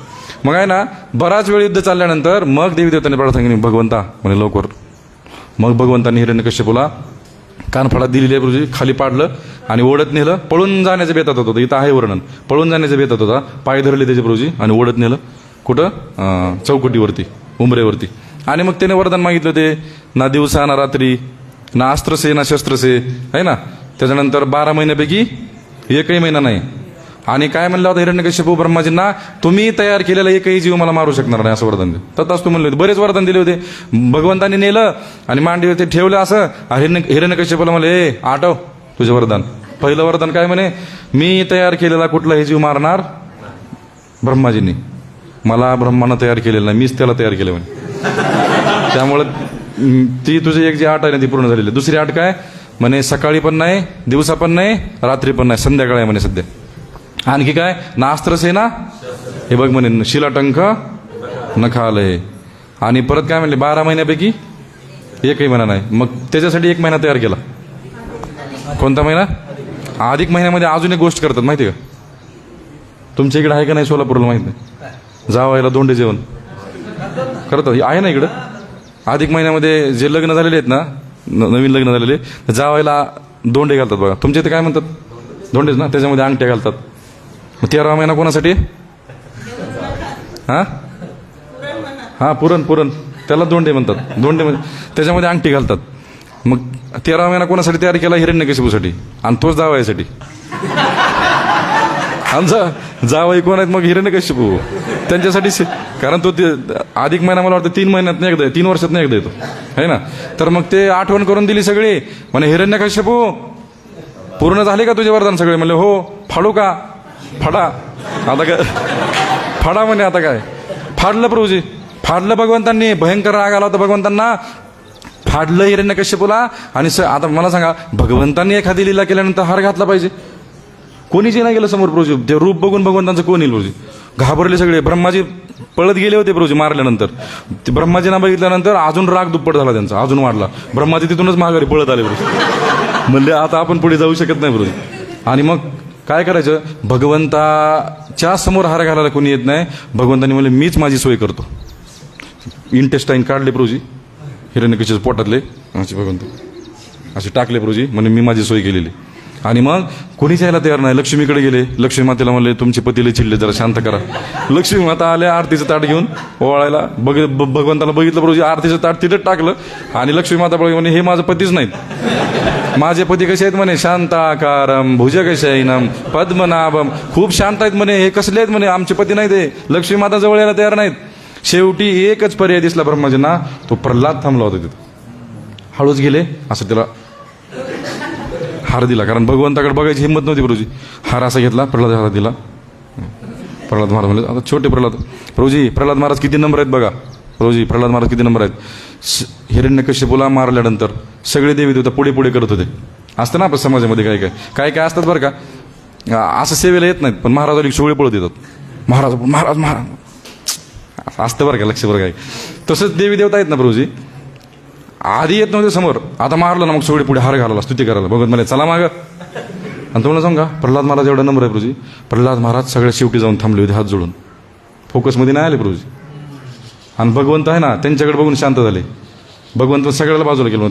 मग आहे ना बराच वेळ युद्ध चालल्यानंतर मग देवी देवतांनी प्रार्थना केली, भगवंता म्हणे लवकर. मग भगवंतांनी हिरण्यकश्यपूला कानफडात दिलेली प्रभूजी, खाली पाडलं आणि ओढत नेलं. पळून जाण्याचं बेतात होतं, इथं आहे वर्णन. पळून जाण्याचं बेतात होता. पाय धरले त्याचे प्रभूजी आणि ओढत नेलं कुठं, चौकटीवरती, उंबरेवरती. आणि मग त्याने वरदान मागितलं ते, ना दिवसा ना रात्री, ना अस्त्रसे ना शस्त्रसे, आहे ना. त्याच्यानंतर 12 महिन्यापैकी एकही महिना नाही. आणि काय म्हणलं होतं हिरण्यकश्यपू ब्रह्माजींना, तुम्ही तयार केलेला एकही जीव मला मारू शकणार नाही असं वरदान दिलं. तथाच तू म्हणले होते, बरेच वरदान दिले होते. भगवंतांनी नेलं आणि मांडीवरती ठेवलं असं. हिरण्यकश्यपूला म्हणले आठव तुझे वरदान. पहिलं वरदान काय म्हणे, मी तयार केलेला कुठलाही जीव मारणार ब्रह्माजींनी, मला ब्रह्मानं तयार केलेलं नाही, मीच त्याला तयार केलं म्हणे. त्यामुळं ती तुझी एक जी आठ आहे ना ती पूर्ण झालेली. दुसरी आठ काय म्हणे, सकाळी पण नाही, दिवसा पण नाही, रात्री पण नाही, संध्याकाळी आहे म्हणे सध्या. आणखी काय, ना अस्त्रसेना, हे बघ म्हणे, शिलाटंक नखालय. आणि परत काय म्हणले, 12 महिन्यापैकी एकही महिना नाही. मग त्याच्यासाठी 1 महिना तयार केला. कोणता महिना, अधिक महिन्यामध्ये अजून एक गोष्ट करतात माहिती का, तुमच्या इकडे आहे का नाही सोलापूरला माहित नाही. जावायला दोंडे जेवण करतात. आहे ना इकडं अधिक महिन्यामध्ये जे लग्न झालेले आहेत ना, नवीन लग्न झालेले, जावायला दोंडे घालतात बघा. तुमच्या इथे काय म्हणतात? दोंडेच ना. त्याच्यामध्ये अंगठ्या घालतात. मग 13वा महिना कोणासाठी? हां पुरण त्याला दोंडे म्हणतात. दोंडे म्हणजे त्याच्यामध्ये अंगठी घालतात. मग 13वा महिना कोणासाठी तयार केला? हिरण्यकशिपूसाठी. आणि तोच जावयासाठी. आमचा जावई कोण आहेत मग? हिरण्यकशिपू. त्यांच्यासाठी कारण तो ते अधिक महिना मला वाटतं 3 महिन्यात एकदा, 3 वर्षात एकदा येतो आहे ना. तर मग ते आठवण करून दिली सगळी. म्हणे हिरण्यकशिपू पूर्ण झाले का तुझे वरदान सगळे? म्हणले हो. फाडू का? फाडा. आता काय फाडा म्हणे. आता काय फाडलं प्रभूजी? फाडलं भगवंतांनी. भयंकर राग आला होता भगवंतांना. फाडलं हिरण्यकशिपूला. आणि आता मला सांगा, भगवंतांनी एखादी लीला केल्यानंतर हार घातला पाहिजे? कोणीच नाही गेलं समोर प्रभूजी. ते रूप बघून भगवंतांचं कोण येईल प्रभूजी? घाबरले सगळे. ब्रह्माजी पळत गेले होते प्रभूजी मारल्यानंतर. ते ब्रह्माजींना बघितल्यानंतर अजून राग दुप्पट झाला त्यांचा, अजून वाढला. ब्रह्माजी तिथूनच माघारी पळत आले प्रभूजी. म्हणले आता आपण पुढे जाऊ शकत नाही प्रभूजी. आणि मग काय करायचं? भगवंताच्या समोर हार घालायला कोणी येत नाही. भगवंतांनी म्हणले मीच माझी सोय करतो. इंटेस्टाईन काढले प्रभूजी हिरण्यकशिपूच्या पोटातले, असे भगवंत असे टाकले प्रभूजी. म्हणजे मी माझी सोय केलेली. आणि मग कोणीच यायला तयार नाही. लक्ष्मीकडे गेले. लक्ष्मी मातेला म्हणले तुमचे पतीला चिडले, जरा शांत करा. लक्ष्मी माता आल्या आरतीचं ताट घेऊन ओवाळायला. भगवंताला बघितलं प्रभूजी, आरतीचं ताट तिथं टाकलं. आणि लक्ष्मी माता बघ म्हणे हे माझं पतीच नाहीत. माझे पती कसे आहेत म्हणे? शांताकारम भुजगशयनम पद्मनाभम. खूप शांत आहेत म्हणे. हे कसले आहेत म्हणे? आमचे पती नाही ते. लक्ष्मी माता जवळ यायला तयार नाहीत. शेवटी एकच पर्याय दिसला ब्रह्माजींना. तो प्रल्हाद थांबला होता तिथं. हळूच गेले, असं त्याला हार दिला. कारण भगवंताकडे बघायची हिंमत नव्हती प्रभूजी. हार असा घेतला, प्रल्हाद हार दिला. प्रल्हाद महाराज म्हणले आता छोटे प्रल्हाद. प्रभूजी प्रल्हाद महाराज किती नंबर आहेत बघा. प्रभूजी प्रल्हाद महाराज किती नंबर आहेत? हिरण्यकशिपूला मारल्यानंतर सगळे देवी देवता पुढे पुढे करत होते. असतं ना आपल्या समाजामध्ये काय काय काय असतात बरं का. असं सेवेला येत नाहीत, पण महाराजाला सोहळे पळत येतात. महाराज महाराज महाराज असतं बरं का. लक्ष बरं काय. तसंच देवी देवता आहेत ना प्रभूजी, आधी येत नव्हते समोर. आता मारलं ना मग सोहळे पुढे हार घालायला, स्तुती करायला. बघत मला चला मागं. आणि तुम्हाला सांगा प्रल्हाद महाराज एवढा नंबर आहे प्रभूजी. प्रल्हाद महाराज सगळ्या शेवटी जाऊन थांबले होते हात जोडून. फोकसमध्ये नाही आले प्रभूजी. आणि भगवंत आहे ना त्यांच्याकडे बघून शांत झाले. भगवंत सगळ्याला बाजूला गेलो.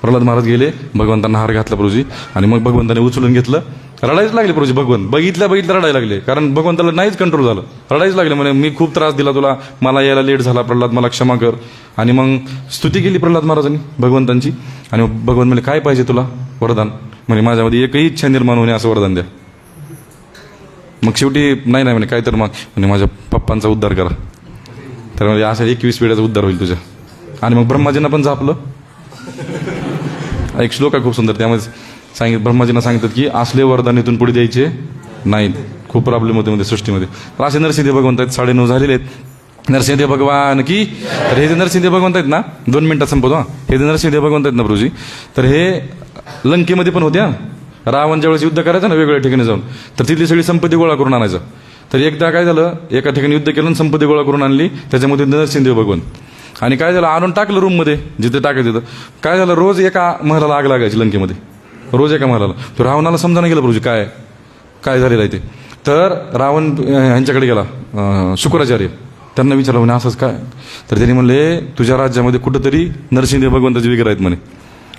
प्रल्हाद महाराज गेले, भगवंतांना हार घातला प्रभूजी. आणि मग भगवंताने उचलून घेतलं. रडायच लागले प्रभूजी. भगवंत बघितल्या रडायला लागले. कारण भगवंताला नाहीच कंट्रोल झालं. रडायच लागले. म्हणे मी खूप त्रास दिला तुला, मला यायला लेट झाला प्रल्हाद, मला क्षमा कर. आणि मग स्तुती केली प्रल्हाद महाराजांनी भगवंतांची. आणि भगवंत म्हणे काय पाहिजे तुला वरदान? म्हणे माझ्यामध्ये एकही इच्छा निर्माण होणे असं वरदान द्या. मग शेवटी नाही म्हणे काय तर मग म्हणे माझ्या पप्पांचा उद्धार करा. तर म्हणजे अशा 21 पिढ्याचा उद्धार होईल तुझ्या. आणि मग ब्रह्माजींना पण झापलं. एक श्लोक आहे खूप सुंदर. त्यामध्ये ब्रह्माजींना सांगितलं की असले वरदान इथून पुढे द्यायचे नाहीत. खूप प्रॉब्लेम होते मध्ये सृष्टीमध्ये. तर असे नरसिंह भगवंत आहेत. 9:30 झालेले आहेत. नरसिंह भगवान की. तर हे जे नरसिंह भगवंत आहेत ना, 2 मिनिटात संपवतो. हे जे नरसिंह भगवंत आहेत ना प्रभूजी, तर हे लंकेमध्ये पण होत्या. रावण ज्यावेळेस युद्ध करायचं ना वेगवेगळ्या ठिकाणी जाऊन, तर तिथली सगळी संपत्ती गोळा करून आणायचं. तर एकदा काय झालं, एका ठिकाणी युद्ध केलं, संपत्ती गोळा करून आणली. त्याच्यामध्ये नरसिंह भगवंत. आणि काय झालं, आणून टाकलं रूममध्ये जिथे टाकायचं तिथं. काय झालं, रोज एका महलाला आग लागायची लंकेमध्ये. रोज एका महलाला. तो रावणाला समजा गेलं प्रभूजी काय काय झालेलं आहे ते. तर रावण यांच्याकडे गेला, शुक्राचार्य. त्यांना विचारलं म्हणे असंच काय. तर त्यांनी म्हणले तुझ्या राज्यामध्ये कुठंतरी नरसिंह भगवंताचे विग्रह आहेत म्हणे.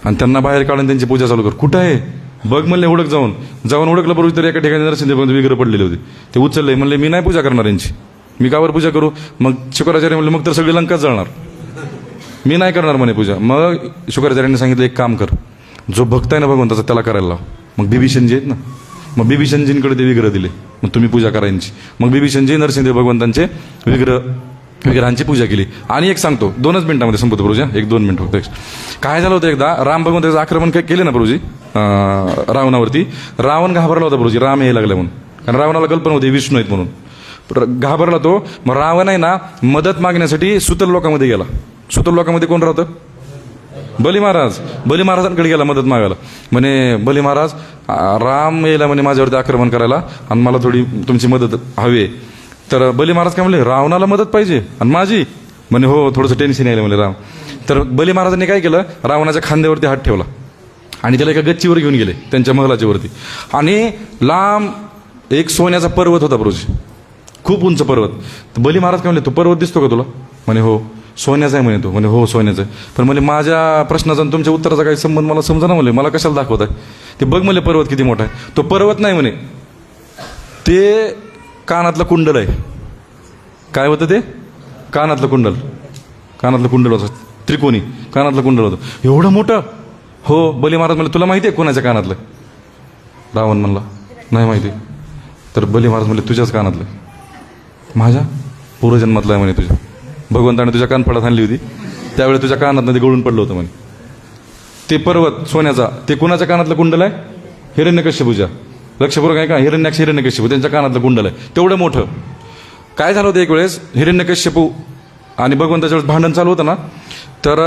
आणि त्यांना बाहेर काढून त्यांची पूजा चालू कर. कुठं आहे बघ म्हणले. हुडक जाऊन हुडकलं प्रभू. तर एका ठिकाणी नरसिंह भगवंत विग्रह पडलेले होते. ते उचलले. म्हणले मी नाही पूजा करणार यांची. मी कावर पूजा करू. मग शुक्राचार्य म्हणले मग तर सगळी लंकाच जळणार. मी नाही करणार म्हणे पूजा. मग शुक्राचार्यांनी सांगितलं एक काम कर, जो भक्त आहे ना भगवंताचा त्याला करायला लाव. मग बिभीषणजी आहेत ना, मग बिभीषणजींकडे ते विग्रह दिले. मग तुम्ही पूजा करायची. मग बिभीषणजी नरसिंह भगवंतांचे विग्रहांची पूजा केली. आणि एक सांगतो 2च मिनिटामध्ये संपतो प्रभूजी. 1-2 मिनिट होतं. काय झालं होतं, एकदा राम भगवंताचं आक्रमण केले ना प्रभूजी रावणावरती. रावण घाबरला होता प्रभूजी, राम यायला लागला म्हणून. कारण रावणाला कल्पना होती विष्णू आहेत म्हणून. घाबरला तो. मग रावण आहे ना मदत मागण्यासाठी सुतल लोकांमध्ये गेला. सुतल लोकांमध्ये कोण राहतं, बली महाराज. बली महाराजांकडे गेला मदत मागायला. म्हणे बली महाराज राम यायला म्हणे माझ्यावरती आक्रमण करायला, आणि मला थोडी तुमची मदत हवी. तर बली महाराज काय म्हणले, रावणाला मदत पाहिजे आणि माझी. म्हणे हो, थोडंसं टेन्शन यायला म्हणले राम. तर बली महाराजांनी काय केलं, रावणाच्या खांद्यावरती हात ठेवला आणि त्याला एका गच्चीवर घेऊन गेले त्यांच्या महलाच्या वरती. आणि लांब एक सोन्याचा पर्वत होता प्रभूजी. खूप उंच पर्वत. तर बली महाराज काय म्हणले, तो पर्वत दिसतो का तुला? म्हणे हो. सोन्याचा आहे म्हणे तो. म्हणे हो सोन्याचा आहे. पण म्हणजे माझ्या प्रश्नाचा आणि तुमच्या उत्तराचा काही संबंध मला समजा ना. म्हणले मला कशाला दाखवत आहे ते? बघ म्हणले पर्वत किती मोठा आहे. तो पर्वत नाही म्हणे, ते कानातलं कुंडल आहे. काय होतं ते? कानातलं कुंडल. कानातलं कुंडल होतं, त्रिकोणी कानातलं कुंडल होतं, एवढं मोठं. हो. बली महाराज म्हणले तुला माहिती आहे कोणाच्या कानातलं? रावण म्हणला नाही माहिती. तर बली महाराज म्हणले तुझ्याच कानातलं. माझ्या पूर्वजन्मातलं आहे म्हणे तुझ्या. भगवंताने तुझ्या कानफडात आणली होती त्यावेळी तुझ्या कानात ते गळून पडलं होतं म्हणे. ते पर्वत सोन्याचा, ते कुणाच्या कानातलं कुंडल आहे? हिरण्यकश्यपूच्या. लक्षपूर्वक आहे का? हिरण्यकश्यपू त्यांच्या कानातलं कुंडल आहे, तेवढं मोठं. काय झालं होतं एक वेळेस, हिरण्यकश्यपू आणि भगवंताच्या वेळेस भांडण चालू होतं ना. तर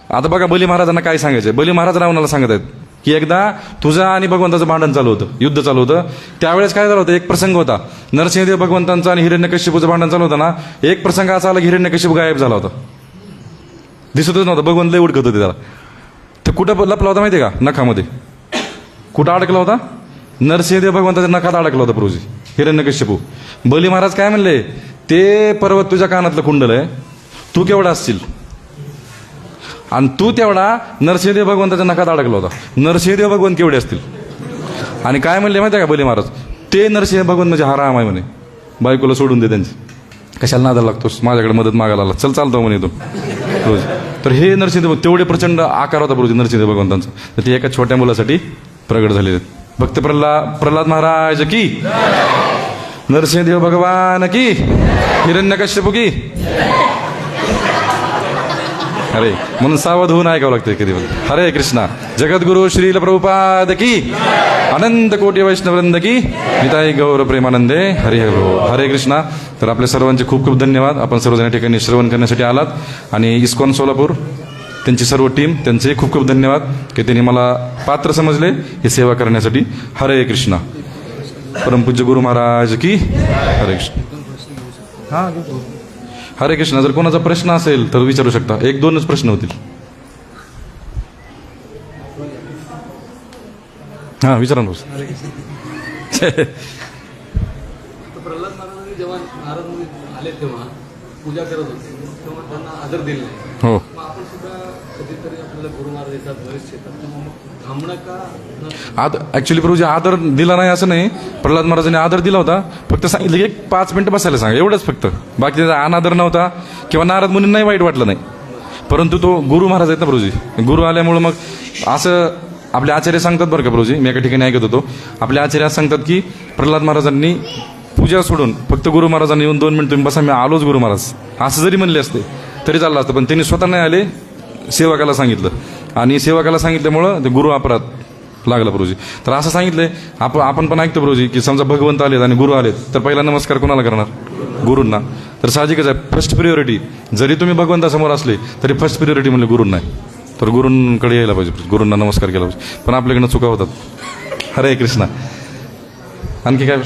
आता बघा बली महाराजांना काय सांगायचं. बली महाराज रावणाला सांगत आहेत की एकदा तुझं आणि भगवंताचं भांडण चालू होतं, युद्ध चालू होतं. त्यावेळेस काय झालं होतं, एक प्रसंग होता. नरसिंहदेव भगवंतांचं आणि हिरण्यकश्यपूचं भांडण चालू होतं ना. एक प्रसंग असा आला की हिरण्यकश्यप गायब झाला होता, दिसतच नव्हता. भगवंत लय उडकत होते त्याला. तर कुठं लपला होता माहिती आहे का? नखामध्ये. कुठं अडकला होता? नरसिंहदेव भगवंताच्या नखात अडकला होता प्रभूजी हिरण्यकश्यपू. बली महाराज काय म्हणले, ते पर्वत तुझ्या कानातलं कुंडल आहे, तू केवढा असशील? आणि तू तेवढा नरसिंहदेव भगवंताच्या नखात अडकला होता. नरसिंहदेव भगवंत केवढे असतील? आणि काय म्हणले माहिती आहे का बली महाराज, ते नरसिंह भगवंत म्हणजे हा राम आहे म्हणे, बायकोला सोडून दे त्यांची, कशाला नादाला लागतोस, माझ्याकडे मदत मागायला आला, चल चालतो म्हणे इथून रोज. तर हे नरसिंह तेवढे प्रचंड आकार होता प्रभू नरसिंह भगवंतांचा. तर ते एका छोट्या मुलासाठी प्रगट झालेले आहेत. भक्त प्रल्हाद महाराज की, नरसिंहदेव भगवान की, हिरण्यकश्यप की. अरे म्हणून सावध होऊन ऐकावं लागतं कधी पण. हरे कृष्णा. जगद्गुरु श्रील प्रभुपाद की, अनंत कोटी वैष्णववृंद की, निताई गौर प्रेमानंदे. हरे हरे कृष्णा. तर आपल्या सर्वांचे खूप खूप धन्यवाद. आपण सर्वजण या ठिकाणी श्रवण करण्यासाठी आलात. आणि इस्कॉन सोलापूर त्यांची सर्व टीम, त्यांचे खूप खूप धन्यवाद की त्यांनी मला पात्र समजले ही सेवा करण्यासाठी. हरे कृष्णा. परमपूज्य गुरु महाराज की. हरे कृष्ण. हां हरे कृष्ण. जर कोणाचा प्रश्न असेल तर विचारू शकता. एक दोनच प्रश्न होतील. हां विचारा ना. प्रल्हाद महाराजांनी जेव्हा नारद आले तेव्हा पूजा करत होते, तेव्हा त्यांना आदर दिला नाही. हो. मग आपण सुद्धा कधीतरी आपल्याला गुरु महाराज येतात, बरेचसे येतात, तेव्हा मग थांबणं का? ऍक्च्युली प्रभूजी आदर दिला नाही असं नाही. प्रल्हाद महाराजांनी आदर दिला होता. फक्त सांगितलं की 5 मिनिटं बसायला सांगा, एवढंच फक्त. बाकी त्याचा अनादर नव्हता किंवा नारद मुनींनाही वाईट वाटलं नाही. परंतु तो गुरु महाराज आहेत ना प्रभूजी, गुरु आल्यामुळं मग असं आपले आचार्य सांगतात बरं का प्रभूजी, मी एका ठिकाणी ऐकत होतो. आपले आचार्य सांगतात की प्रल्हाद महाराजांनी पूजा सोडून फक्त गुरु महाराजांनी येऊन 2 मिनिट तुम्ही बसा, मी आलोच गुरु महाराज, असं जरी म्हणले असते तरी चाललं असतं. पण त्यांनी स्वतः नाही आले, सेवकाला सांगितलं. आणि सेवकाला सांगितल्यामुळं ते गुरु अपराध लागला प्रभूजी. तर असं सांगितलंय आपण पण ऐकतो प्रभूजी की समजा भगवंत आलेत आणि गुरु आलेत तर पहिला नमस्कार कोणाला करणार? गुरूंना. तर साहजिकच आहे, फर्स्ट प्रियोरिटी. जरी तुम्ही भगवंतासमोर असले तरी फर्स्ट प्रियोरिटी म्हणजे गुरूंना आहे. तर गुरूंकडे यायला पाहिजे, गुरूंना नमस्कार केला पाहिजे. पण आपल्याकडनं चुका होतात. हरे कृष्णा. आणखी काय?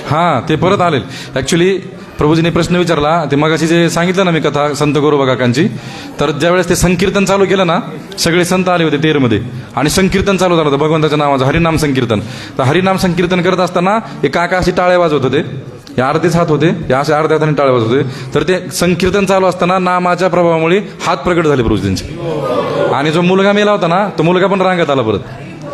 हां ते परत आले. ॲक्च्युली प्रभूजीने प्रश्न विचारला, ते मगाशी जे सांगितलं ना मी कथा संत गोरोबा काकांची, तर ज्यावेळेस ते संकीर्तन चालू केलं ना, सगळे संत आले होते टेरमध्ये आणि संकीर्तन चालू झालं होतं भगवंताच्या नावाचं, हरिनाम संकीर्तन. तर हरिनाम संकीर्तन करत असताना एक काका अशी टाळ्या वाजवत होते, या अर्धेच हात होते, या असे अर्ध्या हाताने टाळ्या वाजवत होते. तर ते संकीर्तन चालू असताना नामाच्या प्रभावामुळे हात प्रगट झाले प्रभूजी त्यांचे. आणि जो मुलगा मेला होता ना, तो मुलगा पण रांगत आला परत.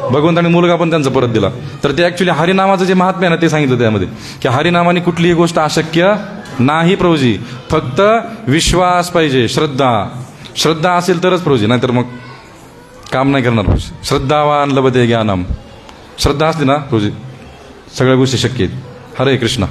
भगवंताने मुलगा पण त्यांचा परत दिला. तर ते ऍक्च्युली हरिनामाचं जे महात्म्य आहे ना ते सांगितलं त्यामध्ये, की हरिनामाने कुठलीही गोष्ट अशक्य नाही प्रभूजी. फक्त विश्वास पाहिजे, श्रद्धा असेल तरच प्रभूजी, नाहीतर मग काम नाही करणार प्रभूजी. श्रद्धावान लभते ज्ञानम. श्रद्धा असली ना प्रभूजी सगळ्या गोष्टी शक्य आहेत. हरे कृष्णा.